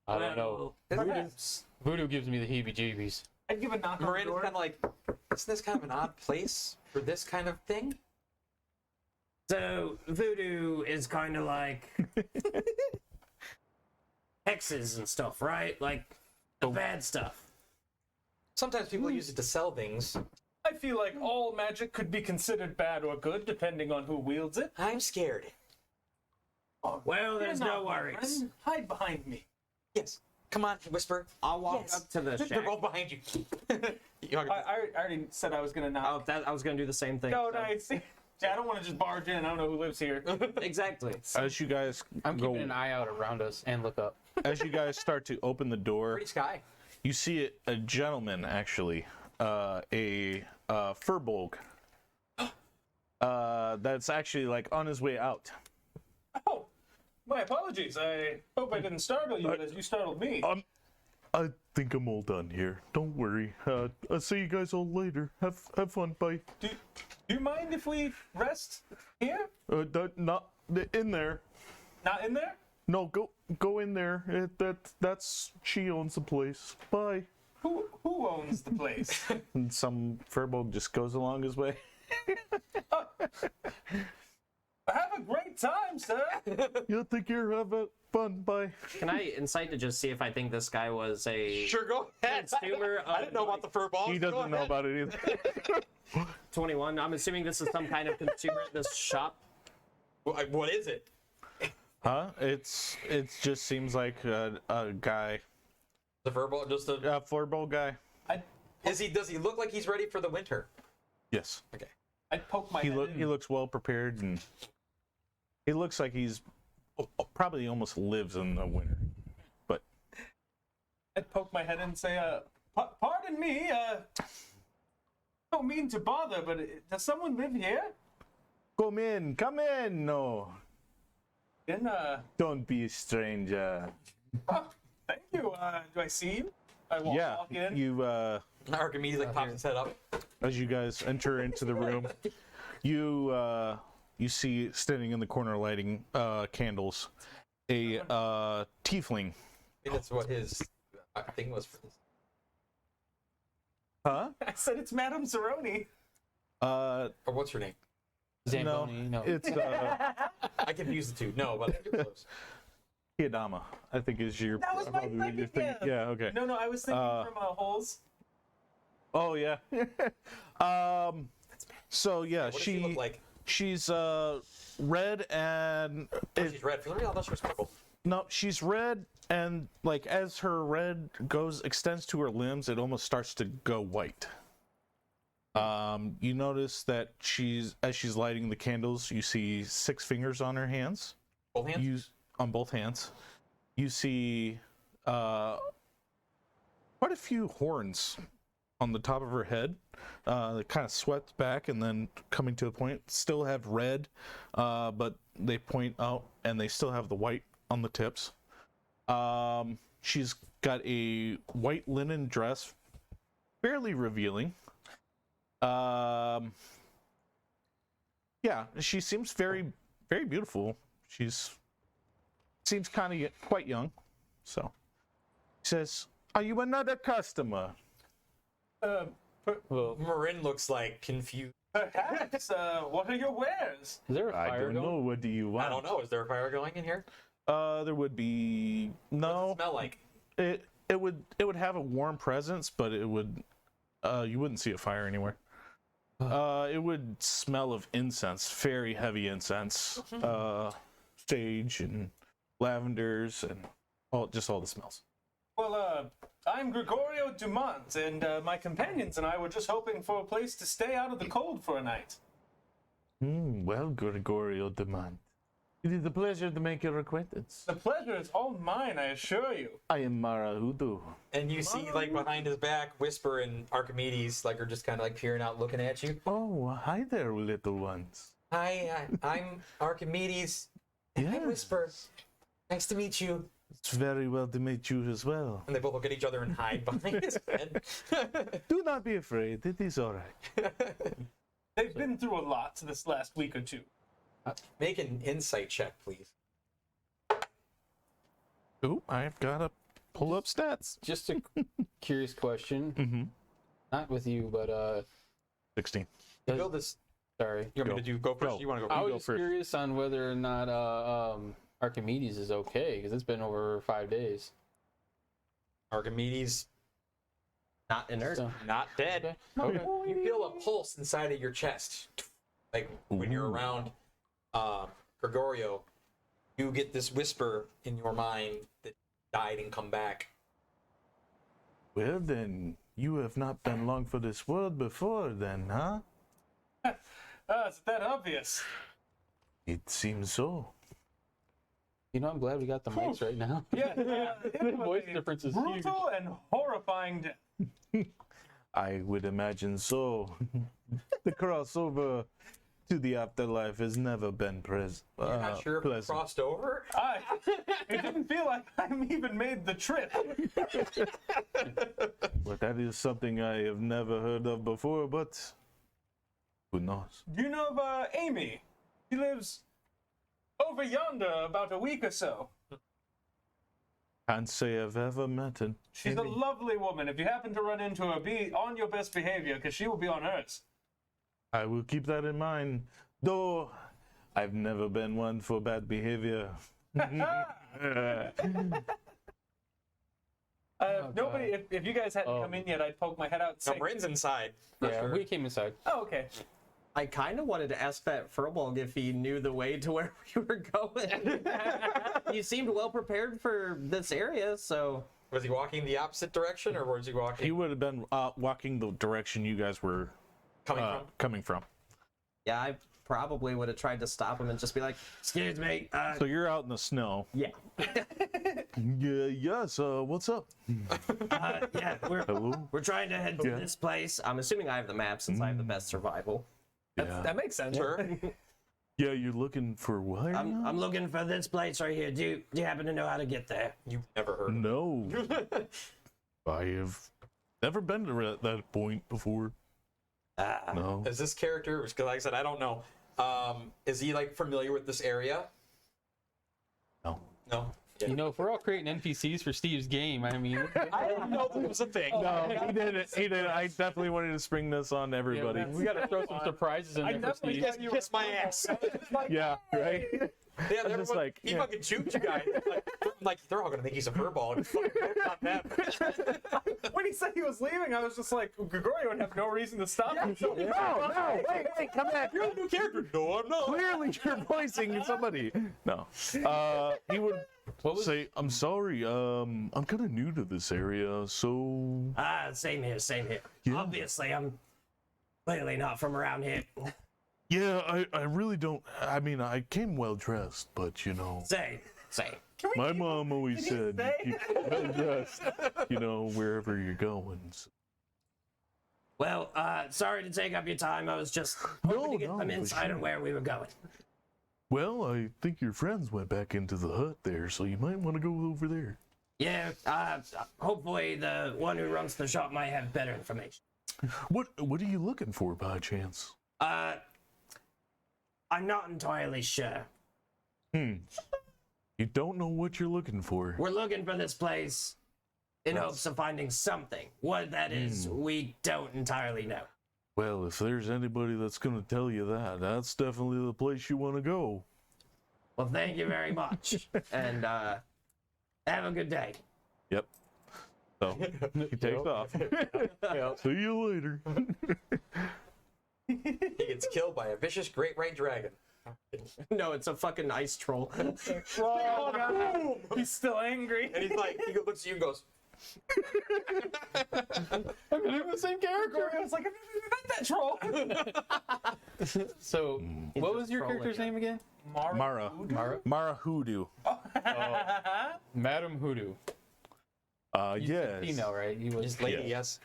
I don't know. Perhaps. Voodoo gives me the heebie-jeebies. I'd give a knock on the Miranda's door. kind of like, isn't this kind of an odd place for this kind of thing? So, voodoo is kind of like hexes and stuff, right? Like the bad stuff. Sometimes people use it to sell things. I feel like all magic could be considered bad or good, depending on who wields it. I'm scared. Well, there's You're no not, my worries. friend. Hide behind me. Yes. Come on, Whisper. I'll walk Yes. up to the They're shack. both behind you. I already said I was gonna knock. I was gonna do the same thing. No, so. nice. Yeah, I don't want to just barge in. I don't know who lives here. Exactly. As you guys I'm go, keeping an eye out around us and look up. as you guys start to open the door, Pretty sky. you see a gentleman actually, a furbolg. That's actually like on his way out. Oh, my apologies. I hope I didn't startle you as you startled me. I think I'm all done here. Don't worry. I'll see you guys all later. Have fun. Bye. Do you mind if we rest here? Not in there. Not in there? No, go in there. That's she owns the place. Bye. Who owns the place? And some furbolg just goes along his way. Have a great time, sir. Yeah, take care. Have fun. Bye. Can I insight to just see if I think this guy was a Sure, go ahead. consumer I didn't know about the fur balls. He doesn't know about it either. 21? I'm assuming this is some kind of consumer at this shop. What is it? Huh? It just seems like a guy, The fur ball, just a. a furbolg guy. Does he look like he's ready for the winter? Yes. Okay. I'd poke my He head in. he looks well prepared, and he looks like he's probably almost lives in the winter. But I'd poke my head in and say, pardon me, don't mean to bother, but does someone live here? come in. No, In, don't be a stranger. oh, thank you. Do I see you? I walk in. you Archimedes like pops his head up. as you guys enter into the room, you see standing in the corner lighting candles a tiefling. I think that's what his thing was for this. Huh? I said it's Madame Zeroni. Or what's her name? Zamboni, no. It's I confused the two. No, but I think you're close. Hiyadama, I think is your. That was my probably what you're thinking, thinking. Yeah. Okay. No, I was thinking from holes. Oh yeah. So yeah, What does she look like? she's red and She's red. For the real, I thought she was purple. no, she's red and like as her red extends to her limbs, it almost starts to go white. You notice that as she's lighting the candles, you see 6 fingers on her hands. Both hands? On both hands. You see quite a few horns on the top of her head. That kind of swept back and then coming to a point. Still have red, but they point out and they still have the white on the tips. She's got a white linen dress, fairly revealing. Yeah, she seems very, very beautiful. Seems kind of quite young. So, he says, "Are you another customer?" Marin looks like confused. Perhaps, what are your wares? Is there a I fire don't going? know. What do you want? I don't know. Is there a fire going in here? There would be What does no. it smell like? It would have a warm presence, but it would you wouldn't see a fire anywhere. It would smell of incense, very heavy incense, sage and lavenders and all the smells. Well, I'm Gregorio Dumont, and my companions and I were just hoping for a place to stay out of the cold for a night. Well, Gregorio Dumont, it is a pleasure to make your acquaintance. The pleasure is all mine, I assure you. I am Mara Whodoo. And you see, like behind his back, Whisper and Archimedes, like are just kind of like peering out, looking at you. Oh, hi there, little ones. Hi, I'm Archimedes. And I'm Yes. Whisper. Nice to meet you. It's very well to meet you as well. And they both look at each other and hide behind his head. Do not be afraid. It is all right. They've been through a lot this last week or two. Make an insight check, please. Oh, I've got to pull up stats. Just a curious question. Mm-hmm. Not with you, but 16. You build this. sorry. You want me to go first? Go. You want to go I first? was go just first. curious on whether or not Archimedes is okay, because it's been over 5 days. Archimedes, Not inert. So, not dead. okay. You feel a pulse inside of your chest. Like when you're Ooh. around Gregorio, you get this whisper in your mind that died and come back. Well, then, you have not been long for this world before, then, huh? Is it that obvious? It seems so. You know, I'm glad we got the mics right now. Yeah. The voice difference is huge. brutal and horrifying death. I would imagine so. The crossover to the afterlife has never been You're not sure if we pleasant. crossed over? It didn't feel like I even made the trip. But that is something I have never heard of before, but who knows? Do you know of Amy? She lives over yonder about a week or so. Can't say I've ever met her. She's a lovely woman. If you happen to run into her, be on your best behavior, because she will be on hers. I will keep that in mind, though I've never been one for bad behavior. Nobody, if you guys hadn't come in yet, I'd poke my head out and No, say, Bryn's inside. for Yeah, sure. we came inside. oh, okay. I kind of wanted to ask that Furbolg if he knew the way to where we were going. You seemed well prepared for this area, so... Was he walking the opposite direction, or was he walking He would have been walking the direction you guys were coming from? Yeah, I probably would have tried to stop him and just be like, excuse me, So you're out in the snow. yeah. Yes, what's up? Yeah, Hello? we're trying to head to this place. I'm assuming I have the map since I have the best survival. Yeah. That makes sense. Sure. Yeah, you're looking for what? I'm looking for this place right here. Do you happen to know how to get there? You've never heard of No. I have never been to that point before. No. Is this character, because like I said, I don't know, is he like familiar with this area? No. No? You know, if we're all creating NPCs for Steve's game, I mean, I didn't know that was a thing. No, he didn't. He didn't. I definitely wanted to spring this on everybody. we got to throw some surprises in there for Steve. Kiss my ass. Yeah, right? Yeah, they're just like, he yeah. fucking shoots you guys. Like they're all gonna think he's a furball. And fucking not them. When he said he was leaving, I was just like, Gregorio would have no reason to stop him. So No, wait, come back. You're a new character. No, I'm not. Clearly, you're voicing somebody. No. He would say, "I'm sorry. I'm kind of new to this area, so." Same here, same here. Yeah. Obviously, I'm clearly not from around here. Yeah, I really don't. I mean, I came well dressed, but you know, Same. my mom always said, you keep well dressed, you know, wherever you're going. So. Well, sorry to take up your time. I was just hoping to get some for insight sure. on where we were going. Well, I think your friends went back into the hut there, so you might want to go over there. Yeah, hopefully the one who runs the shop might have better information. What are you looking for by chance? I'm not entirely sure. You don't know what you're looking for. We're looking for this place in hopes of finding something. What that is, we don't entirely know. Well, if there's anybody that's gonna tell you that, that's definitely the place you want to go. Well, thank you very much. And have a good day. Yep. So he takes off. See you later. He gets killed by a vicious great white dragon. No, it's a fucking ice troll. oh, God. He's still angry. And he's like, he looks at you and goes, I'm gonna have the same character. Gregorio's like, I've never met that troll. So, what was your trolling character's you. name again? Mara Whodoo. Madam Whodoo. You said Yes. female, right? He was. his lady, yes.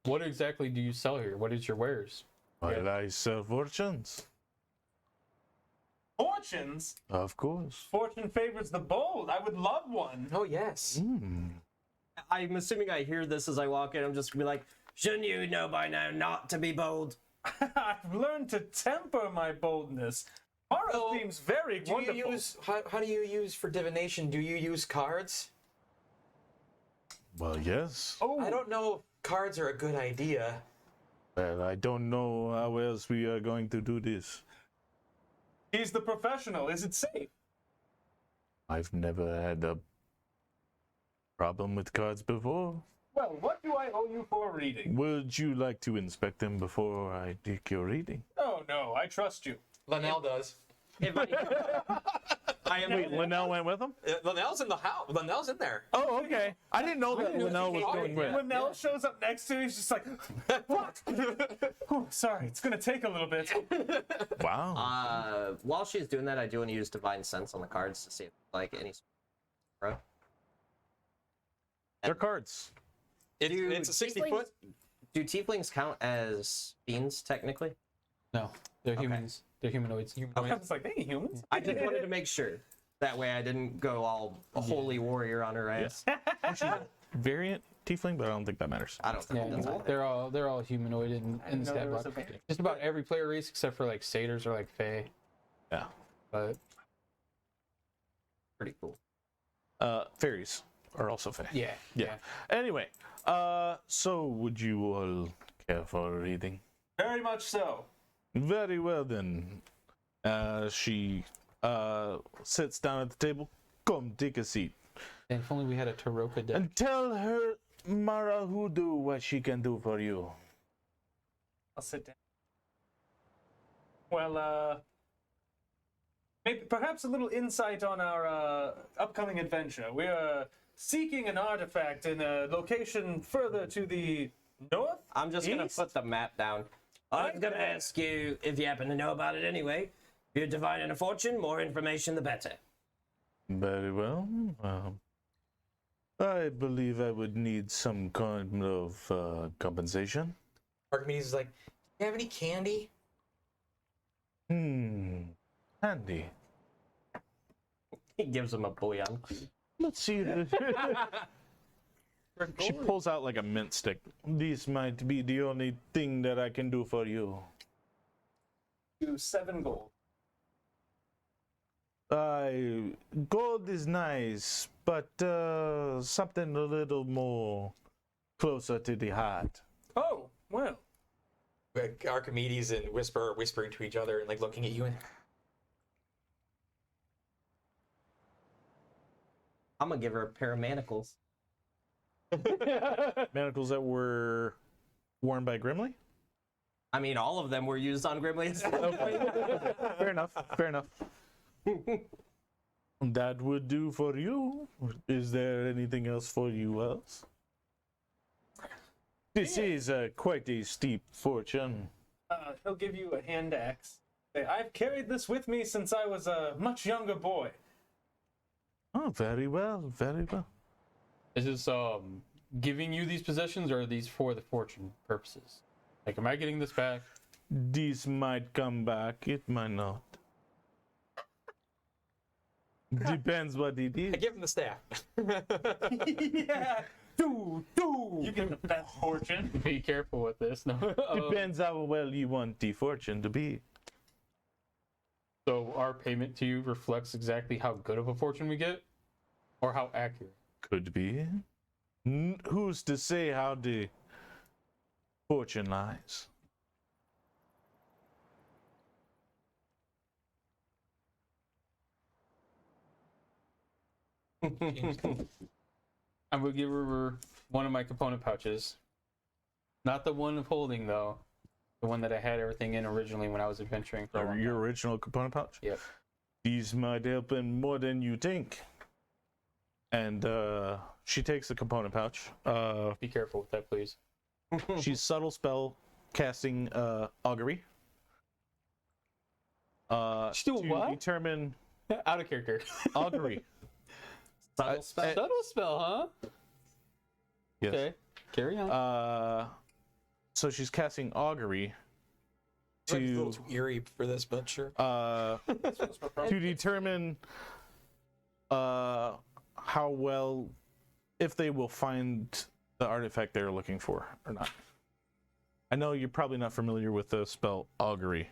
What exactly do you sell here? What is your wares? Well, I sell fortunes. Fortunes? Of course. Fortune favors the bold. I would love one. Oh, yes. I'm assuming I hear this as I walk in. I'm just gonna be like, shouldn't you know by now not to be bold? I've learned to temper my boldness. Mara So, seems very Do wonderful. you use, how do you use for divination? Do you use cards? Well, yes. Oh, I don't know if cards are a good idea. Well, I don't know how else we are going to do this. he's the professional. Is it safe? I've never had a problem with cards before. Well, what do I owe you for reading? Would you like to inspect them before I take your reading? Oh, no, I trust you. Linnell does. If I, I am. Wait, Linnell went with him? Linnell's in the house. Linnell's in there. Oh, okay. I didn't know that Linnell was Oh, going with. When Nell shows up next to me, he's just like, "Fuck! Oh, sorry, it's gonna take a little bit." Wow. While she's doing that, I do want to use Divine Sense on the cards to see if like any. They're cards. It's a 60 tieflings- foot. Do tieflings count as fiends technically? No, they're humans. They're humanoids. I was like, "Hey, humans." I just wanted to make sure. That way, I didn't go all a holy warrior on her ass. Variant tiefling, but I don't think that matters. I don't think Yeah, that's either. they're all humanoid in the know stat there was box. a variant. Just about every player race except for like satyrs or like fae. Yeah. But Pretty cool. Fairies are also fae. yeah. Anyway, so would you all care for a reading? Very much so. Very well then. She sits down at the table. Come, take a seat. And if only we had a Taroka deck. And tell her, Mara Whodoo, what she can do for you. I'll sit down. Well, maybe perhaps a little insight on our upcoming adventure. We're seeking an artifact in a location further to the north. I'm just gonna East? put the map down. I was gonna ask you if you happen to know about it anyway. If you're divining a fortune, more information the better. Very well. I believe I would need some kind of compensation. Archimedes is like, "Do you have any candy?" Handy. He gives him a bouillon. Let's see. She pulls out like a mint stick. This might be the only thing that I can do for you. To 7 gold. Gold is nice, but something a little more closer to the heart. Oh, well. Like Archimedes and Whisper are whispering to each other and like looking at you and I'm gonna give her a pair of manacles. Manacles that were worn by Grimly? I mean, all of them were used on Grimley's. Fair enough. Fair enough. That would do for you. Is there anything else for you else? This is quite a steep fortune. He'll give you a hand axe. Say, I've carried this with me since I was a much younger boy. Oh, very well, very well. Is this giving you these possessions or are these for the fortune purposes? Like, am I getting this back? This might come back, it might not. Depends what it I is. give him the staff. Yeah. Do. You get the best fortune. Be careful with this. No. Depends how well you want the fortune to be. So our payment to you reflects exactly how good of a fortune we get, or how accurate. Could be. Who's to say how the fortune lies? I'm gonna give her one of my component pouches, not the one of holding though, the one that I had everything in originally when I was adventuring for a long Your time. original component pouch? Yep. These might help in more than you think. And she takes the component pouch. Be careful with that, please. She's subtle spell casting augury. She's doing to what? determine Out of character. augury. Subtle spell. Subtle spell, huh? Yes. Okay. Carry on. So she's casting augury It's a little to too eerie for this, but sure. to determine how well, if they will find the artifact they're looking for or not. I know you're probably not familiar with the spell augury.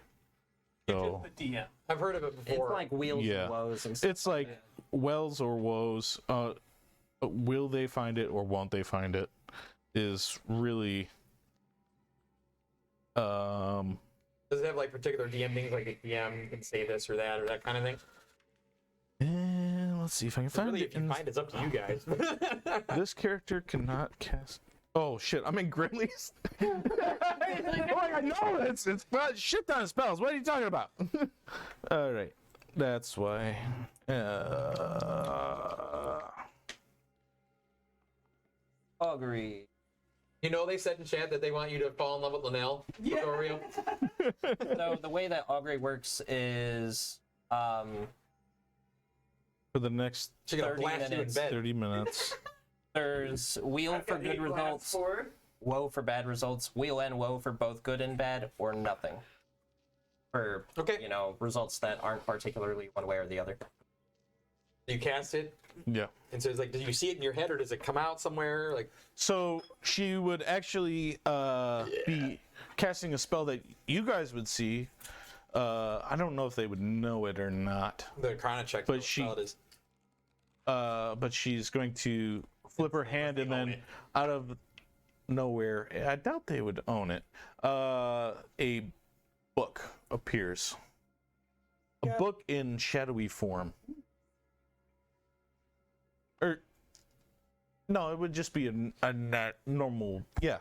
So Just the DM. I've heard of it It's before. like wheels Yeah. and woes and stuff. it's like wells or woes. Will they find it or won't they find it? Is really Does it have like particular DM things, like a DM can say this or that or that kind of thing? and let's see if I can find Really, it. if you find it's up to you guys. This character cannot cast. Oh shit! I'm in Grimley's. I know it's shit ton of spells. What are you talking about? All right, That's why. Augury. You know they said in chat that they want you to fall in love with Linnell, Gregorio. So the way that augury works is For the next She's gonna 30 blast you in minutes. bed. 30 minutes. there's wheel for good results, woe for bad results, wheel and woe for both good and bad, or nothing. For Okay. results that aren't particularly one way or the other. You cast it, Yeah. and so it's like, do you see it in your head, or does it come out somewhere? Like, So she would actually be casting a spell that you guys would see. I don't know if they would know it or not. the Chrono check. But but she's going to flip her hand, and then out of nowhere, I doubt they would own it. A book appears. A book in shadowy form. Or no, it would just be a normal, yeah,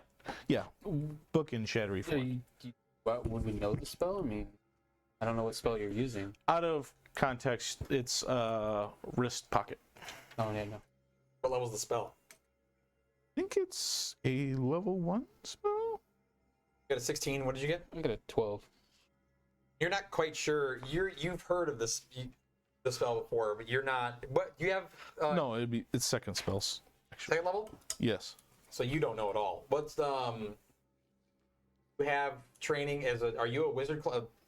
book in shadowy form. What would we know the spell? I mean, I don't know what spell you're using. Out of context, it's wrist pocket. Oh yeah, no. What level's the spell? I think it's a level 1 spell. You got a 16. What did you get? I got a 12. You're not quite sure. You've heard of this the spell before, but you're not. What you have? No, it's second spells. Actually, Second level. yes. So you don't know at all. What's the you have training as a? Are you a wizard?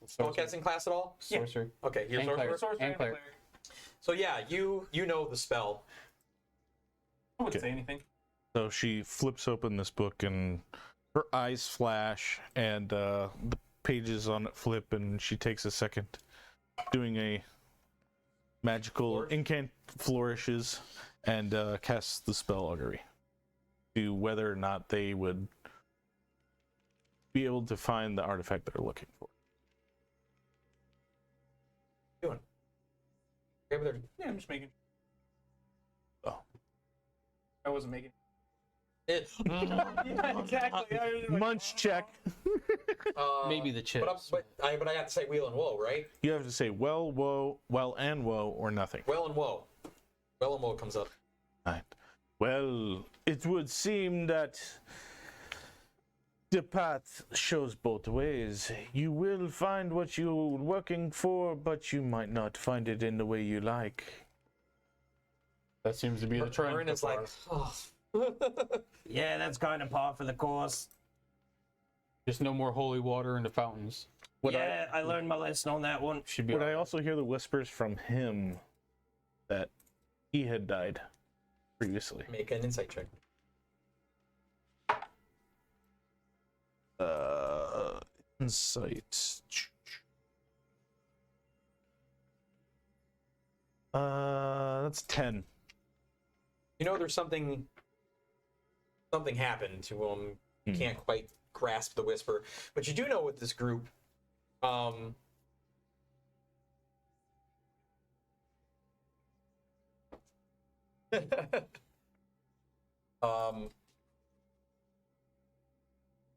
Spellcasting class at all? Sorcerer. Okay, you're a And cleric. sorcerer. And cleric. So yeah, you know the spell. I wouldn't say anything. So she flips open this book, and her eyes flash, and the pages on it flip, and she takes a second, doing a magical flourishes, and casts the spell augury. To whether or not they would be able to find the artifact they're looking for. Doing. Okay, but Yeah, I'm just making. Oh. I wasn't making. yeah, Exactly. Munch check. Maybe the chips. But I have to say wheel and woe, right? You have to say well, woe, well, and woe, or nothing. Well and woe. Well and woe comes up. Right. Well, it would seem that the path shows both ways. You will find what you're working for, but you might not find it in the way you like. That seems to be the trend. Marin is so like, far. oh. Yeah, that's kind of par for the course. Just no more holy water in the fountains. I learned my lesson on that one. Should be. Would I also hear the whispers from him that he had died previously? Make an insight check. Insight. That's 10. You know, there's something happened to him. You can't quite grasp the whisper, but you do know with this group,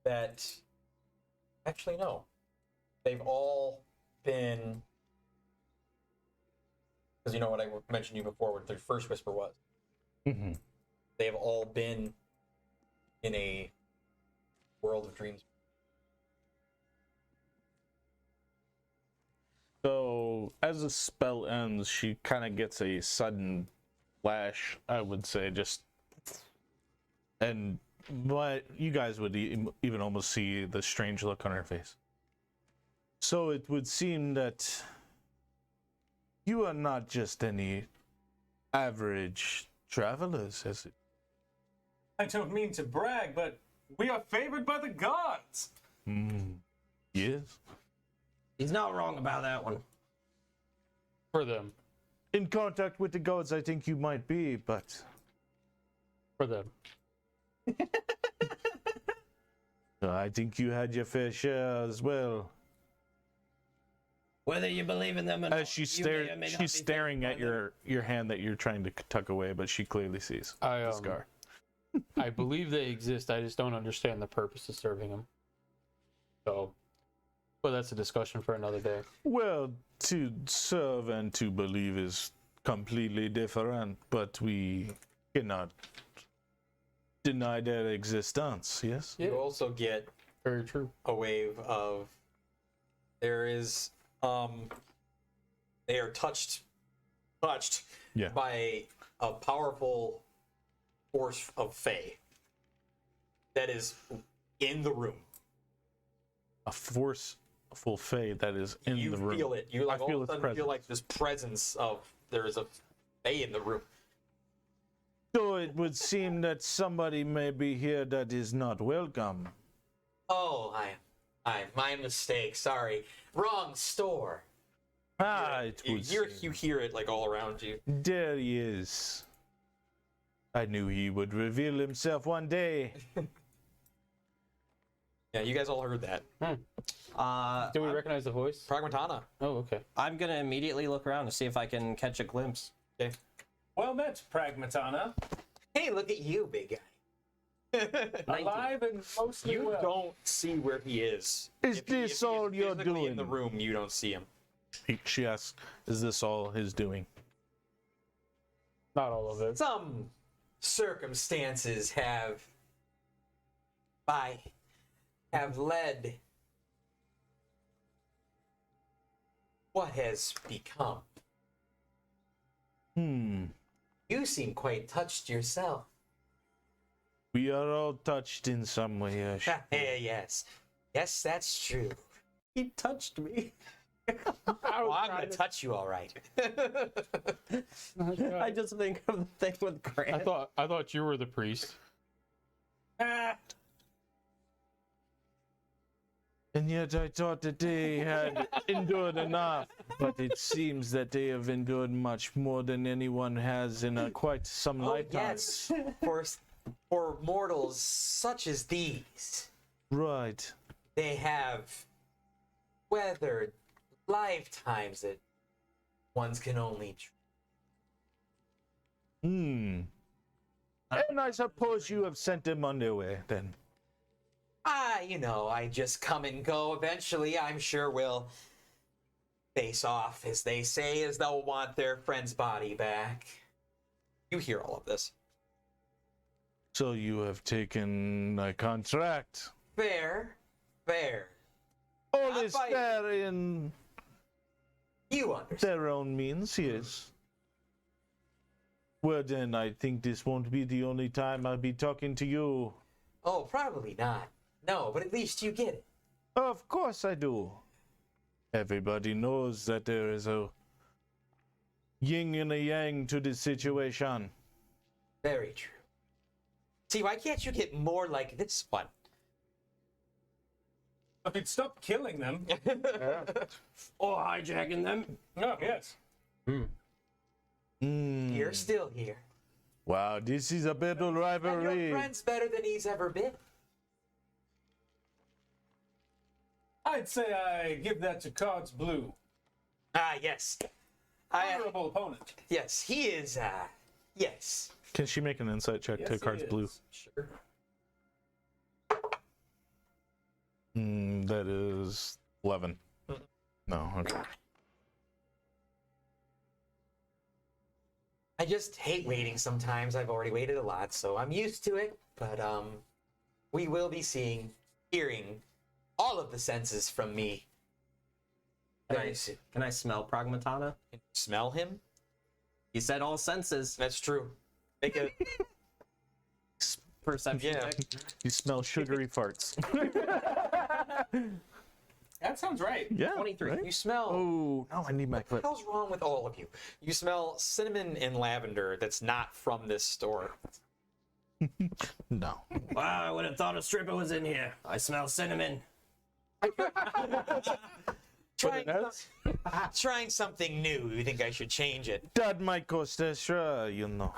that actually no, they've all been, because you know what I mentioned to you before, what their first whisper was. Mm-hmm. They have all been in a world of dreams. So, as the spell ends, she kind of gets a sudden flash, I would say, but you guys would even almost see the strange look on her face. So it would seem that you are not just any average travelers, as it. I don't mean to brag, but we are favored by the gods. Yes. He's not wrong about that one. For them. In contact with the gods, I think you might be, but For them. I think you had your fair share as well. Whether you believe in them or not, As she you may or may not she's be staring at favored your hand that you're trying to tuck away, but she clearly sees the scar. I believe they exist. I just don't understand the purpose of serving them. So, Well, that's a discussion for another day. Well, to serve and to believe is completely different, but we cannot deny their existence, yes? You also get Very true. a wave of there is they are touched Yeah. by a powerful force of Fae that is in the room. A forceful Fae that is in You the room. feel it. You like I feel all of a its sudden feel presence. like this presence of there is a Fae in the room. So it would seem that somebody may be here that is not welcome. Oh, my mistake. Sorry, wrong store. It You would hear seem. it like all around you. There he is. I knew he would reveal himself one day. Yeah, you guys all heard that. Do we recognize the voice? Pragmatana. Oh, okay. I'm gonna immediately look around to see if I can catch a glimpse. Okay. Well met, Pragmatana. Hey, look at you, big guy. Alive and mostly You well. don't see where he is. Is If he this all is you're physically in doing? the room, you don't see him. She asks, is this all his doing? Not all of it. Some circumstances have led what has become. You seem quite touched yourself. We are all touched in some way. Yes, that's true. He touched me. Well, I'm gonna touch you all right. I just think of the thing with Grant. I thought you were the priest. And yet I thought that they had endured enough. But it seems that they have endured much more than anyone has in quite some Oh lifetimes. yes, for mortals such as these, Right. they have weathered lifetimes that ones can only. And I suppose you have sent them on their way then. I just come and go. Eventually, I'm sure we'll face off, as they say, as they'll want their friend's body back. You hear all of this. So you have taken a contract. Fair. All Not is by- fair in You understand. their own means, yes. Well then, I think this won't be the only time I'll be talking to you. Oh, probably not. No, but at least you get it. Of course I do. Everybody knows that there is a yin and a yang to this situation. Very true. See, why can't you get more like this one? If you'd stop killing them. Or hijacking them. Oh, yes. You're still here. Wow, this is a battle And your rivalry. friend's better than he's ever been. I'd say I give that to Cards Blue. Ah, yes. Honorable opponent. Yes, he is, yes. Can she make an insight check Yes, to he cards blue? is. Sure. That is 11. No, okay. I just hate waiting sometimes. I've already waited a lot, so I'm used to it. But, we will be hearing all of the senses from me. Very soon. Can I smell Pragmatana? Smell him? He said all senses. That's true. Make a Perception Yeah. check. You smell sugary farts. That sounds right. Yeah. 23. right? You smell. Oh, no, I need my clip. What the hell's wrong with all of you? You smell cinnamon and lavender that's not from this store. No. Wow, I would have thought a stripper was in here. I smell cinnamon. Trying something new. You think I should change it? That might cost extra, you know.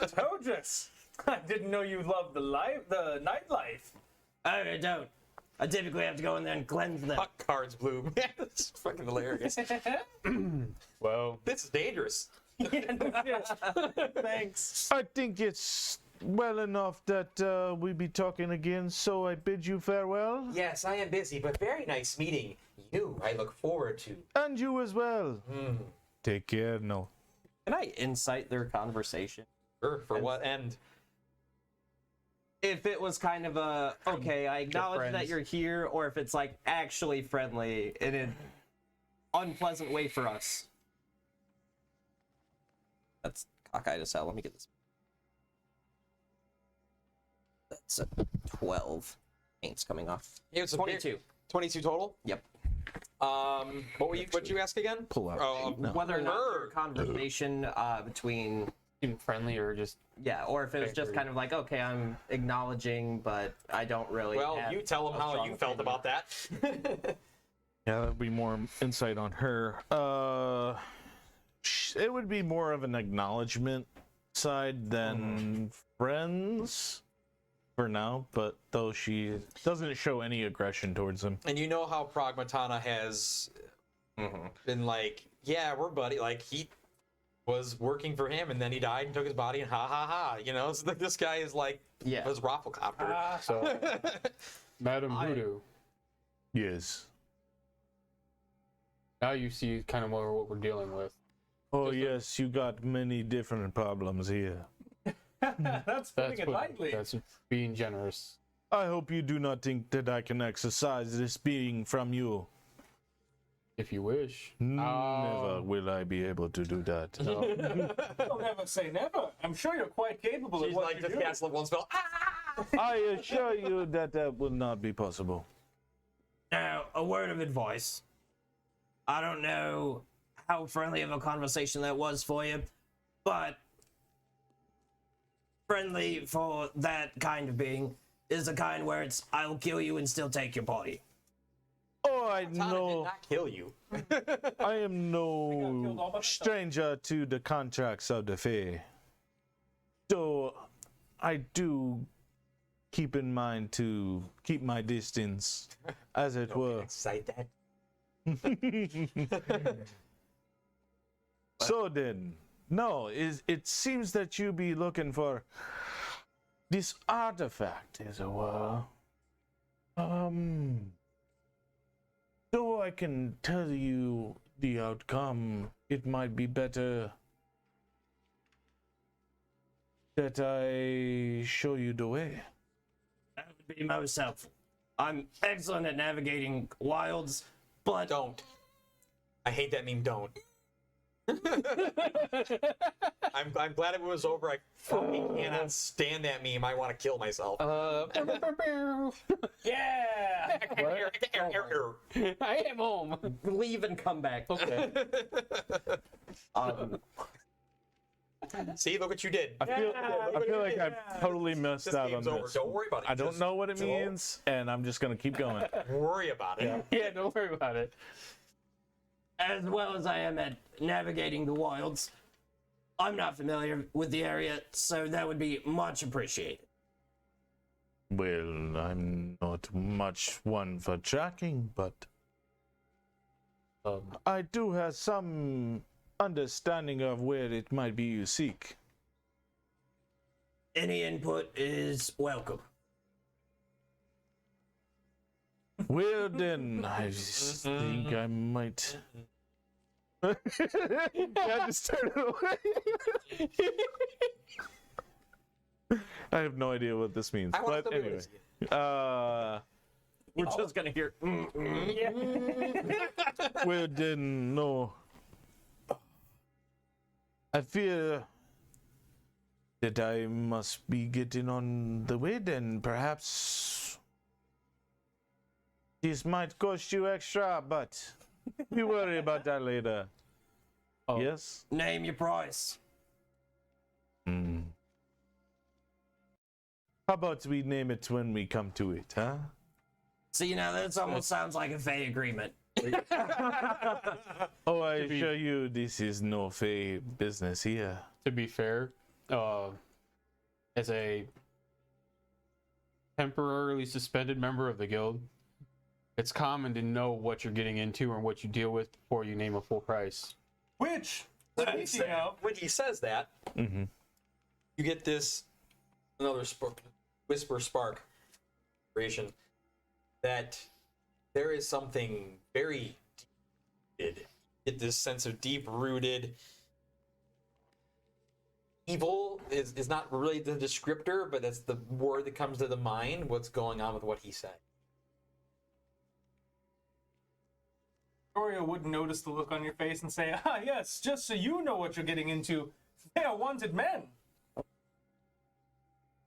Tojus. I didn't know you loved the nightlife. I don't. I typically have to go in there and cleanse them. Fuck Cards Blue. Man, that's fucking hilarious. Well, This is dangerous. Yeah, no shit. Thanks. I think it's well enough that we be talking again, so I bid you farewell. Yes, I am busy, but very nice meeting you. I look forward to. And you as well. Take care now. Can I insight their conversation? Sure, for what end? If it was kind of a, okay, I acknowledge that friends. you're here, or if it's like actually friendly in an unpleasant way for us. That's cockeyed as hell. Let me get this. That's a 12. Paint's coming off. It's a 22. 22 total? Yep. What'd you ask again? Pull out. Whether or not their conversation between, Even friendly or just yeah, or if it was just kind of like, okay, I'm acknowledging, but I don't really. Well, have you tell them a how strong you felt opinion. about that. Yeah, that'd be more insight on her. It would be more of an acknowledgement side than friends for now, but though she doesn't show any aggression towards him. And you know how Pragmatana has been like, yeah, we're buddy. Like, he was working for him, and then he died and took his body, and ha ha ha. You know, so this guy is like, Yeah. his Rafflecopter. so. Madam Voodoo. Yes. Now you see kind of more what we're dealing with. Oh, yes, you got many different problems here. That's putting it lightly. That's being generous. I hope you do not think that I can exercise this being from you. If you wish. Never will I be able to do that. Don't never say never. I'm sure you're quite capable She's of what like, you just do. cast one spell. Ah! I assure you that that will not be possible. Now, a word of advice. I don't know how friendly of a conversation that was for you, but friendly for that kind of being is the kind where it's, I'll kill you and still take your body. Oh, I Tana did know. not kill you. I am killed all no by myself. stranger to the contracts of the Fae. So, I do keep in mind to keep my distance, as it were. Excite that. So then, no, it seems that you be looking for this artifact, as it were. Though I can tell you the outcome, it might be better that I show you the way. That would be most helpful. I'm excellent at navigating wilds, but Don't. I hate that meme. Don't. I'm glad it was over. I fucking cannot stand that meme. I want to kill myself. Yeah. I am home. leave and come back. Okay. See, look what you did. I feel like I've totally missed This out on game's over. this. Don't worry about it. I don't Just know what it means, and I'm just gonna keep going. worry about it. Yeah, don't worry about it. As well as I am at navigating the wilds, I'm not familiar with the area, so that would be much appreciated. Well, I'm not much one for tracking, but I do have some understanding of where it might be you seek. Any input is welcome. Well then, I think I might. I just turned it away. I have no idea what this means, I want but to anyway. We're just gonna hear. Well then, no. I fear that I must be getting on the way then. Perhaps this might cost you extra, but we worry about that later. Oh. Yes? Name your price. How about we name it when we come to it, huh? See, now that almost sounds like a Fey agreement. Oh, I assure you, this is no Fey business here. To be fair, as a temporarily suspended member of the guild, it's common to know what you're getting into and what you deal with before you name a full price. Which, speaking of, When he says that, you get this another whisper spark creation that there is something very deep. Get this sense of deep-rooted evil is not really the descriptor, but that's the word that comes to the mind. What's going on with what he said? Gregorio wouldn't notice the look on your face and say, "Ah, yes, just so you know what you're getting into, they are wanted men."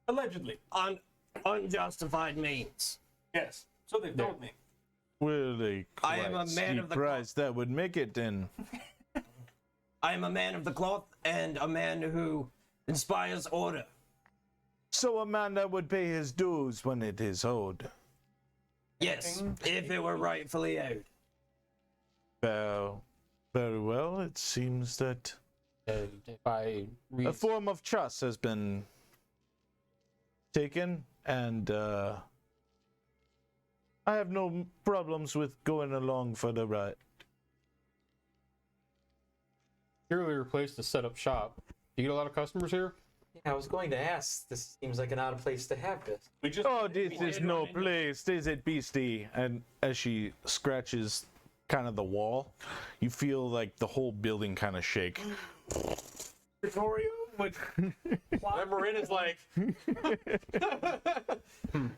Allegedly. On unjustified means. Yes. So they've told me. Well, a I am a quite man steep of the price that would make it then. I am a man of the cloth and a man who inspires order. So a man that would pay his dues when it is owed. Yes, if it were rightfully owed. Well, very well. It seems that If I read, a form of trust has been taken, and I have no problems with going along for the ride. purely your place to set up shop. Do you get a lot of customers here? Yeah, I was going to ask. This seems like an odd place to have this. We just Oh, this is no place, is it, beastie? And as she scratches kind of the wall, you feel like the whole building kind of shake. Gregorio would And Marina's like,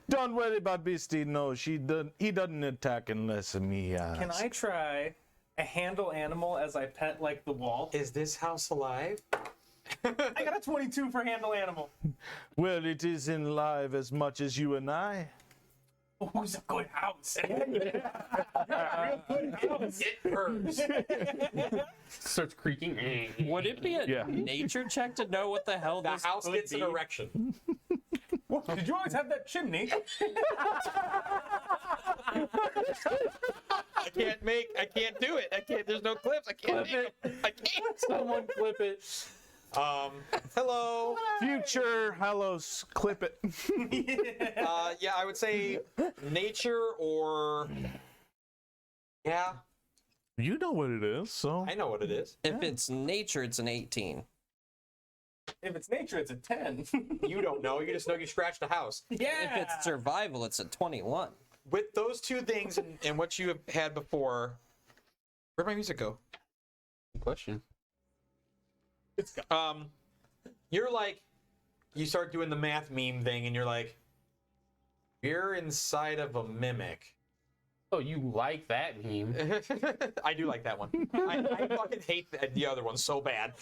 Don't worry about beastie. No, he doesn't attack unless me asks. Can I try a handle animal as I pet like the wall? is this house alive? I got a 22 for handle animal. Well, it is in live as much as you and I. Oh, it's a good house. It hurts. Starts creaking. Would it be a Yeah. nature check to know what the hell The this house could gets be? an erection. Did you always have that chimney? I can't do it. There's no clips. I can't. I can't. Someone clip it. Hello. Future Hallows, clip it. Yeah, I would say nature or. Yeah, You know what it is, so. I know what it is. If it's nature, it's an 18. If it's nature, it's a 10. You don't know. You just know you scratched a house. Yeah. If it's survival, it's a 21. With those two things and what you have had before, where'd my music go? Good question. You're like, you start doing the math meme thing, and you're like, you're inside of a mimic. Oh, you like that meme? I do like that one. I fucking hate the other one so bad.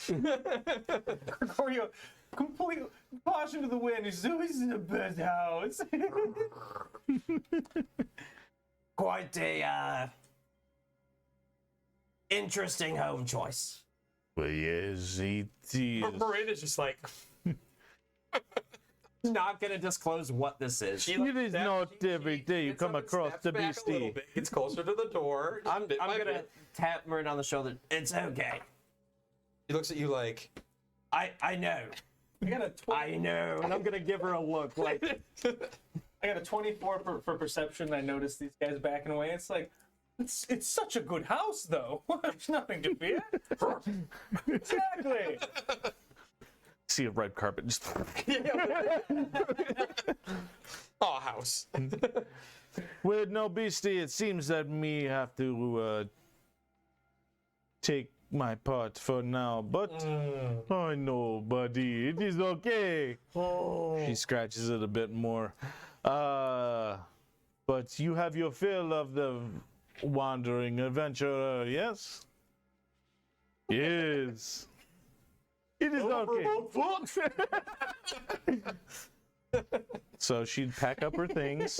Gregorio, complete caution to the wind. He's always in the best house. Quite a interesting home choice. Well, yes, it is. Marina's just like, Not gonna disclose what this is. she It is not every day you gets come up and across steps the back a little beastie. bit, gets closer to the door. I'm bit by gonna bit. tap Marin on the shoulder. It's okay. He looks at you like, I know. I got a 20, I know. And I'm gonna give her a look like I got a 24 for perception. I noticed these guys backing away. It's like, it's such a good house, though. There's nothing to fear. Exactly. See a red carpet. Just oh, house. well, no, beastie. It seems that me have to take my part for now. But I know, buddy, it is okay. She scratches it a bit more. But you have your fill of the wandering adventurer, yes? Yes. It is okay. So she'd pack up her things.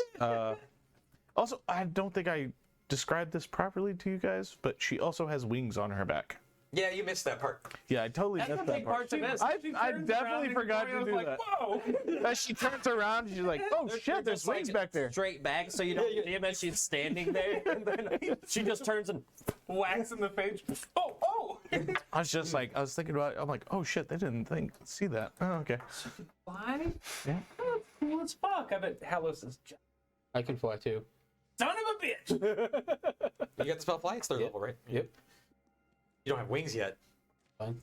Also, I don't think I described this properly to you guys, but she also has wings on her back. Yeah, you missed that part. Yeah, I totally missed that part. of this. I definitely forgot to do that. Whoa. As she turns around, she's like, "Oh shit, there's Just, like, wings back there." Straight back, so you don't see him as she's standing there. And then she just turns and Wax in the face. Oh. I was just like, I was thinking about it. I'm like, "Oh shit, they didn't see that." Oh, okay. Fly? Yeah. Oh, cool as fuck. I bet Halos is I can fly too. son of a bitch. You got the spell fly? It's third level, right? Yep. You don't have wings yet. Fine.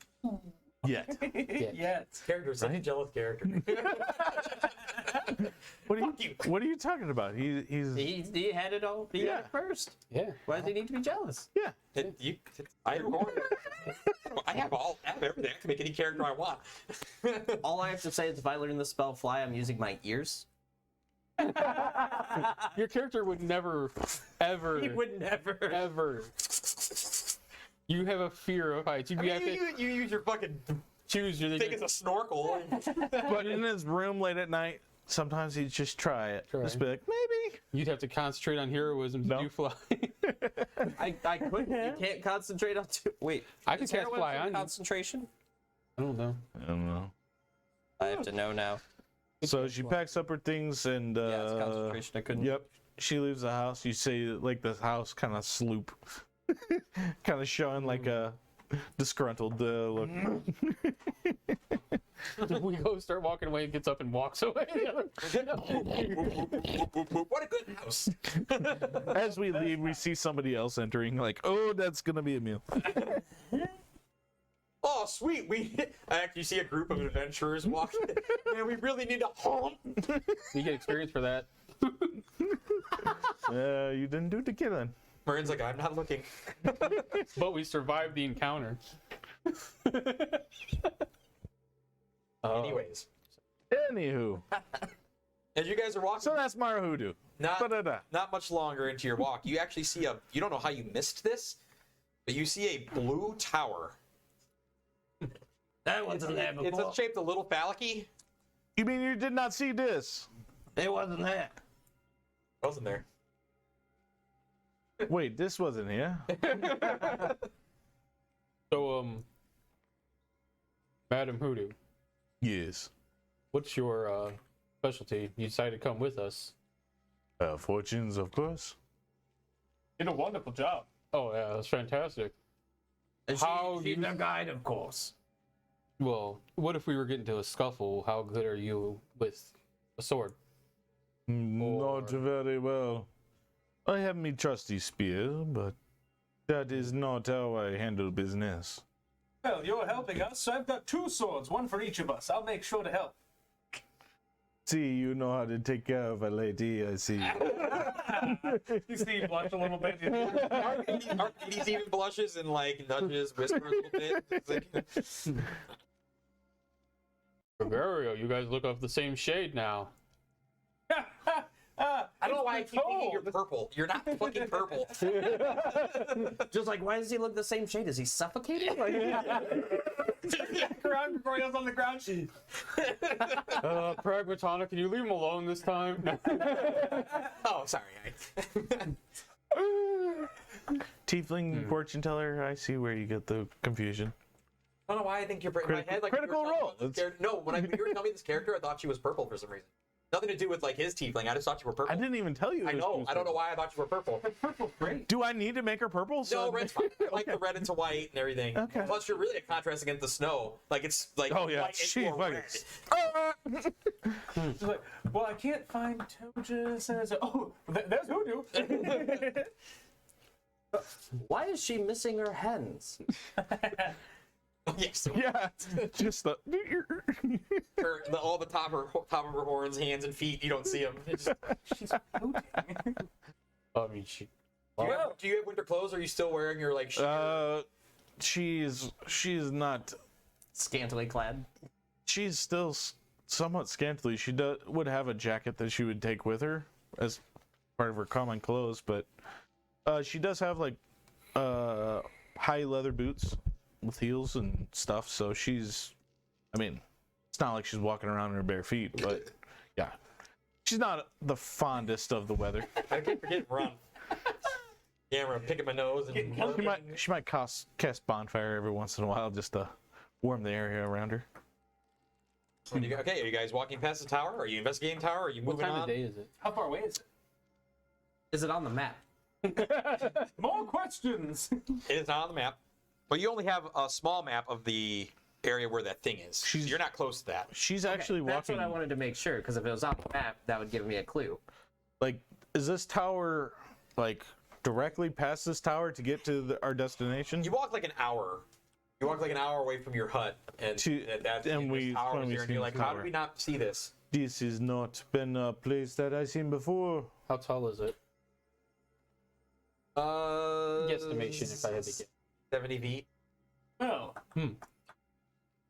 Yet. Yet. Character is such a jealous character. What are you talking about? He had it all. He had it first. Yeah. Why does he need to be jealous? yeah. I have everything. I can make any character I want. All I have to say is if I learn the spell fly, I'm using my ears. Your character would never, ever, He would never. ever. You have a fear of heights. You have to You use your fucking choose your thing as a snorkel. But in his room late at night, sometimes he'd just try it. Just be like, maybe. You'd have to concentrate on heroism to No. do fly. I couldn't. You can't concentrate on two. Wait. I can is cast heroin fly from on you. concentration? I don't know. I don't know. I have to know now. So she packs up her things and Yeah, it's concentration. I couldn't. yep, she leaves the house. You see like the house kind of sloop, kind of showing like a disgruntled look. We go start walking away and gets up and walks away. What a good house. As we leave, we see somebody else entering. Like, oh, that's gonna be a meal. Oh, sweet. I actually see a group of adventurers walking. Man, we really need to home. You get experience for that. You didn't do the killing. Marin's like, I'm not looking. But we survived the encounter. Anyways, Anywho, as you guys are walking, so that's Mara Whodoo. not much longer into your walk, you actually see you don't know how you missed this, but you see a blue tower. That wasn't there It's before. shaped a little phallic-y. You mean you did not see this? It wasn't there. Wasn't there? Wait, this wasn't here. So, Madam Whodoo, Yes. what's your specialty? You decided to come with us. Fortunes, of course. Did a wonderful job. Oh yeah, that's fantastic. And How she's you- the guide, of course. Well, what if we were getting into a scuffle? How good are you with a sword? Not very well. I have me trusty spear, but that is not how I handle business. Well, you're helping us, so I've got 2 swords, one for each of us. I'll make sure to help. See, you know how to take care of a lady, I see. You see him blush a little bit. Arcades even blushes and like nudges, whispers a little bit. It's like, Gregorio, you guys look of the same shade now. I don't know why I keep thinking you're purple. You're not fucking purple. Just like, why does he look the same shade? Is he suffocating? Like, Ground, Gregory's on the ground. Pragmatana, can you leave him alone this time? Oh, sorry. Tiefling fortune teller, I see where you get the confusion. I don't know why I think you're in my head like Critical you were telling me role. about this character- No, when you were telling me this character, I thought she was purple for some reason. Nothing to do with like his tiefling. I just thought you were purple. I didn't even tell you. I know. I don't know why I thought you were purple. Purple, great. Do I need to make her purple? No, red's fine. I like the red into white and everything. Okay. Plus, you're really a contrast against the snow. Like it's like Oh, yeah. white She into a red. fucking- She's like, well, I can't find Tojus. And I said, oh, there's Voodoo. why is she missing her hens? Yes. Yeah, just the. All the top of her horns, hands, and feet. You don't see them. She's floating. I mean, she. Do you have winter clothes? Or are you still wearing your like? She's not. Scantily clad. She's still somewhat scantily. She would have a jacket that she would take with her as part of her common clothes, but she does have like high leather boots with heels and stuff. So she's, I mean, it's not like she's walking around in her bare feet, but yeah, she's not the fondest of the weather. I keep forgetting run. Yeah, I'm picking my nose and. She might cast bonfire every once in a while just to warm the area around her. Okay, are you guys walking past the tower? Are you investigating the tower? Are you What moving time on? of day is it? How far away is it? Is it on the map? More questions. It is not on the map, but you only have a small map of the area where that thing is. You're not close to that. She's actually That's walking. what I wanted to make sure, because if it was on the map, that would give me a clue. Like, is this tower like directly past this tower to get to our destination? You walk like an hour You walk like an hour away from your hut, and that's and this tower finally here, and see you're the like, how tower. did we not see this? This has not been a place that I've seen before. How tall is it? Guesstimation, if I had to guess. 70 feet. Well,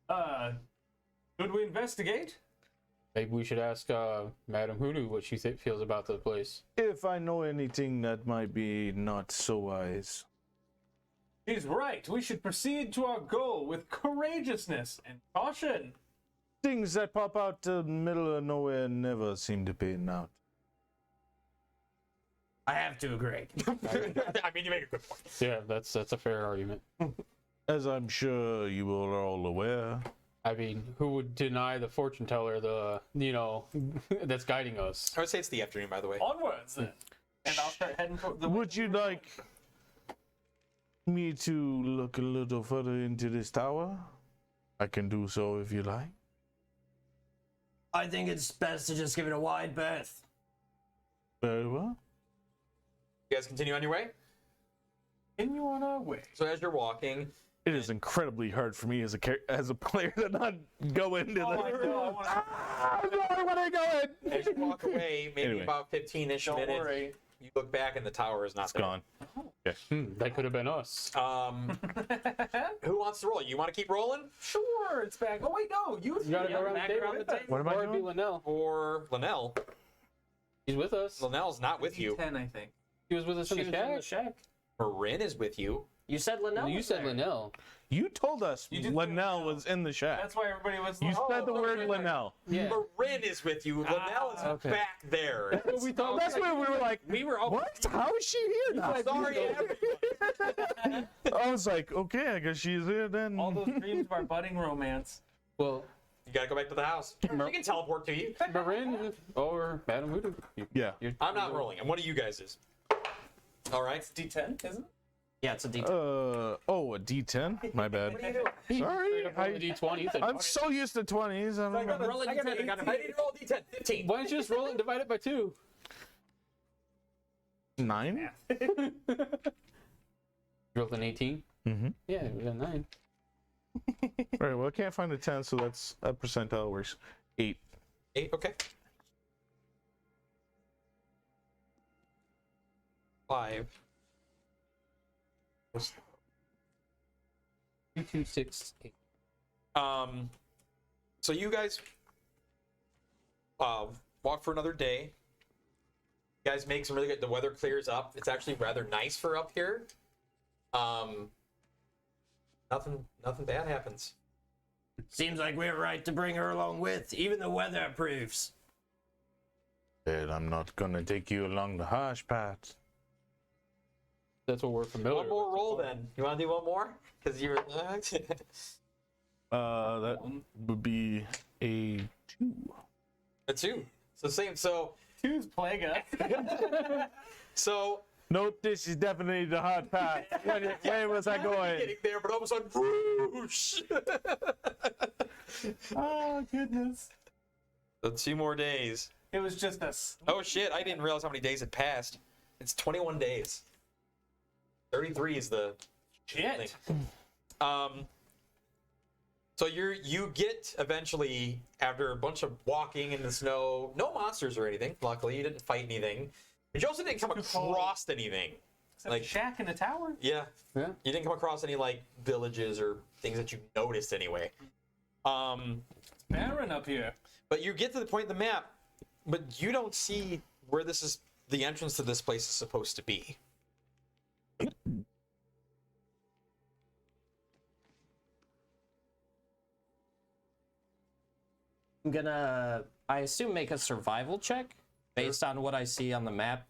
could we investigate? Maybe we should ask Madame Whodoo what she feels about the place. If I know anything that might be not so wise. She's right. We should proceed to our goal with courageousness and caution. Things that pop out the middle of nowhere never seem to pan out. I have to agree. I mean, you make a good point. Yeah, that's a fair argument. As I'm sure you are all aware. I mean, who would deny the fortune teller, that's guiding us? I would say it's the afternoon, by the way. Onwards, then. And I'll start heading toward the... Would you like me to look a little further into this tower? I can do so if you like. I think it's best to just give it a wide berth. Very well. You guys continue on your way. Continue on our way. So as you're walking, It is incredibly hard for me as a player to not go into Oh, I the. know. I wanna... I want to go in. as you walk away, maybe Anyway. about 15-ish Don't minutes, worry. you look back and the tower is not It's there. gone. That could have been us. Who wants to roll? You want to keep rolling? Sure, it's back. Oh, wait, no. You gotta go around back the table. around the table. What am I Or it'd be doing? Linnell. Or Linnell? He's with us. Linnell's not with you. 10, I think. He was with us She in was the in the shack. shack. Marin is with you. You said Linnell. You was said there. Linnell. You told us You did say Linnell Linnell. was in the shack. That's why everybody was You like, said the oh, word okay. Linnell. Yeah. Marin is with you. Linnell is okay. back there. What we thought. That's where we were like, We were all. what? How is she here now? Sorry, everyone. I was like, okay, I guess she's here then. All those dreams of our budding romance. Well, You gotta go back to the house. She can teleport to you. Marin or Madame Whodoo. Yeah. I'm not rolling. And one of you guys is. All right. It's D10, isn't it? Yeah, it's a detail. A D10? My bad. Sorry. I D20. He said, I'm so used to 20s. I don't know. Roll a D10. I got I need to roll a d10. 15. why don't you just roll it and divide it by 2? 9? You rolled an 18? Mm-hmm. Yeah, it was a 9. All right, well, I can't find a 10, so that's a percentile works. 8. 8, okay. 5. 2, 2, 6, 8. So you guys walk for another day. You guys make some really good. The weather clears up. It's actually rather nice for up here. Nothing bad happens. Seems like we're right to bring her along with. Even the weather approves. And I'm not gonna take you along the harsh path. That's what we're familiar One more with. roll then. You want to do one more? Because you're. That would be a 2. A 2. So same. So Two's plague us. so. Nope, this is definitely the hard path. Where was I going? Getting there, but all of a sudden, whoosh! Oh, goodness. So 2 more days. It was just us. Oh shit! I didn't realize how many days had passed. It's 21 days. 33 is the Shit. thing. So you get eventually after a bunch of walking in the snow, no monsters or anything. Luckily, you didn't fight anything. But you also didn't come across anything. Except Like- a shack in a tower. Yeah, Yeah. you didn't come across any like villages or things that you noticed anyway. Barren up here. But you get to the point in the map, but you don't see where this is. The entrance to this place is supposed to be. I'm gonna, I assume, make a survival check based on what I see on the map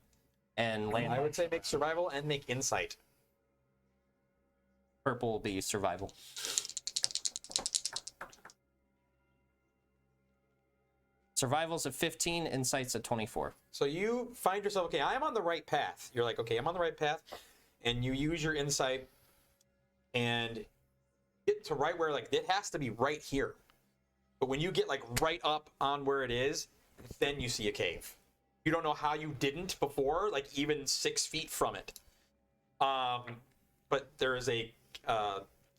and land. I would say make survival and make insight. Purple will be survival. Survival's a 15, insight's a 24. So you find yourself, okay, I'm on the right path. You're like, okay, I'm on the right path. And you use your insight and get to right where, like, it has to be right here. But when you get, like, right up on where it is, then you see a cave. You don't know how you didn't before, like, even 6 feet from it. But there is a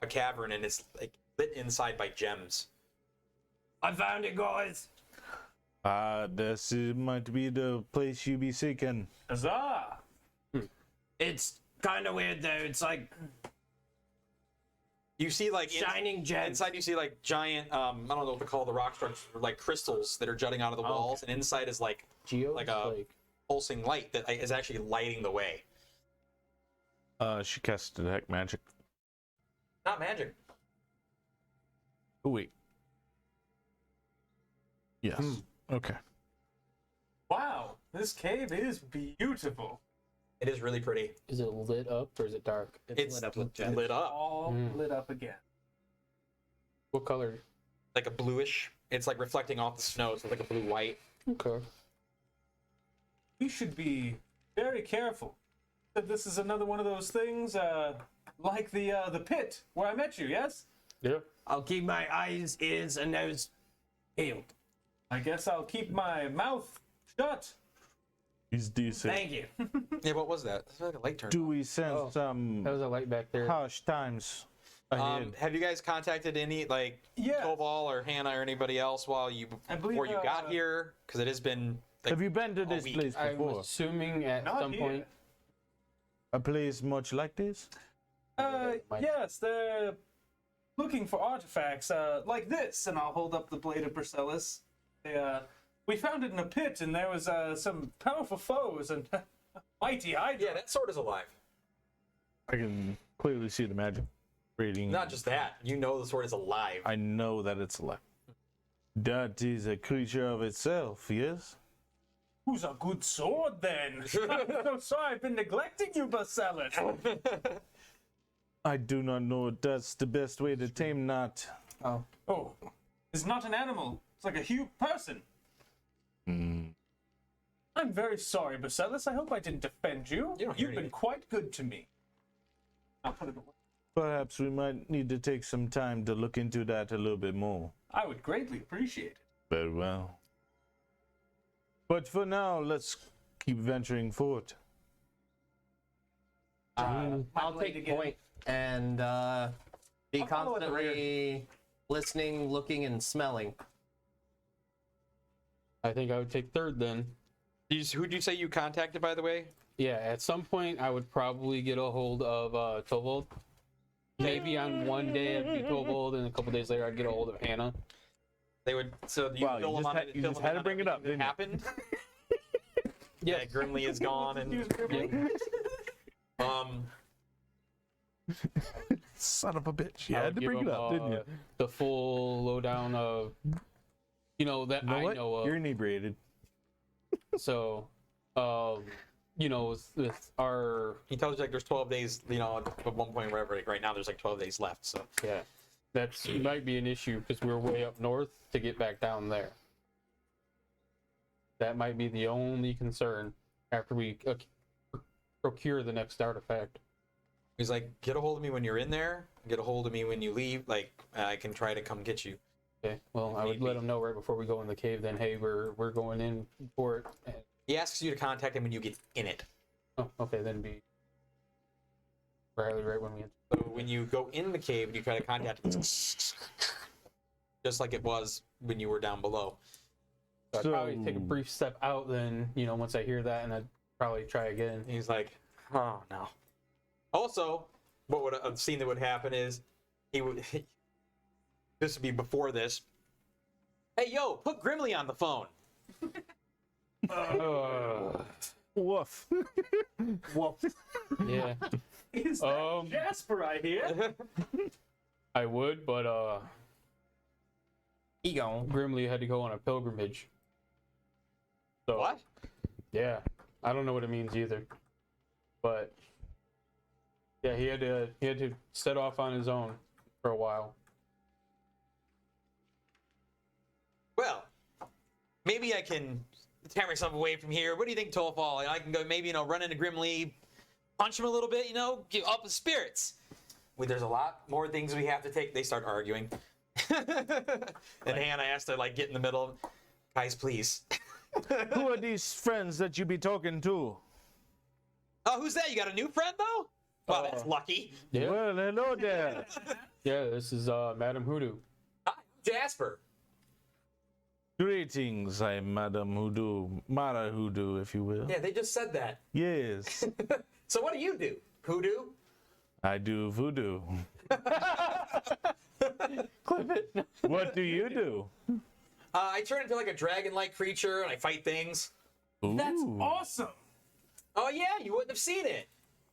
a cavern, and it's like lit inside by gems. I found it, guys. This might be the place you be seeking. Huzzah! It's kind of weird though. It's like You see like shining gems. inside. You see like giant. I don't know what to call the rock structures, like crystals that are jutting out of the walls, and inside is like Geodes, a pulsing light that is actually lighting the way. She cast detect magic. Not magic. Oh wait. Yes. Okay. Wow, this cave is beautiful. It is really pretty. Is it lit up or is it dark? It's lit up with gems. lit up All lit up again. What color? like a bluish. It's like reflecting off the snow, so it's like a blue white. Okay. We should be very careful. That this is another one of those things, like the pit where I met you. Yes. Yeah. I'll keep my eyes, ears, and nose peeled. I guess I'll keep my mouth shut. He's decent. Thank you. Yeah, what was that? That's like a light turn. Do we sense That was a light back there. harsh times ahead? Have you guys contacted any like Yeah. Tobal or Hannah or anybody else while you believe, before you got here? Because it has been. Like, Have you been to this week. place I'm before? assuming at Not some here. point. A place much like this? Yes, they're looking for artifacts like this, and I'll hold up the blade of Briselis. We found it in a pit, and there was some powerful foes and mighty Hydra. Yeah, that sword is alive. I can clearly see the magic rating. Not just that. You know the sword is alive. I know that it's alive. That is a creature of itself, yes? Who's a good sword then? I'm so sorry, I've been neglecting you, Briselis. I do not know if that's the best way to tame not. Oh, it's not an animal. It's like a huge person. I'm very sorry, Briselis. I hope I didn't offend you. You don't hear You've been anything. quite good to me. I'll put it away. Perhaps we might need to take some time to look into that a little bit more. I would greatly appreciate it. Very well. But for now, let's keep venturing forward. I'll blade take again. point and be I'll follow at the rear. constantly listening, looking, and smelling. I think I would take third then. Who'd you say you contacted, by the way? Yeah, at some point I would probably get a hold of Tovold. Maybe on one day it'd be Tovold, and a couple days later I'd get a hold of Hannah. They would. So you Wow, fill you them just on had- it- you fill just them had to on bring it up, everything that didn't happened. Yeah, Grimly is gone, and Son of a bitch. You I had would to give bring it him, up, didn't you? The full lowdown of, that You know I what? know of. You're inebriated. So, with our, he tells you like there's 12 days. At one point, wherever right now there's like 12 days left. So yeah, that's might be an issue because we're way up north to get back down there. That might be the only concern after we procure the next artifact. he's like, get a hold of me when you're in there. Get a hold of me when you leave. Like I can try to come get you. Okay, well, I would let them know right before we go in the cave. Then, hey, we're going in for it. And, He asks you to contact him when you get in it. oh, okay, then be right when we. So when you go in the cave, you try to contact him, just like it was when you were down below. So I'd probably take a brief step out. Then, once I hear that, and I'd probably try again. And he's like, oh no. Also, what would a scene that would happen is he would. This would be before this. Hey, yo, put Grimly on the phone. Woof. Yeah, Is that Jasper I hear? I would, but He gone. Grimly had to go on a pilgrimage. So, What? Yeah, I don't know what it means either, but yeah, he had to set off on his own for a while. Well, maybe I can tear myself away from here. What do you think, Tolfall? And I can go maybe, run into Grimly, punch him a little bit, get up his spirits. Well, there's a lot more things we have to take. They start arguing. And Hannah has to, get in the middle. Guys, please. Who are these friends that you be talking to? Oh, who's that? You got a new friend, though? Wow, that's lucky. Yeah. Well, hello there. Yeah, this is Madam Whodoo. Hi, Jasper. Greetings, I'm Madam Whodoo, Mara Whodoo, if you will. Yeah, they just said that. Yes, So what do you do? Hoodoo? I do voodoo. Clip it. What do you do? I turn into like a dragon-like creature and I fight things. That's Ooh. awesome. Oh yeah, you wouldn't have seen it.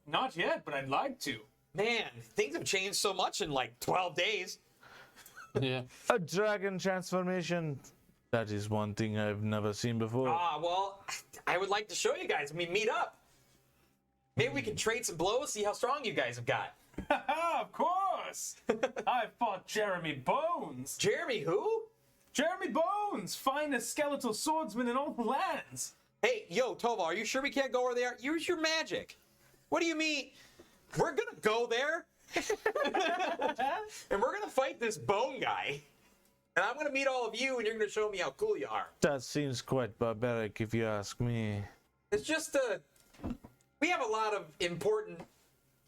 Not yet, but I'd like to. Man, things have changed so much in like 12 days. Yeah. A dragon transformation. That is one thing I've never seen before. Well, I would like to show you guys when we meet up. Maybe we can trade some blows, see how strong you guys have got. Of course. I fought Jeremy Bones. Jeremy, who? Jeremy Bones, finest skeletal swordsman in all the lands. Hey, yo, Tova, are you sure we can't go where they are? Use your magic. What do you mean? We're gonna go there, and we're gonna fight this bone guy. And I'm gonna meet all of you, and you're gonna show me how cool you are. That seems quite barbaric, if you ask me. It's just we have a lot of important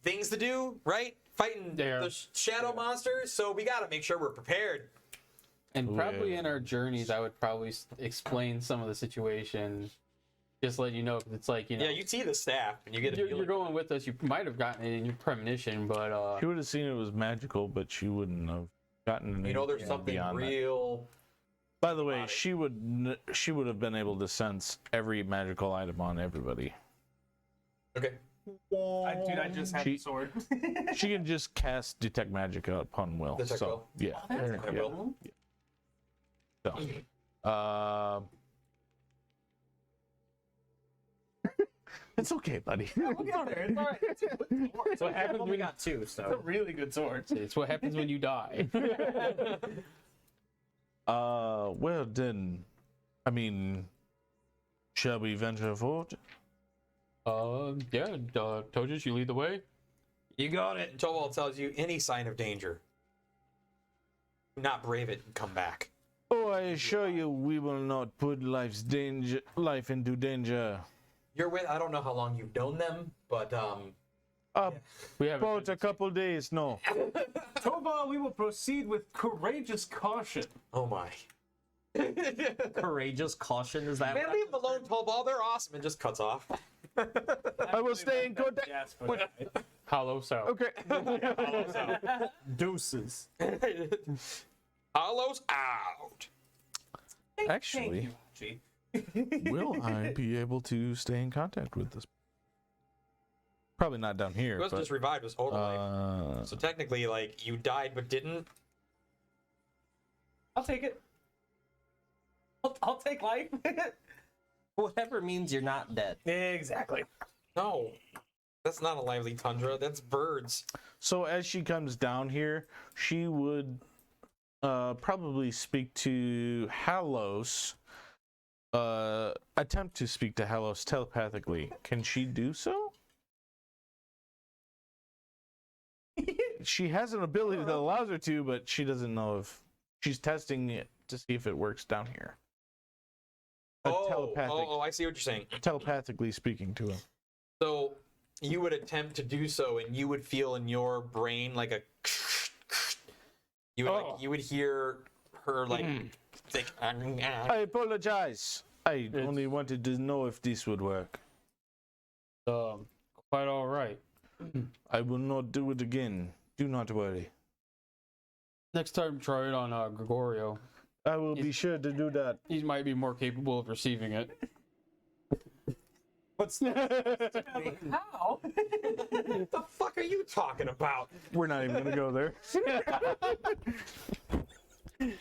things to do, right? Fighting Yeah. the shadow monsters, so we gotta make sure we're prepared. And probably Yeah. in our journeys, I would probably explain some of the situation. Just let you know, 'cause it's like, you know, Yeah, you see the staff, and you get a you're feeling. going with us. You might have gotten it in your premonition, but She would have seen it was magical, but she wouldn't have gotten You know, there's anything something beyond that. real. By the way, she would have been able to sense every magical item on everybody. Okay. Dude, I just had She- the sword. She can just cast detect magic upon will. Detect so will? yeah. I will. So, it's okay, buddy. Look at her. It's all right. It's a good sword. it's what happens We when got two, It's a so. really good sword. it's what happens when you die. Well then, I mean, shall we venture forward? Yeah. Tojus, you lead the way. You got it. And Towal tells you any sign of danger. Do not brave it and come back. Oh, I assure you, we will not put life into danger. You're with. I don't know how long you've known them, but We have About a couple days, no. Tova, we will proceed with courageous caution. oh my. Courageous caution, is that Man, leave them alone, Towal. They're awesome. And just cuts off. I will stay in contact. Jasper. hollow south. Okay. Deuces. Hollows out. Actually, Thank you, Archie. will I be able to stay in contact with this? Probably not down here. It wasn't but, just revived. It was overlay. So technically, like, you died but didn't. I'll take it. I'll take life. Whatever means you're not dead. Exactly. No. That's not a lively tundra. That's birds. So as she comes down here, she would probably speak to Halos. Attempt to speak to Halos telepathically. Can she do so? She has an ability that allows her to, but she doesn't know if she's testing it to see if it works down here. I see what you're saying. Telepathically speaking to him. So you would attempt to do so, and you would feel in your brain like a. You would you would hear her like think. I apologize. I only wanted to know if this would work. Quite all right. I will not do it again. Do not worry. Next time, try it on Gregorio. I will be sure to do that. He might be more capable of receiving it. What's How? What the fuck are you talking about? We're not even gonna go there.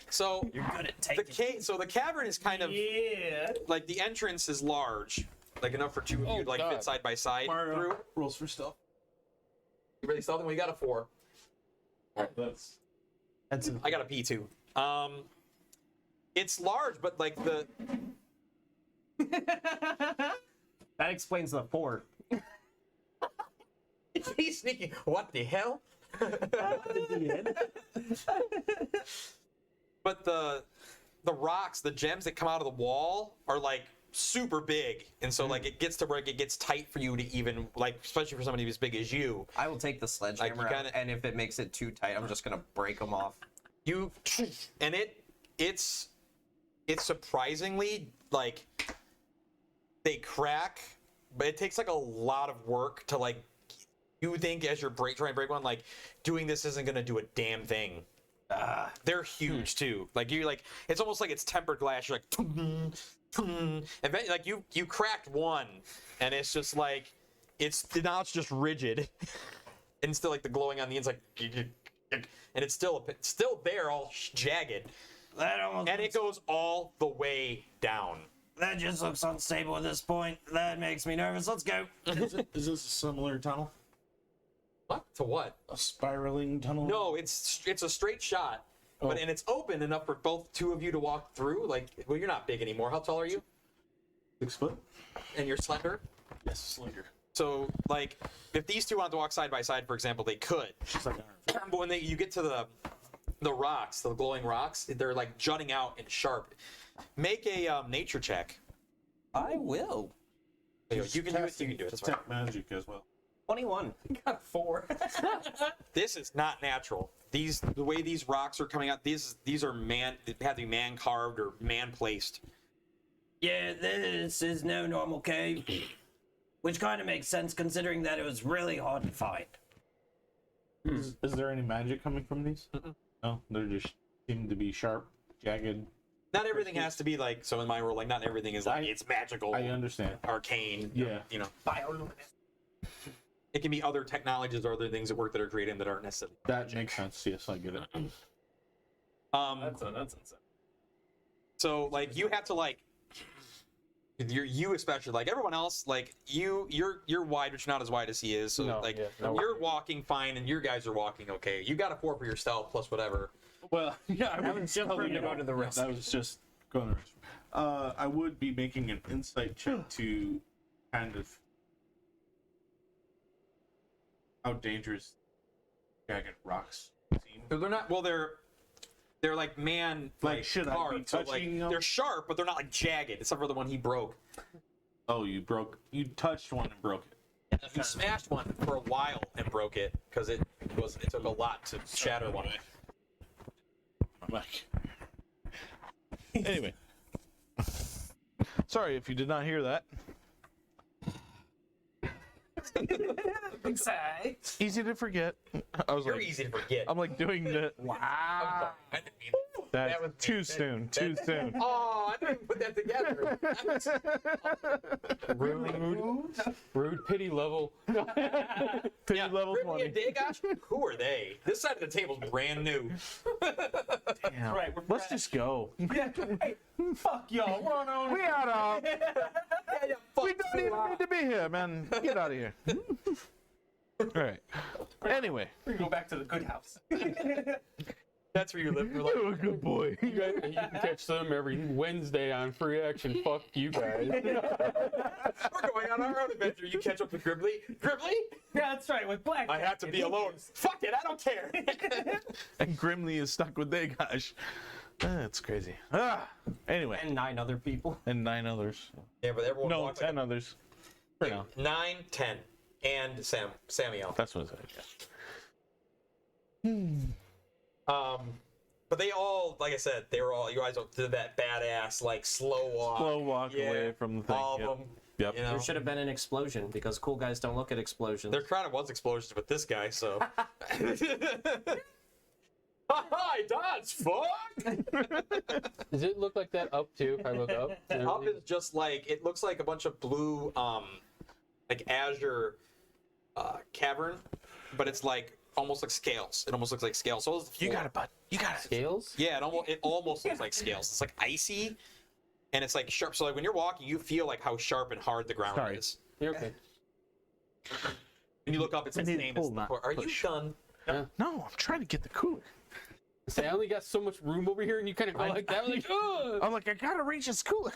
So You're good at taking. so the cavern is kind of Yeah. like the entrance is large, like enough for two of you to like God. fit side by side through. Rolls for stealth. You really something? We got a 4. That's I got a P2. It's large, but like the That explains the 4. he's sneaking. What the hell? But the rocks, the gems that come out of the wall are like super big, and so like it gets to where it gets tight for you to even like, especially for somebody as big as you. I will take the sledgehammer out, and if it makes it too tight, I'm just gonna break them off. And it's surprisingly like they crack, but it takes like a lot of work to like. You think as you're trying to break one, like doing this isn't gonna do a damn thing. They're huge too. Like you're like, it's almost like it's tempered glass. You're like, and then, like you cracked one, and it's just like now it's just rigid, and still like the glowing on the inside, and it's still there, all jagged. And it goes all the way down. That just looks unstable at this point. That makes me nervous. Let's go. Is this a similar tunnel? What? To what? A spiraling tunnel? No, it's a straight shot, but and it's open enough for both two of you to walk through. Like, well, you're not big anymore. How tall are you? 6 foot. And you're slender. Yes, slender. So, like, if these two wanted to walk side by side, for example, they could. She's like, But when you get to the rocks, the glowing rocks, they're like jutting out and sharp. Make a nature check. I will. You can do it. You can do it. That's right. detect magic as well. 21. Got 4. This is not natural. The way these rocks are coming out, these are they have to be man carved or man placed. Yeah, this is no normal cave. Which kind of makes sense considering that it was really hard to find. Is there any magic coming from these? No, they're just seem to be sharp, jagged. Not everything has to be like, so in my world, like not everything is like it's magical. I understand. Arcane. Yeah. You know. It can be other technologies or other things at work that are created that aren't necessarily. That makes sense. Yes, I get it. That's insane. So like you have to like. You especially, like everyone else, like you're wide, but you're not as wide as he is. So you're walking fine, and your guys are walking okay. You got a 4 for your stealth plus whatever. Well, yeah, I was just going to go to the restroom. That was just going to the restroom. I would be making an insight check to kind of how dangerous jagged rocks seem. They're not. Well, they're like man. Like, should I be carved, so, touching like, them? they're sharp, but they're not like jagged, except for the one he broke. Oh, you touched one and broke it. You smashed one for a while and broke it because it took a lot to shatter one. I'm like. Anyway. Sorry if you did not hear that. Excited. Easy to forget. I was You're like, easy to forget. I'm like doing the. Wow. I didn't mean that. That's was too soon. Too soon. Oh, I didn't put that together. Rude pity level. Pity level Grimly 20. and Dagosh? Who are they? This side of the table's brand new. Damn. Right, we're Let's fresh. just go. Yeah, hey, fuck y'all. We're on our own. We are out. We don't even need to be here, man. Get out of here. All right. Anyway. We're gonna go back to the good house. That's where you live. You're like, You're a good boy. You can catch them every Wednesday on Free Action. Fuck you guys. we're going on our own adventure. You catch up with Gribbly. Gribbly? Yeah, that's right. With Black. I have to be alone. Fuck it, I don't care. And Grimly is stuck with Dagosh. That's crazy. Anyway. And 9 other people. And 9 others. Yeah, but everyone No, walks 10 others. For now. 9, 10, and Samuel. That's what I said. But they all, like I said, they were all, you guys did that badass, like, slow walk. Slow walk away from the thing. All Yep. of them. Yep. You know? There should have been an explosion because cool guys don't look at explosions. There kind of was explosions with this guy, so. Hi, dodge, fuck! Does it look like that up too? If I look up. Up is just like, it looks like a bunch of blue, like azure cavern, but it's like almost like scales. It almost looks like scales. So You got it, bud. You got it. Scales. Yeah, it almost looks like scales. It's like icy, and it's like sharp. So like when you're walking, you feel like how sharp and hard the ground Sorry. is. You're okay. When you look up, it's the need to same pull, as not before. Are you push. done? No, I'm trying to get the cooler. Say, I only got so much room over here, and you kind of go like that. Like, oh. I'm like, I gotta reach this cooler.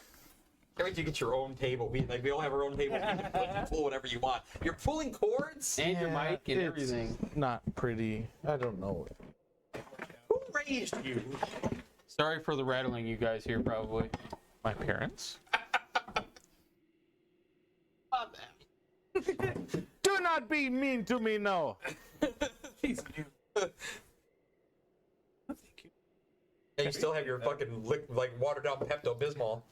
Can't wait till you get your own table. We all have our own table. You can pull whatever you want. You're pulling cords? And your mic and It's everything. Not pretty. I don't know. Who raised you? Sorry for the rattling you guys hear, probably. My parents. not be mean to me now. He's new. And you still have your fucking like watered down Pepto Bismol.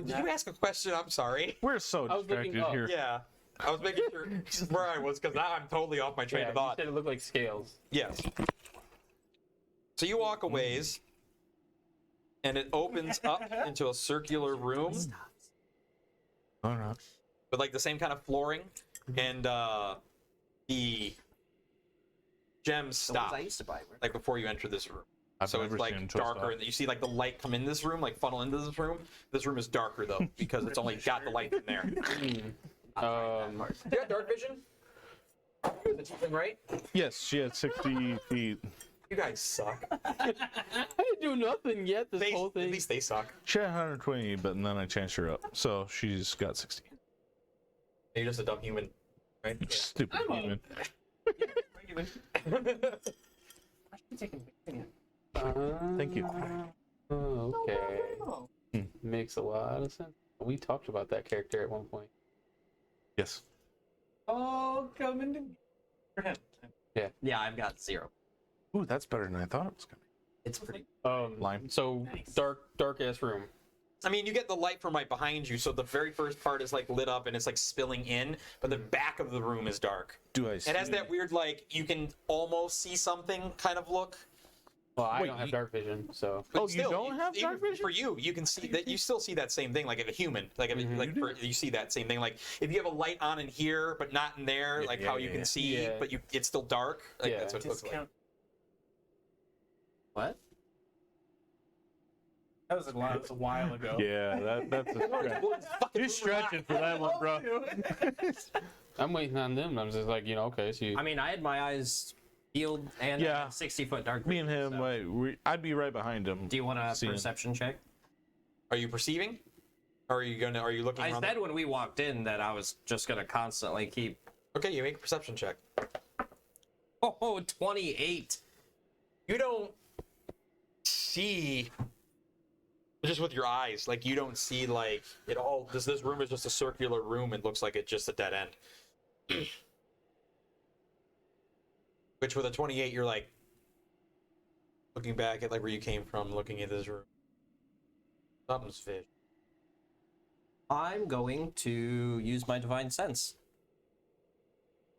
Did you ask a question? I'm sorry. We're so was looking distracted up. here. Yeah, I was making sure where I was because now I'm totally off my train Yeah, of you thought. said it looked like scales. Yes. So you walk a ways, and it opens up into a circular room All right. with like the same kind of flooring, and the gems The ones stop I used to buy were. like before you enter this room. I've So never it's seen them like twist darker, off. and you see like the light come in this room, like funnel into this room. This room is darker though because it's only got the light in there. Do you have dark vision? Is it something right? Yes, she had 60 feet. You guys suck. I didn't do nothing yet. This whole At thing. least they suck. She had 120, but then I changed her up. So she's got 60. You're just a dumb human, right? Stupid human. Thank you. Okay. Makes a lot of sense. We talked about that character at one point. Yes. Oh, coming to Yeah, I've got 0. Ooh, that's better than I thought it was going to It's pretty. Lime. So dark ass room. I mean, you get the light from right behind you, so the very first part is like lit up and it's like spilling in, but the back of the room is dark. Do I see? It has that weird like you can almost see something kind of look. Well, I Wait, don't have you- dark vision, so. But Oh, you don't have even dark vision? For you can see that. You still see that same thing, like if a human, like if, like you see that same thing. Like if you have a light on in here but not in there, like how you can see, Yeah. but it's still dark. Like Yeah. that's what it looks like. discount. What? That was a while ago. Yeah, that's a stretch. You're stretching for that one, bro. I'm waiting on them. I'm just like, okay, so you. I mean, I had my eyes peeled and Yeah. 60-foot dark. Me and vision, him, so- I'd be right behind him. Do you want a seeing. perception check? Are you perceiving? Or are you looking? I around said when we walked in that I was just gonna constantly keep. Okay, you make a perception check. Oh, 28. You don't see just with your eyes, like you don't see like it all. This room is just a circular room. It looks like it's just a dead end. Which with a 28, you're like looking back at like where you came from, looking at this room. Something's fish. I'm going to use my divine sense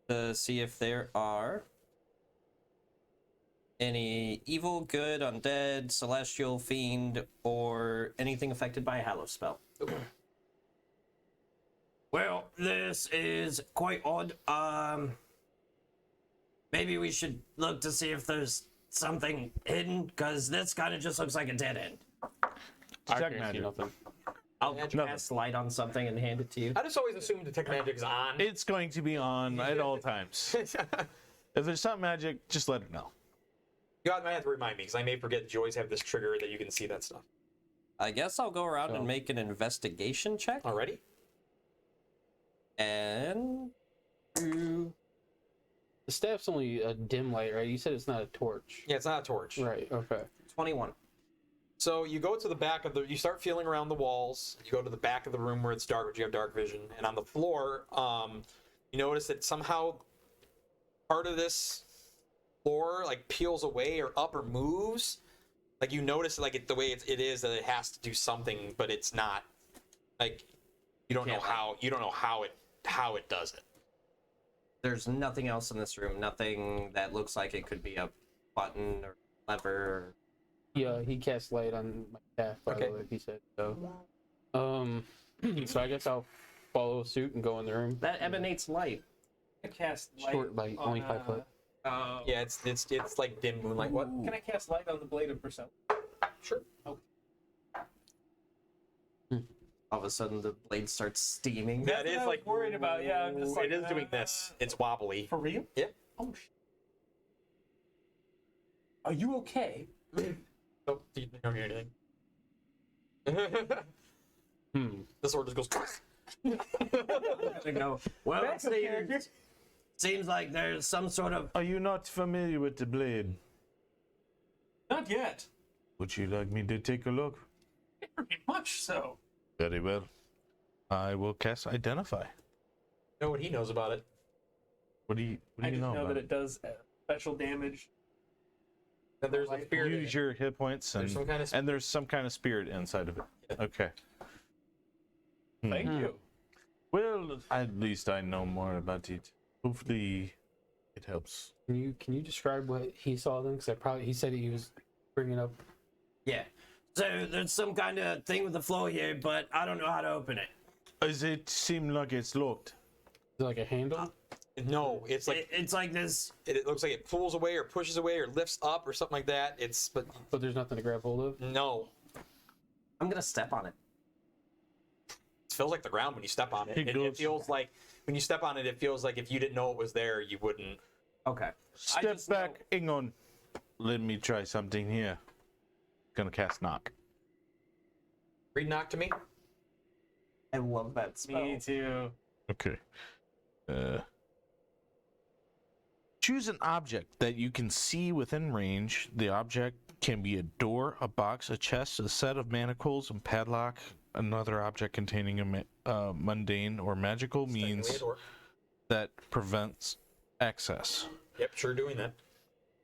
to see if there are any evil, good, undead, celestial, fiend, or anything affected by a hallow spell. Well, this is quite odd. Maybe we should look to see if there's something hidden, because this kind of just looks like a dead end. I Detect can't see magic. nothing. I'll cast light on something and hand it to you. I just always assume detect magic is on. It's going to be on at all times. If there's something magic, just let it know. You might have to remind me because I may forget that you always have this trigger that you can see that stuff. I guess I'll go around So- and make an investigation check. Already? And The staff's only a dim light, right? You said it's not a torch. Yeah, it's not a torch. Right. Okay. 21. So you go to the back of you start feeling around the walls. You go to the back of the room where it's dark, but you have dark vision. And on the floor, you notice that somehow part of this floor like peels away or up or moves. Like you notice like the way it is that it has to do something, but it's not. Like you don't know how it does it. There's nothing else in this room. Nothing that looks like it could be a button or lever. Yeah, he cast light on my staff, by Okay. the way, he said. So, so I guess I'll follow suit and go in the room. That emanates light. I cast light. Short light, on, only 5 foot. Yeah, it's like dim moonlight. What? Can I cast light on the blade of perception? Sure. All of a sudden, the blade starts steaming. Yeah, it That's is what I like was worried about. Yeah, I'm just like it is doing this. It's wobbly. For real? Yeah. Oh shit. Are you okay? Oh, you don't hear anything. The sword just goes. I go, well, Back up, character. seems like there's some sort of... Are you not familiar with the blade? Not yet. Would you like me to take a look? Very much so. Very well. I will cast Identify. Know what he knows about it. What do you I just know know about that it does special damage. That there's a spirit. in Use it. your hit points and There's some kind of and there's some kind of spirit inside of it. Yeah. Okay. Thank you. Well, at least I know more about it. Hopefully, it helps. Can you describe what he saw then? Because he said he was bringing up. Yeah. So there's some kind of thing with the floor here, but I don't know how to open it. Does it seem like it's locked? Is it like a handle? No, it's like It's like this. it looks like it pulls away or pushes away or lifts up or something like that. But there's nothing to grab hold of. No, I'm gonna step on it. it feels like the ground when you step on it. It It goes- feels like when you step on it, it feels like if you didn't know it was there, you wouldn't. Okay. Step just back, Ingon. Let me try something here. Gonna cast Knock. Read knock to me. I love that spell. Me too. Okay. Choose an object that you can see within range. The object can be a door, a box, a chest, a set of manacles, and padlock. Another object containing a mundane or magical means Technically a door. that prevents access. Yep, sure doing that.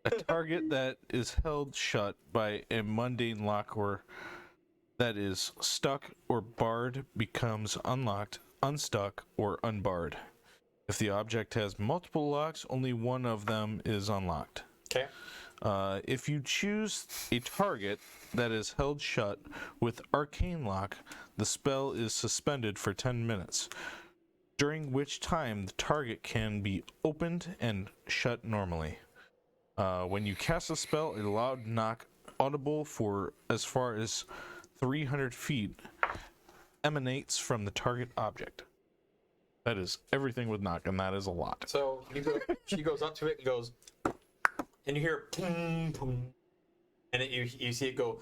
A target that is held shut by a mundane lock or that is stuck or barred becomes unlocked, unstuck, or unbarred. If the object has multiple locks, only one of them is unlocked. Okay. If you choose a target that is held shut with Arcane Lock, the spell is suspended for 10 minutes, during which time the target can be opened and shut normally. When you cast a spell, a loud knock audible for as far as 300 feet emanates from the target object. That is everything with knock, and that is a lot. So she goes up to it and goes, and you hear boom, boom, and you see it go.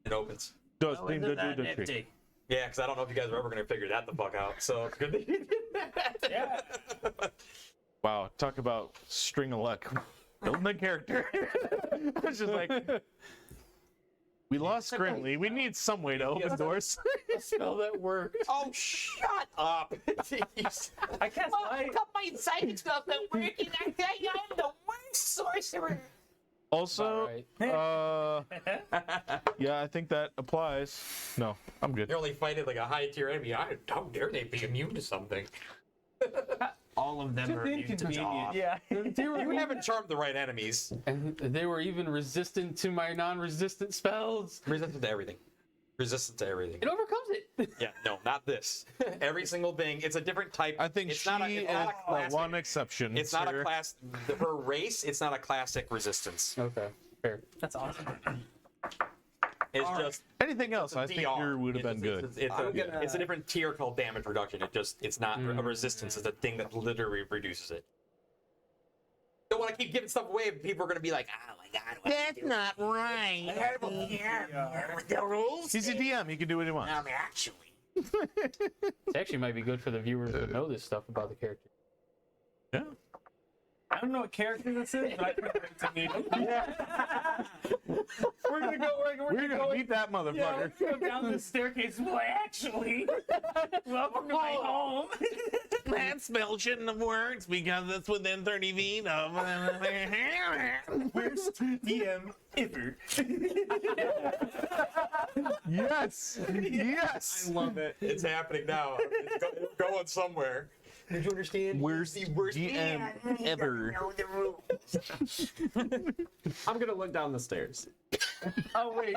It opens. Does Oh, seem isn't to that do the trick. nifty? Yeah, because I don't know if you guys are ever going to figure that the fuck out. So it's good that you did that. Yeah. Wow, talk about string of luck. Building the character. It's just like, we lost Grimly. We need some way to open doors. Spell that worked. Oh, shut up! I cast light. my psychic stuff that working. I'm the worst sorcerer. Also, Alright. yeah, I think that applies. No, I'm good. You're only fighting like a high tier enemy. How dare they be immune to something? All of them Just are immune to inconvenient. jaw. Yeah. You haven't charmed the right enemies. And they were even resistant to my non-resistant spells. Resistant to everything. Resistant to everything. It overcomes it. Yeah, no, not this. Every single thing. It's a different type. I think it's she not a, is it's not a the classic, one exception. It's not sir. a class. Her race. It's not a classic resistance. Okay, fair. That's awesome. It's just. Anything else, It's a I think DR. you would have been good. It's a different tier called damage reduction. It's not a resistance. It's a thing that literally reduces it. Don't want to keep giving stuff away. People are gonna be like, oh my god. That's not right. The rules. He's a DM. He can do what he wants. Actually. It actually might be good for the viewers to know this stuff about the character. Yeah. I don't know what character this is, but I think it's a new. We're gonna go. We're gonna beat that Yeah, motherfucker. let's go down the staircase. Well, actually, welcome to my home. That spell shouldn't have worked because it's within 30 feet of. Worst DM ever. Yes. Yes. I love it. It's happening now. It's going somewhere. Did you understand? Worst The worst DM ever. Know the rules. I'm gonna look down the stairs. Oh wait,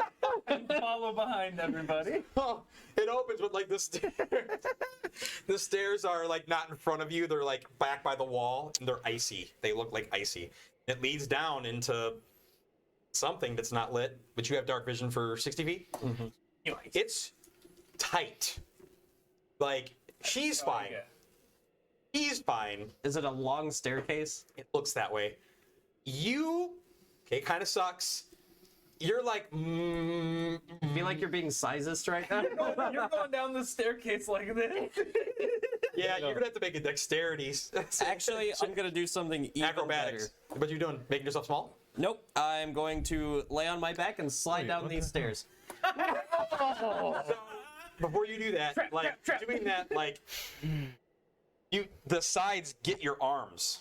follow behind everybody. Oh, it opens with like the stairs. The stairs are like not in front of you. They're like back by the wall, and they're icy. They look like icy. It leads down into something that's not lit, but you have dark vision for 60 feet. Mm-hmm. It's tight. Like she's fine. yeah. He's fine. Is it a long staircase? It looks that way. You, okay, kind of sucks. You're like, I feel like you're being sizist right now. You're going down the staircase like this. yeah, you're gonna have to make a dexterity. Actually, I'm gonna do something even Acrobatics. better. What you doing? Making yourself small? Nope. I'm going to lay on my back and slide down these stairs. before you do that, doing that, like, the sides get your arms.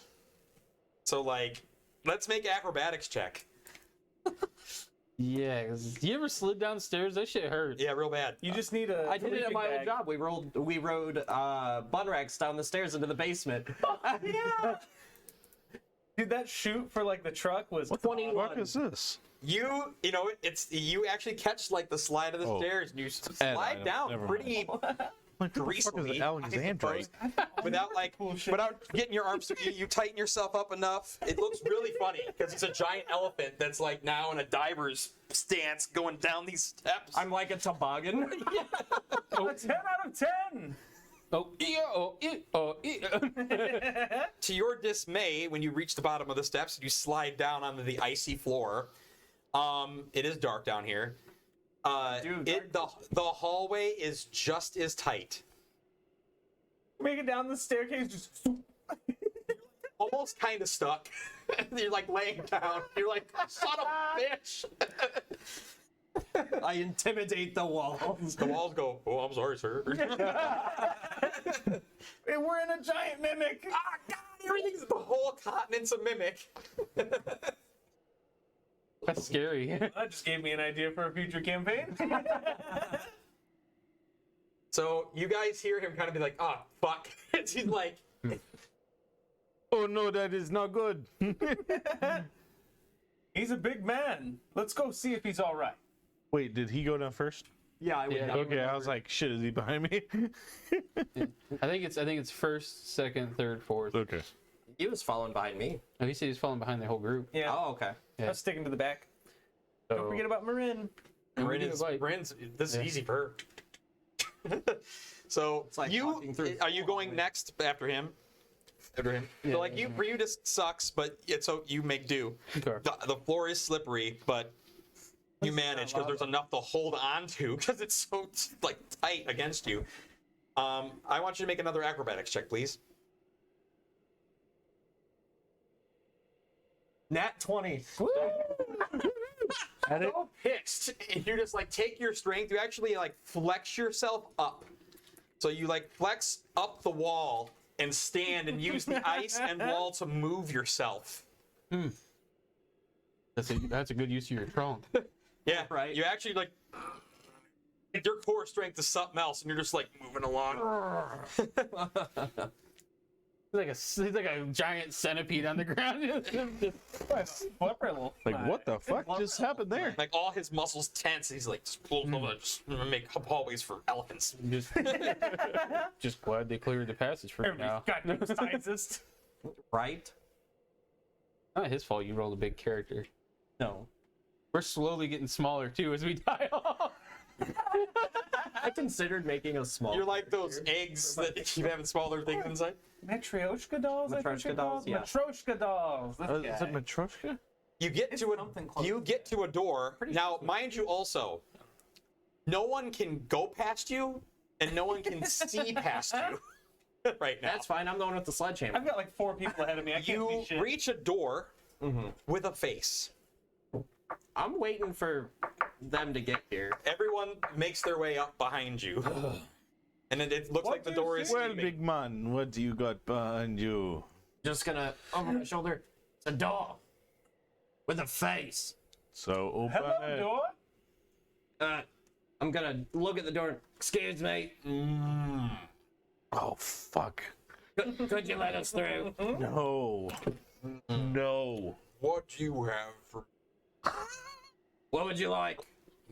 So, like, let's make acrobatics check. Yeah, 'cause you ever slid downstairs? That shit hurts. Yeah, real bad. You just need a. I did it at my sleeping old bag. job. We rode bun racks down the stairs into the basement. Yeah. Dude, that shoot for like the truck was. What the fuck is this? You know, you actually catch like the slide of the stairs and you slide down never pretty Like, what the fuck is greasily, Alexandrite? without getting your arms. You tighten yourself up enough. It looks really funny because it's a giant elephant that's like now in a diver's stance going down these steps. I'm like a toboggan. A 10 out of 10. To your dismay, when you reach the bottom of the steps, you slide down onto the icy floor. It is dark down here. The hallway is just as tight. Make it down the staircase, just. Almost kind of stuck. You're like laying down. You're like, son of a bitch. I intimidate the walls. The walls go, oh, I'm sorry, sir. Hey, we're in a giant mimic. Ah, God, everything's the whole continent's a mimic. That's scary. That just gave me an idea for a future campaign. So you guys hear him kind of be like, oh, fuck. He's like, Oh no, that is not good. He's a big man. Let's go see if he's all right. Wait, did he go down first? Yeah, I would. Yeah. Okay, I was like, shit, is he behind me? I think it's first, second, third, fourth. Okay. He was following behind me. Oh, he said he's falling behind the whole group. Yeah. Oh, okay. Yeah. I was sticking to the back. Don't So- forget about Marin. Bryn's, this is easy for her. So like walking through are you going next after him? After him. Yeah, So like for you this sucks, but it's so you make do. Okay. The floor is slippery, but you manage because there's enough to hold on to because it's so like tight against you. I want you to make another acrobatics check, please. Nat 20. So pissed, and you just like take your strength. You actually like flex yourself up. So you like flex up the wall and stand and use the ice and wall to move yourself. That's a good use of your trunk. Yeah, Right. You actually like your core strength is something else, and you're just like moving along. He's like a giant centipede on the ground. Like, what the fuck just happened there? Like all his muscles tense. He's like, just make hallways for elephants. Just glad they cleared the passage for me now. Goddamn scientist. Right? Not his fault. You rolled a big character. No. We're slowly getting smaller too as we die off. I considered making a small. You're like those eggs that keep having smaller things inside. Matryoshka dolls? I think Matryoshka they're dolls, called? yeah. Matryoshka dolls. This Is it guy. Matryoshka? You get to something close you to get to a door. Now, mind you, also, no one can go past you, and no one can see past you right now. That's fine. I'm going with the sledgehammer. I've got like 4 people ahead of me. I can't You see shit. reach a door with a face. I'm waiting for them to get here. Everyone makes their way up behind you, and it looks What like the do door you is see? Well, sleeping. big man, what do you got behind you? Just gonna over my shoulder. It's a door with a face. So open Hello, it. door. I'm gonna look at the door. Excuse me. Oh fuck. Could you let us through? No. No. What do you have for? What would you like?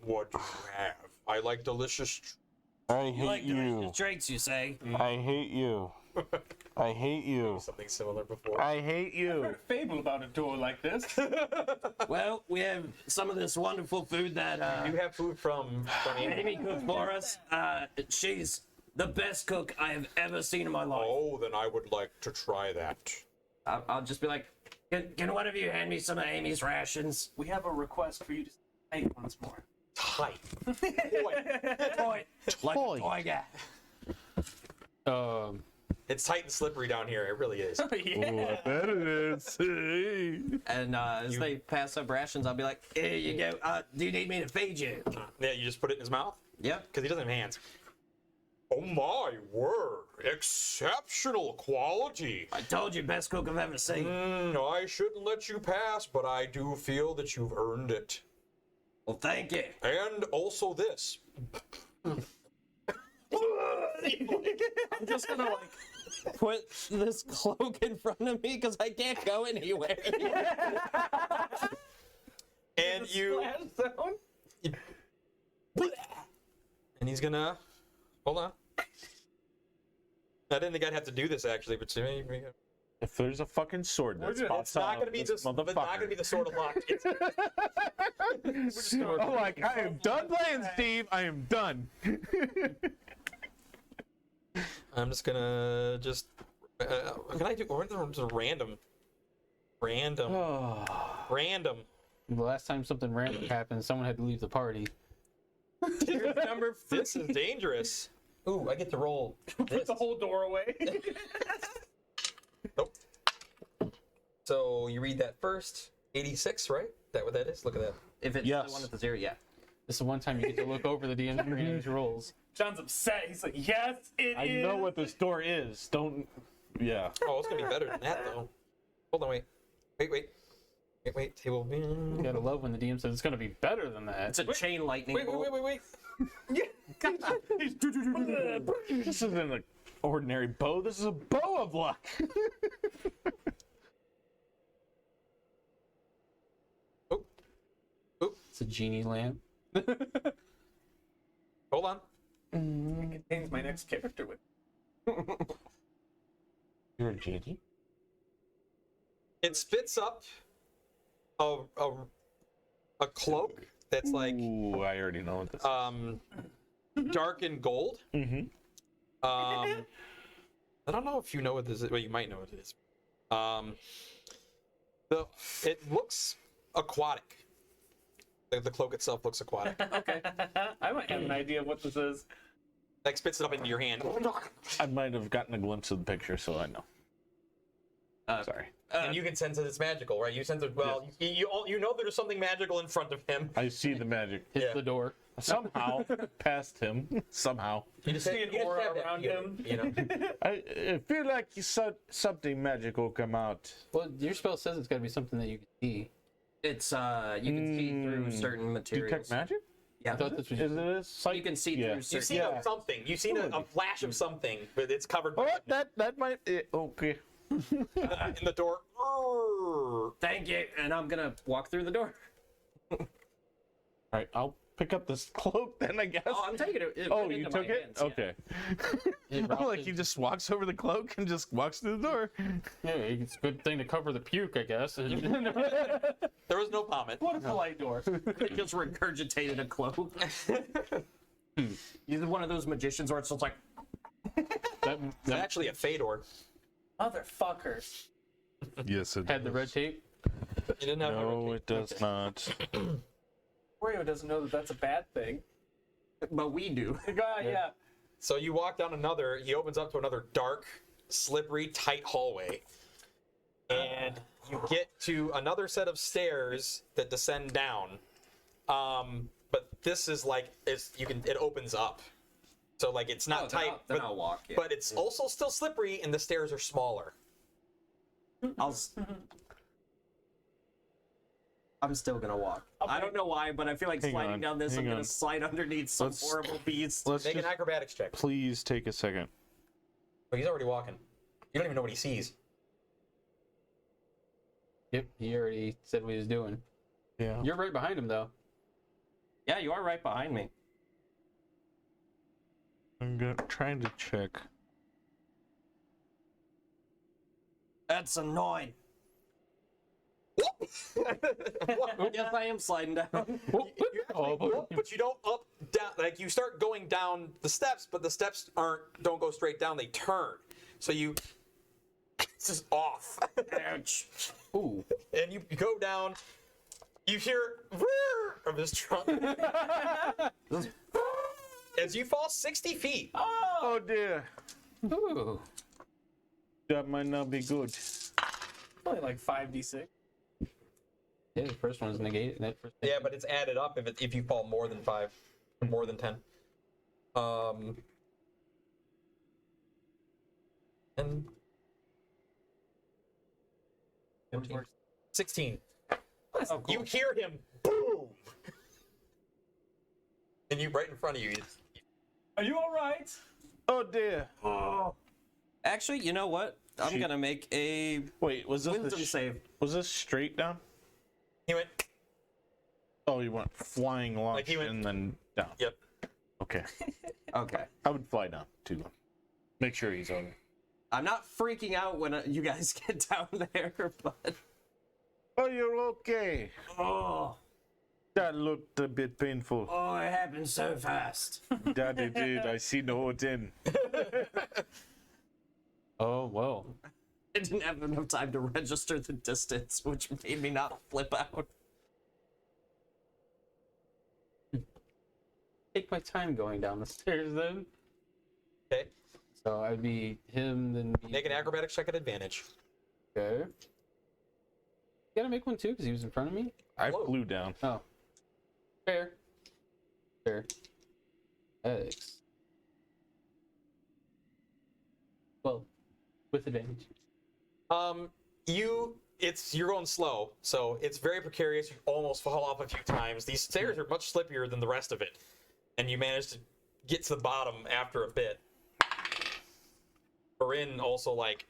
What do you have? I like delicious. I You hate like you. delicious treats, you say? I hate you. I hate you. Something similar before. I hate I you. heard a fable about a door like this. Well, we have some of this wonderful food that You have food from Amy cooked for us. She's the best cook I have ever seen in my life. Oh, then I would like to try that. I'll just be like, can one of you hand me some of Amy's rations? We have a request for you to say once more. Tight. Toy, like Toy. a toy guy. It's tight and slippery down here. It really is. Oh, I bet it is. And as they pass up rations, I'll be like, here you go. Do you need me to feed you? Yeah, you just put it in his mouth Yep. because he doesn't have hands. Oh my word! Exceptional quality. I told you, best cook I've ever seen. I shouldn't let you pass, but I do feel that you've earned it. Well, thank you. And also this. I'm just gonna like put this cloak in front of me because I can't go anywhere. And you. And he's gonna. Hold on. I didn't think I'd have to do this actually, but If there's a fucking sword that's it's not gonna be this. It's not gonna be the sword of luck. I'm like, I am done playing, Steve. I am done. I'm just gonna just. Can I do or just random? Random. Random. The last time something random happened, someone had to leave the party. This is dangerous. Ooh, I get to roll Put this. the whole door away. Nope. So you read that first. 86, right? That what that is? Look at that. If it's Yes. the one at the 0, yeah. This is one time you get to look over the DM's rolls. John's upset. He's like, yes, it is. I know what this door is. Don't. Yeah. Oh, it's gonna be better than that though. Hold on, wait. Table. You gotta love when the DM says it's gonna be better than that. It's a chain lightning Wait. bolt. This isn't an ordinary bow. This is a bow of luck. It's a genie lamp. Hold on. It contains my next character with. You're a genie. It spits up a cloak that's like Ooh, I already know what this is. dark and gold. Mm-hmm. I don't know if you know what this is. Well, you might know what it is. It looks aquatic. The cloak itself looks aquatic. Okay. I might have an idea of what this is. Like spits it up into your hand. I might have gotten a glimpse of the picture, so I know. Sorry. And you can sense that it's magical, right? You sense it. Well, you know there's something magical in front of him. I see the magic. Hit Yeah. the door. Somehow, past him. Somehow. You just See an aura have that around feeling, him. You know. I feel like something magical come out. Well, your spell says it's gotta be something that you can see. It's you can see through certain materials. Detect magic? Yeah. I thought this was Is it a sight? You can see Yeah. through You've certain. seen something. You've seen a flash of something, but it's covered Oh, by that might. Okay. in the door. Thank you, and I'm gonna walk through the door. All right, I'll pick up this cloak then, I guess. Oh, I'm taking it. Oh, went you into my took it? hands, yeah. Okay. It I'm like, rocked he it. just walks over the cloak and just walks through the door. Yeah, it's a good thing to cover the puke, I guess. There was no vomit. What a polite door. It just regurgitated a cloak. He's one of those magicians where it's just like, It's actually a Fedor. Motherfuckers. Yes, it had the red tape. You didn't have No, it does not. Wario doesn't know that that's a bad thing. but we do. Yeah. So you walk down another. He opens up to another dark, slippery, tight hallway, and you get to another set of stairs that descend down. But this is like it opens up, so like it's not tight. Then I'll walk. Yeah. But it's also still slippery, and the stairs are smaller. I'm still gonna walk. I don't know why, but I feel like sliding on, down this, I'm hang gonna on. slide underneath some Let's- horrible beast. Let's Make just an acrobatics check. please take a second. Oh, he's already walking. You don't even know what he sees. Yep, he already said what he was doing. Yeah. You're right behind him, though. Yeah, you are right behind me. I'm trying to check. That's a 9. Yes, I am sliding down. But you don't up down like you start going down the steps, but the steps don't go straight down, they turn. So this is off. Ouch. Ooh. And you go down, you hear "Whirr" of his trunk. As you fall 60 feet. Oh dear. Ooh. That might not be good. Only like 5d6. Yeah, the first one's negated. That first Yeah, but it's added up if you fall more than 5, or more than 10. And 16. Oh, cool. You hear him, boom! And you right in front of you. Are you all right? Oh dear. Actually, you know what? I'm gonna make a Wait, was this wisdom save. was this straight down? He went, Oh, you went flying launch Like he went- and then down. yep. Okay. Okay. I would fly down too. Make sure he's on. I'm not freaking out when you guys get down there, but Oh, you're okay. oh, That looked a bit painful. oh, it happened so fast. That it did. I see no it in. Oh, whoa. I didn't have enough time to register the distance, which made me not flip out. Take my time going down the stairs then. Okay. So I'd be him, then be... Make an acrobatics check at advantage. Okay. Gotta make one too, because he was in front of me? I Whoa. flew down. Oh. Fair. Fair. X. Well, with advantage. You're going slow, so it's very precarious. You almost fall off a few times. These stairs are much slippier than the rest of it, and you manage to get to the bottom after a bit. Corinne also, like,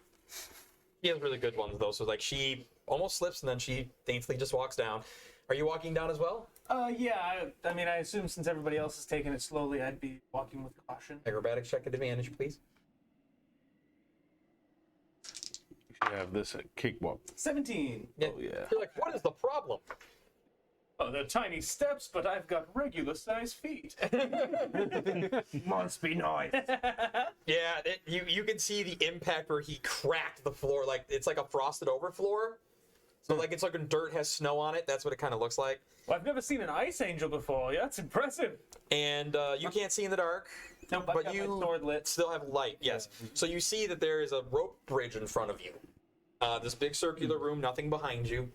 she has really good ones though, so like she almost slips and then she daintily just walks down. Are you walking down as well? Yeah. I mean, I assume since everybody else is taking it slowly, I'd be walking with caution. Acrobatics check at advantage, please. You should have this at cakewalk. 17. Oh yeah. You're like, what is the problem? Oh, they're tiny steps, but I've got regular-sized feet. Must be nice. Yeah, you can see the impact where he cracked the floor. Like, it's like a frosted over floor. So like it's like when dirt has snow on it. That's what it kind of looks like. Well, I've never seen an ice angel before. Yeah, that's impressive. And you can't see in the dark, Nope, I've but got my you sword lit. still have light. Yes. So you see that there is a rope bridge in front of you. This big circular room, nothing behind you,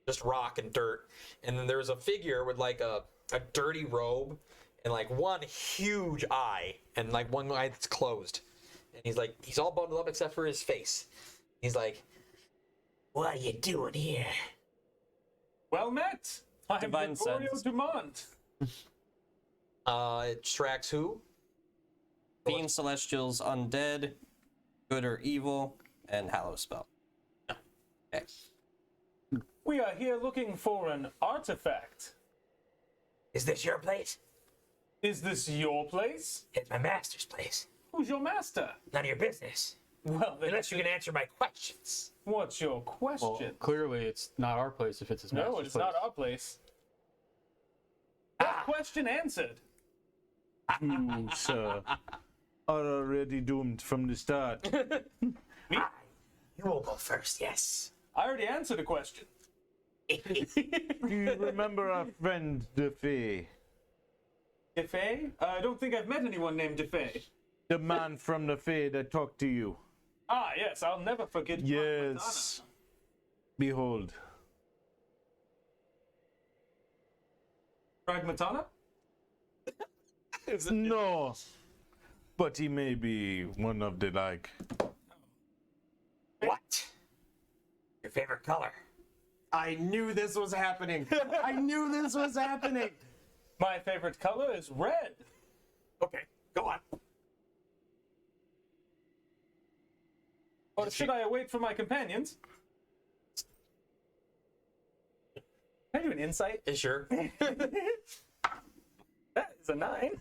just rock and dirt. And then there's a figure with like a dirty robe and like one huge eye and like one eye that's closed. And he's all bundled up except for his face. He's like, "What are you doing here?" Well met. I'm Divine Gregorio sense. Dumont. It tracks who? Fiend, Celestials, Undead, Good or Evil, and Hallow Spell. Okay. We are here looking for an artifact. Is this your place? Is this your place? It's my master's place. Who's your master? None of your business. Well, then, Unless you can answer my questions. what's your question? Well, clearly it's not our place if it's his master's No, it's place. not our place. Question answered. You, sir, are already doomed from the start. You will go first, yes. I already answered a question. Do you remember our friend DeFay? DeFay? I don't think I've met anyone named DeFay. The man from the Fae that talked to you. Ah, yes, I'll never forget. Yes. Behold. Pragmatana? No. But he may be one of the like. What? Your favorite color? I knew this was happening. I knew this was happening. My favorite color is red. Okay, go on. Or should I wait for my companions? Can I do an insight? Sure. That is a 9.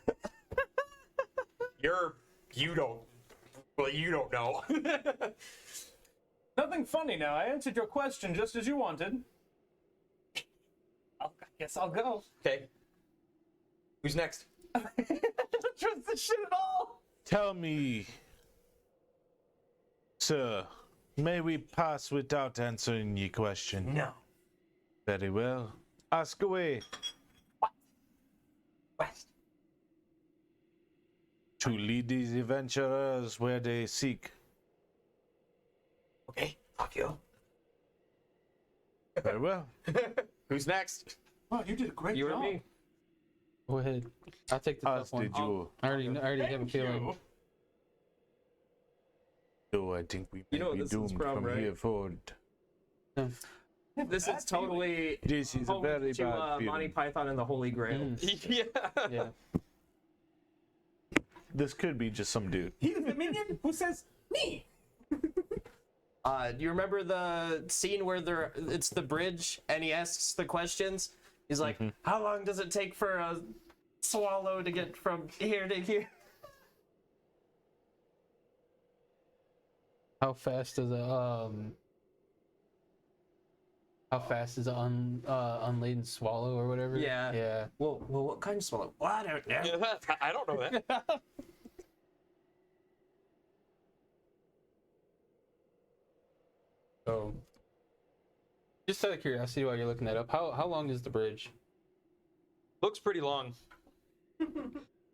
You don't know. Nothing funny now. I answered your question just as you wanted. I guess I'll go. Okay. Who's next? I don't trust this shit at all. Tell me, sir, may we pass without answering your question? No. Very well. Ask away. West. To lead these adventurers where they seek. Okay, off you. Very well. Who's next? Wow, you did a great You job. or me? Go ahead. I'll take the As tough one. did you. I already have a Thank feeling. you. Oh, I think we You know may what be this is doomed from, right? here forward. This is totally This is a homage very to bad Monty feeling. Python and the Holy Grail. Yeah. Yeah. This could be just some dude. He's the minion who says me. Do you remember the scene where it's the bridge and he asks the questions? He's like, how long does it take for a swallow to get from here to here? How fast is an unladen swallow or whatever? Yeah. Yeah. Well, what kind of swallow? Well, I don't know. I don't know that. So, just out of curiosity, while you're looking that up, how long is the bridge? Looks pretty long.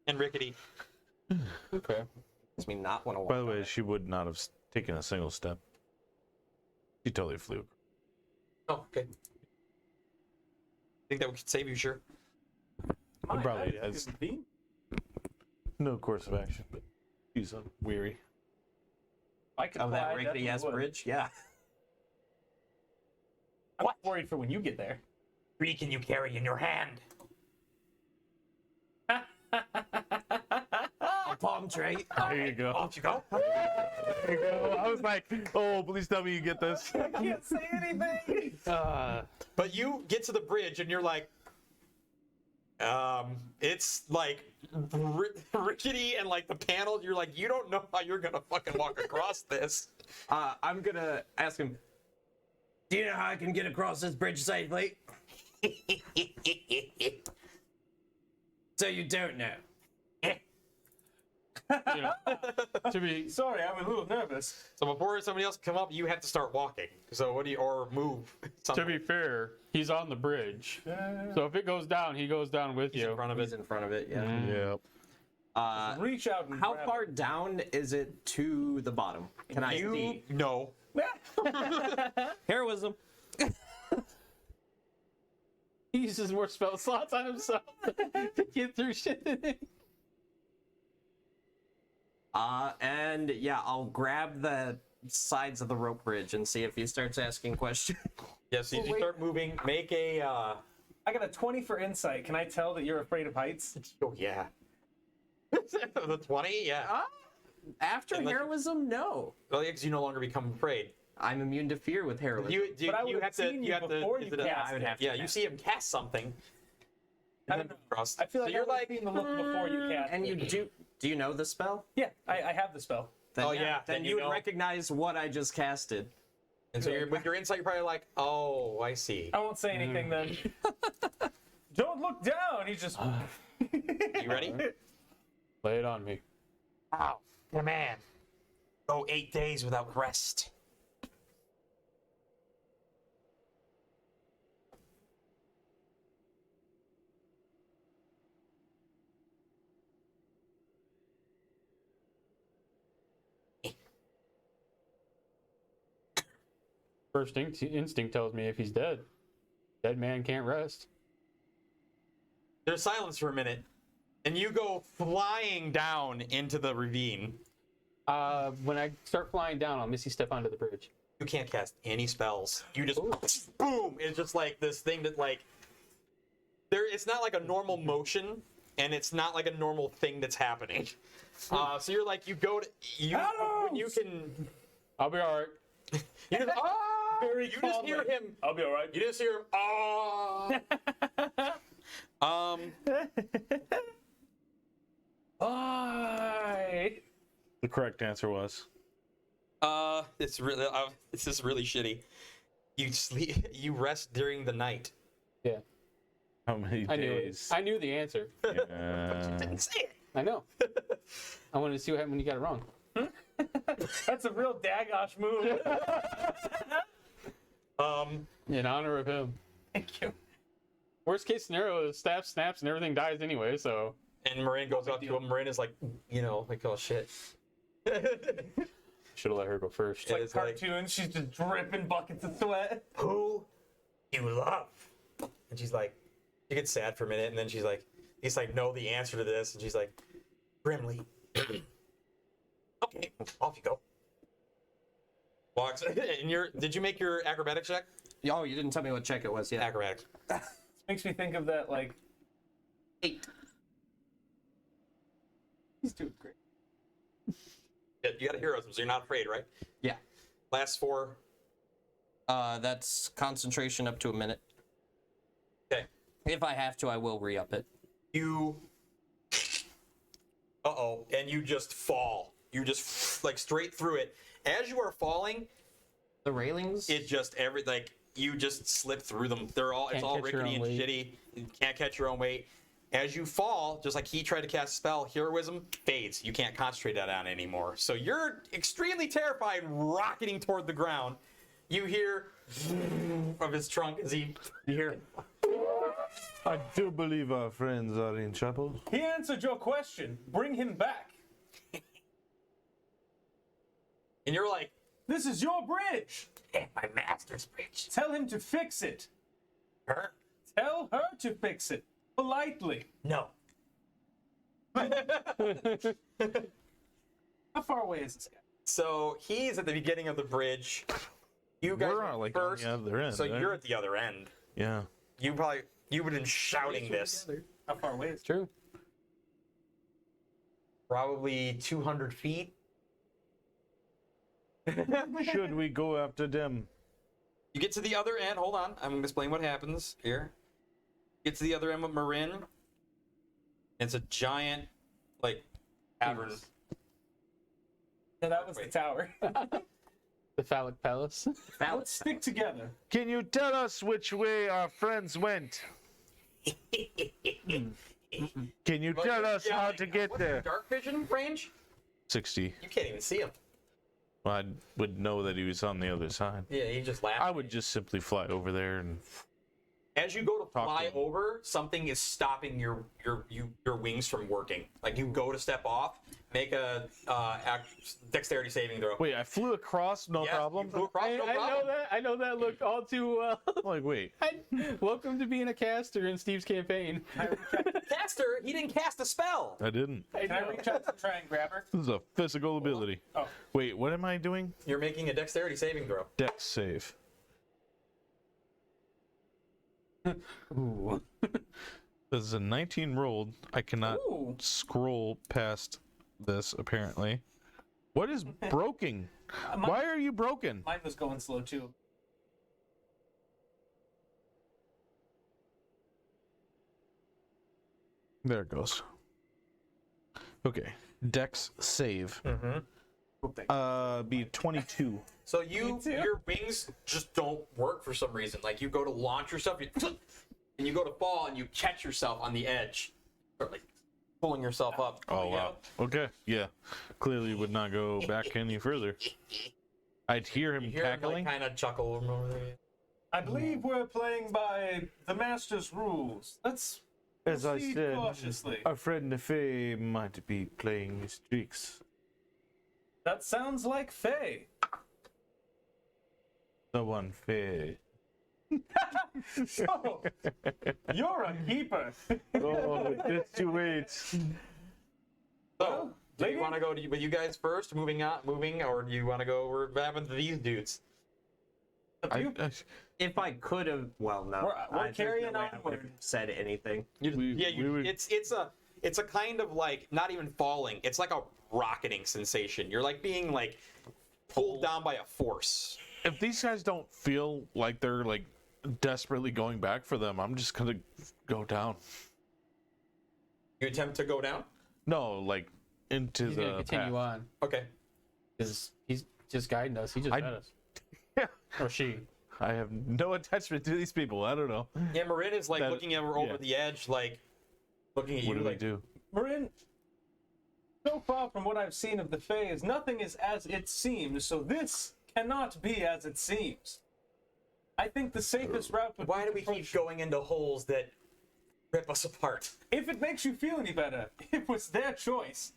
And rickety. Okay. Makes me not want to walk. By the way, she would not have taken a single step. She totally flew. Oh, okay. Think that would save you, sure? Probably has no course of action, but she's weary. I could Of fly, that I rickety ass definitely would. bridge? Yeah. I'm worried for when you get there. Three can you carry in your hand? A palm tree. There you go. Off you go. There you go. I was like, oh, please tell me you get this. I can't say anything. But you get to the bridge and you're like, it's like rickety and like the panel. You're like, you don't know how you're gonna fucking walk across this. I'm gonna ask him, do you know how I can get across this bridge safely? So you don't know. You know, to be Sorry, I'm a little nervous. So before somebody else can come up, you have to start walking. So what do you, or move? to Something. be fair, he's on the bridge. So if it goes down, he goes down with He's you. in front of He's it. in front of it, yeah. Yep. Reach out and How grab far down is it to the bottom? Can I You see? no. Heroism. He uses more spell slots on himself to get through shit than me. And yeah, I'll grab the sides of the rope bridge and see if he starts asking questions. Yeah, so you wait. start moving. Make a. I got a 20 for insight. Can I tell that you're afraid of heights? Oh yeah. The 20, yeah. After Unless you- heroism, no. Well, yeah, because you no longer become afraid. I'm immune to fear with heroism. But I would have seen you before you cast I would it. have to Yeah, you see him cast something. I And don't then know. cross. I feel so like you're I would like, have seen the look before you cast and it. you do you know the spell? Yeah, I have the spell. Then, Oh, yeah, Then then you you would know. recognize what I just casted. and so you're, with your insight, you're probably like, oh, I see. I won't say anything then. Don't look down. He's just. You ready? Lay it on me. Wow, command. Go 8 days without rest. First instinct tells me if he's dead, dead man can't rest. There's silence for a minute, and you go flying down into the ravine. When I start flying down, I'll Misty step onto the bridge. You can't cast any spells. You just boom. It's just like this thing that like there. It's not like a normal motion, and it's not like a normal thing that's happening. So you're like you go to you when you can. I'll be all right. You just, Very you just hear calmly. him. I'll be all right. You just hear him. Bye. The correct answer was. It's really. This is really shitty. You sleep. You rest during the night. Yeah, How many I knew it. days? I knew the answer. Didn't say it. I know. I wanted to see what happened when you got it wrong. That's a real Dagosh move. In honor of him. Thank you. Worst case scenario is staff snaps and everything dies anyway, so. And Moraine goes up to him. Moraine is like, like, oh shit. Should have let her go first. Yeah. Like It's like- cartoons, she's just dripping buckets of sweat. Who you love? And she's like, she gets sad for a minute, and then she's like, he's like, know the answer to this, and she's like, Brimley. Okay, off you go. Walks. And did you make your acrobatics check? Oh, you didn't tell me what check it was yet. Acrobatics. Makes me think of that, like, 8. he's doing great. Yeah, you got a heroism, so you're not afraid, right? Yeah. Last 4. That's concentration up to a minute. Okay. If I have to, I will re-up it. You. And you just fall. You just like straight through it. As you are falling, The railings? it just you just slip through them. It's Can't all catch your rickety own and weight. shitty. You can't catch your own weight. As you fall, just like he tried to cast a spell, heroism fades. You can't concentrate on it anymore. So you're extremely terrified, rocketing toward the ground. You hear of his trunk as you hear. I do believe our friends are in trouble. He answered your question. Bring him back. And you're like, This is your bridge. My master's bridge. Tell him to fix it. her? Tell her to fix it. Politely. No. How far away is this guy? So he's at the beginning of the bridge. You guys We're were not like first. on the other end. So right? you're at the other end. Yeah. You would have been shouting this. How far away is it? True. Probably 200 feet. Should we go after them? You get to the other end. Hold on. I'm going to explain what happens here. Get to the other end with Marin. It's a giant, cavern. Yeah, that was the tower. The phallic palace. Let's stick together. Can you tell us which way our friends went? Can you tell us how to get What's your there? dark vision range? 60. You can't even see him. Well, I would know that he was on the other side. Yeah, he just laughed. I would just simply fly over there and. As you go to Talk to fly him. over, something is stopping your wings from working. Like you go to step off, make a dexterity saving throw. Wait, I flew across, no Yes, problem. you flew across, no problem. I know that looked all too well. Like, wait. Welcome to being a caster in Steve's campaign. Caster, he didn't cast a spell. I didn't. Can I reach out to try and grab her? This is a physical ability. Oh. Wait, what am I doing? You're making a dexterity saving throw. Dex save. Ooh. This is a 19 rolled. I cannot Ooh. scroll past this, apparently. What is broken? Why are you broken? Mine was going slow too. There it goes. Okay. Dex save. Be 22. So Me too. your wings just don't work for some reason. Like you go to launch yourself, and you go to fall, and you catch yourself on the edge, or like pulling yourself up. Oh, wow. Okay. Yeah. Clearly would not go back any further. I'd hear him You hear him cackling. kind of chuckle over there. I believe we're playing by the master's rules. Let's As I proceed said, cautiously. our friend Nefay might be playing his tricks. That sounds like Faye. The one Faye. Oh, you're a keeper. Oh, just you wait. So, Well, do lady- you want to go with you guys first, moving, or do you want to go over what happened to these dudes? If I could have, well, no. We're there's carrying no way I onward. would have said anything. It's a kind of like not even falling. It's like a rocketing sensation. You're like being like pulled down by a force. If these guys don't feel like they're like desperately going back for them, I'm just gonna go down. You attempt to go down. No, like into He's the gonna continue path. on Okay. because he's just guiding us. He just I- met us, Yeah. or she. I have no attachment to these people. I don't know. Yeah, Marin is like That- looking over yeah. the edge, like looking at What you. do we Like, do? Marin, so far from what I've seen of the Fays, nothing is as it seems, so this cannot be as it seems. I think the safest route would why be do to we keep approach- going into holes that rip us apart? If it makes you feel any better, it was their choice.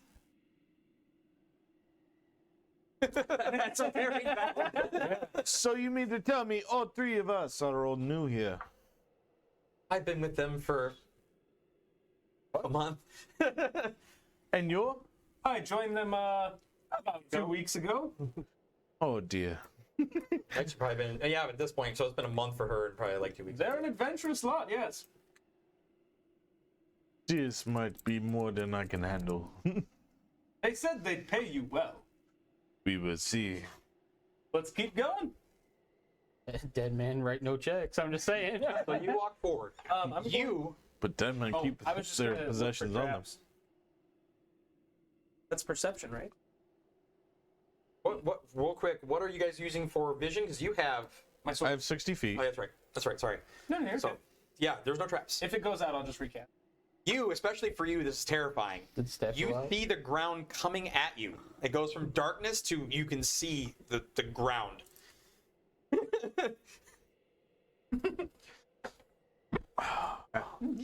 That's a very bad. So you mean to tell me all three of us are all new here? I've been with them for a month. And you're? I joined them about 2 weeks ago. Oh dear. It's probably been, yeah, at this point, so it's been a month for her and probably like 2 weeks. They're an adventurous lot, yes. This might be more than I can handle. They said they'd pay you well. We will see. Let's keep going. Dead man write no checks. I'm just saying. So you walk forward. But then I keep I was just their gonna look for possessions on them. traps. That's perception, right? What? Real quick, what are you guys using for vision? Because you have My I sword. have 60 feet. Oh, that's right. That's right. Sorry. No, you're So, okay. yeah, there's no traps. If it goes out, I'll just recap. You, especially for you, this is terrifying. Did Steph You go out? see the ground coming at you. It goes from darkness to you can see the ground.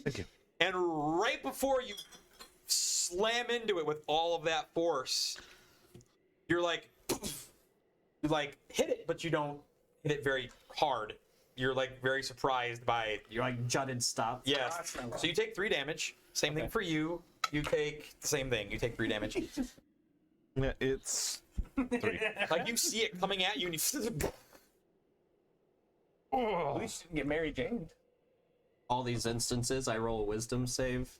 Thank you. And right before you slam into it with all of that force, you're like, you like hit it, but you don't hit it very hard. You're like very surprised by it. You're like jutted stop. Yes. So you take 3 damage. Same thing for you. You take the same thing. You take 3 damage. Yeah, it's 3. Like you see it coming at you, and you. At least you didn't get Mary Jane. All these instances, I roll a wisdom save,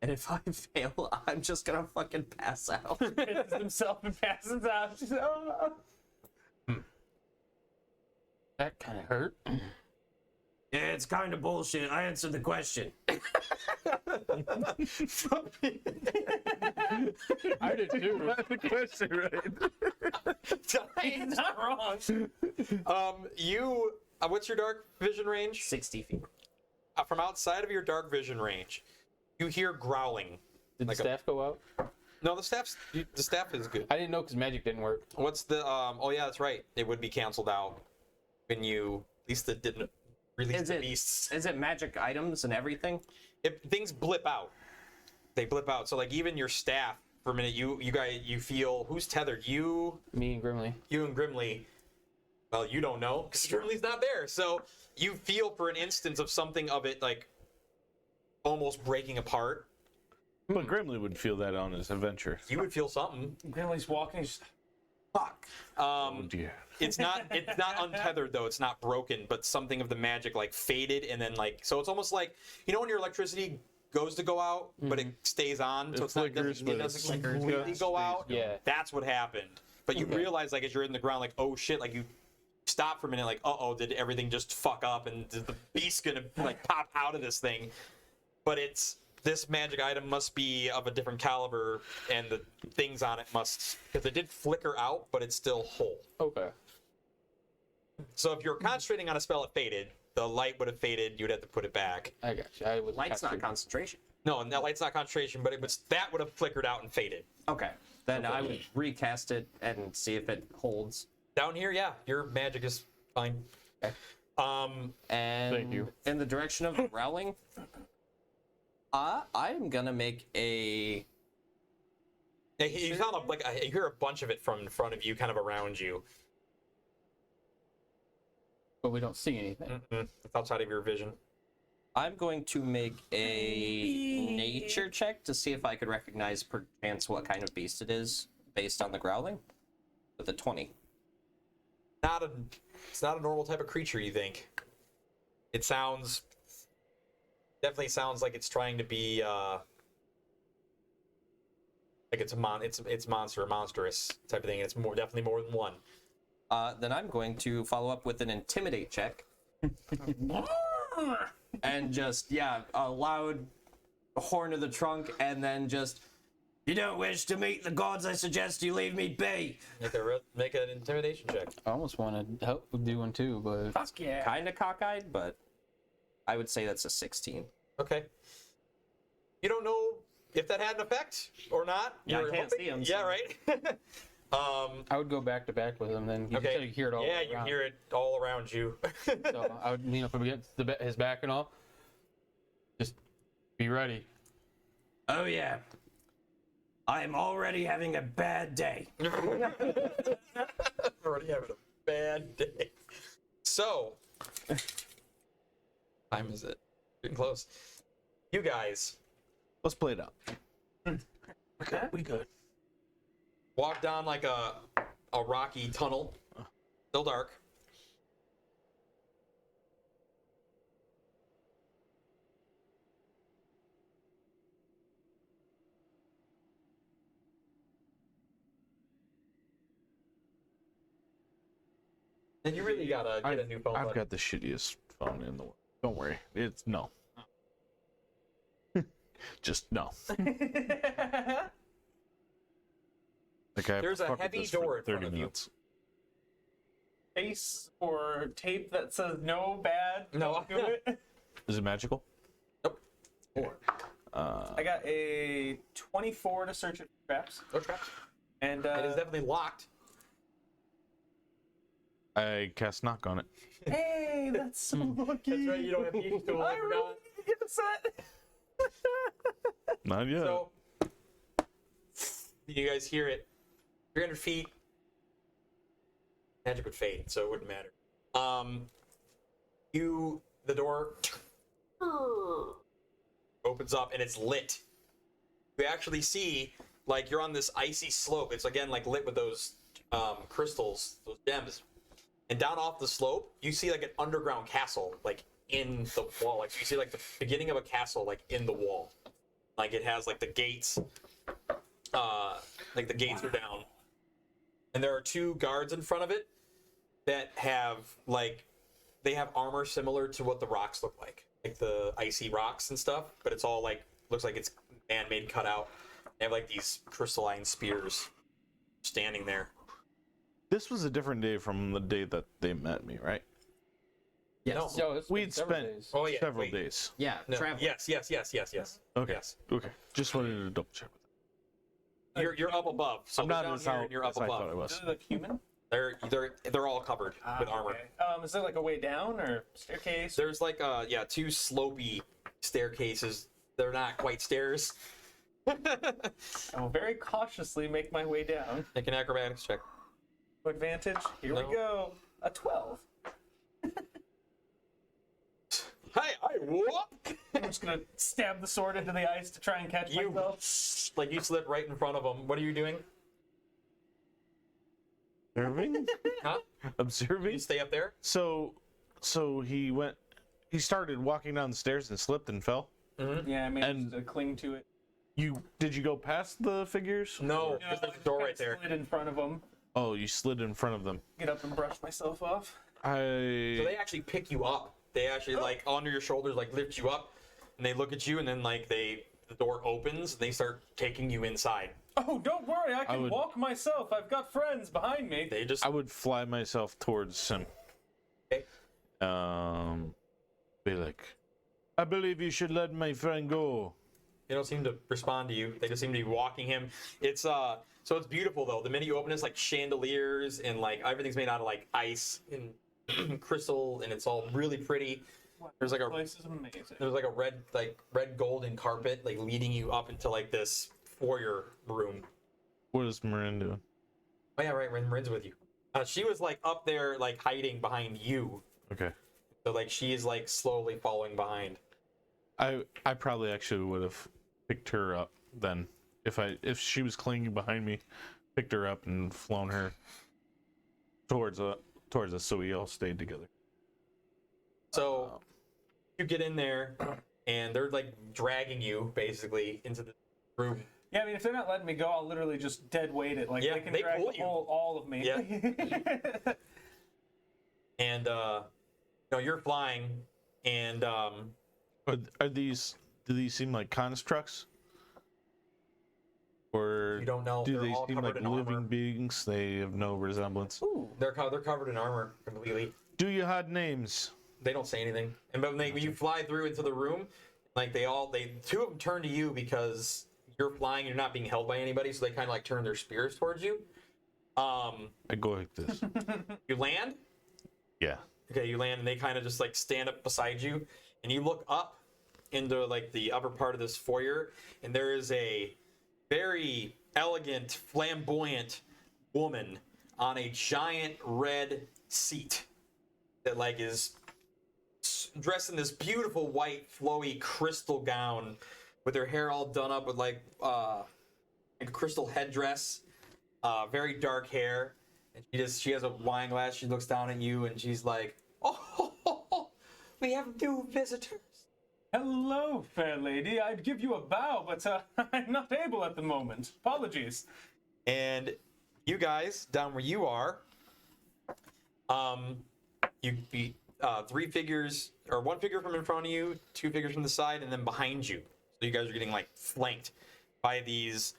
and if I fail, I'm just gonna fucking pass out. Hits himself and passes out. She's like, oh, no. That kind of hurt. Yeah, it's kind of bullshit. I answered the question. I did too. That's the question, right? He's not wrong. You. What's your dark vision range? 60 feet. From outside of your dark vision range, you hear growling. Did Like the staff go out? No, the staff is good. I didn't know because magic didn't work. What's the? Oh yeah, that's right. It would be canceled out when you at least it didn't release the beasts. Is it magic items and everything? Things blip out. They blip out. So like even your staff for a minute, you guys feel who's tethered? You Me and Grimly. and Grimly. Well, you don't know because Grimly's not there. So you feel for an instance of something of it like almost breaking apart. But Grimly would feel that on his adventure. You would feel something. Grimly's walking. He's just, Fuck. Oh dear. It's not untethered though. It's not broken, but something of the magic like faded and then like so it's almost like you know when your electricity goes to go out, but it stays on, so It it's not flickers, it but doesn't it completely go out. Yeah. That's what happened. But you realize like as you're in the ground, like oh shit, like you stop for a minute, like uh-oh, did everything just fuck up and is the beast gonna like pop out of this thing? But it's this magic item must be of a different caliber, and the things on it must because it did flicker out, but it's still whole. Okay. So if you're concentrating on a spell, it faded. The light would have faded. You'd have to put it back. I got you. I was Light's not concentration. No, and that light's not concentration, but that would have flickered out and faded. Okay. Then I would recast it and see if it holds. Down here, yeah, your magic is fine. Okay. Um, And Thank you. in the direction of the growling, I'm gonna make a. you sound like you hear a bunch of it from in front of you, kind of around you. But we don't see anything. It's outside of your vision. I'm going to make a nature check to see if I could recognize perchance what kind of beast it is based on the growling. With a 20. It's not a normal type of creature. You think? It definitely sounds like it's trying to be like it's monstrous type of thing. It's definitely more than one. Then I'm going to follow up with an intimidate check. And just, a loud horn of the trunk, and then just, you don't wish to meet the gods, I suggest you leave me be. Make an intimidation check. I almost want to help do one too, but fuck yeah. Kind of cockeyed, but I would say that's a 16. Okay. You don't know if that had an effect or not. Yeah, I You're can't hoping- see 'em, Yeah, so- right. I would go back to back with him. Then you Okay. said you hear it all. Yeah, you around. hear it all around you. So I would lean up against his back and all. Just be ready. Oh, yeah. I'm already having a bad day. Already having a bad day. So, time is it? Getting close. You guys Let's play it out. We good. walk down like a rocky tunnel, still dark. And you really gotta get a new phone. I've bud. got the shittiest phone in the world. Don't worry. It's no. Just no. Like I have There's to a fuck with heavy this for door in 30 front of you. minutes. Face or tape that says no bad. No. Don't do it. Is it magical? Nope. I got a 24 to search it for traps. No traps. And It is definitely locked. I cast knock on it. hey, that's so lucky. That's right. You don't have each tool. I really need to get a set. Not yet. So you guys hear it. 300 feet. Magic would fade, so it wouldn't matter. The door opens up and it's lit. You actually see, like, you're on this icy slope. It's again like lit with those crystals, those gems. And down off the slope, you see like an underground castle, like in the wall. Like, so you see like the beginning of a castle, like in the wall. Like it has like the gates, like the gates are down. And there are two guards in front of it that have like, they have armor similar to what the rocks look like the icy rocks and stuff, but it's all like, looks like it's man-made cut out. They have like these crystalline spears standing there. This was a different day from the day that they met me, right? Yes. No. Yo, it's been We'd several spent days. Oh yeah. several wait. days. Yeah. No, Travel. yes. Okay. Yes. Okay. Just wanted to double check with You're up above. So I'm they're not down as here out and you're up as I thought I above. was. Is it like human? They're all covered with armor. Okay. Is there like a way down or staircase? There's like two slopey staircases. They're not quite stairs. I will very cautiously make my way down. Make an acrobatics check. Advantage. Here No. we go. A 12. Hi, I whoop. I'm just gonna stab the sword into the ice to try and catch You myself. like you slip right in front of them. What are you doing? Observing? Huh? You Observing? stay up there. So he started walking down the stairs and slipped and fell. Yeah, I managed And- to cling to it. Did you go past the figures? No, No, there's I a door kinda right there. slid in front of them. Oh, you slid in front of them. Get up and brush myself off. So they actually pick you up. They actually like under your shoulders, like lift you up, and they look at you, and then like the door opens, and they start taking you inside. Oh, don't worry, I can would- walk myself. I've got friends behind me. They just I would fly myself towards him. Okay. Be like, I believe you should let my friend go. They don't seem to respond to you. They just seem to be walking him. It's so it's beautiful though. The minute you open, it's like chandeliers and like everything's made out of like ice and crystal, and it's all really pretty. There's like This a place is amazing. there's like a red golden carpet like leading you up into like this foyer room. What is Marin doing? Oh yeah, right. Marin's with you. She was like up there like hiding behind you. Okay. So like she is like slowly following behind. I probably actually would have picked her up then if she was clinging behind me, picked her up and flown her towards us so we all stayed together. So you get in there, and they're like dragging you basically into the room. Yeah, I mean, if they're not letting me go, I'll literally just dead weight it. Like, Yeah, they can they drag pull the you. all of me. Yeah. And you're flying, and Are these? Do these seem like constructs? Or you don't know. do They're they all seem covered like in living armor. beings? They have no resemblance. They're covered in armor completely. Do you have names? They don't say anything. And but when you fly through into the room, like two of them turn to you because you're flying. You're not being held by anybody, so they kind of like turn their spears towards you. I go like this. You land. Yeah. Okay, you land, and they kind of just like stand up beside you, and you look up into like the upper part of this foyer, and there is a very elegant, flamboyant woman on a giant red seat that like is dressed in this beautiful white flowy crystal gown with her hair all done up with like a crystal headdress, very dark hair, and she has a wine glass. She looks down at you and she's like, "Oh, we have new visitors." Hello, fair lady. I'd give you a bow, but I'm not able at the moment. Apologies. And you guys down where you are, You beat 3 figures, or 1 figure from in front of you, 2 figures from the side, and then behind you. So you guys are getting like flanked by these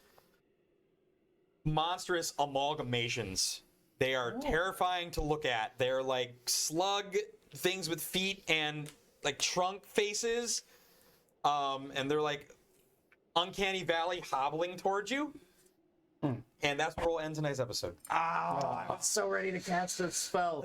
monstrous amalgamations. They are terrifying to look at. They're like slug things with feet and like trunk faces. And they're like uncanny valley hobbling towards you. And that's where we'll end tonight's episode. I'm so ready to cast a spell.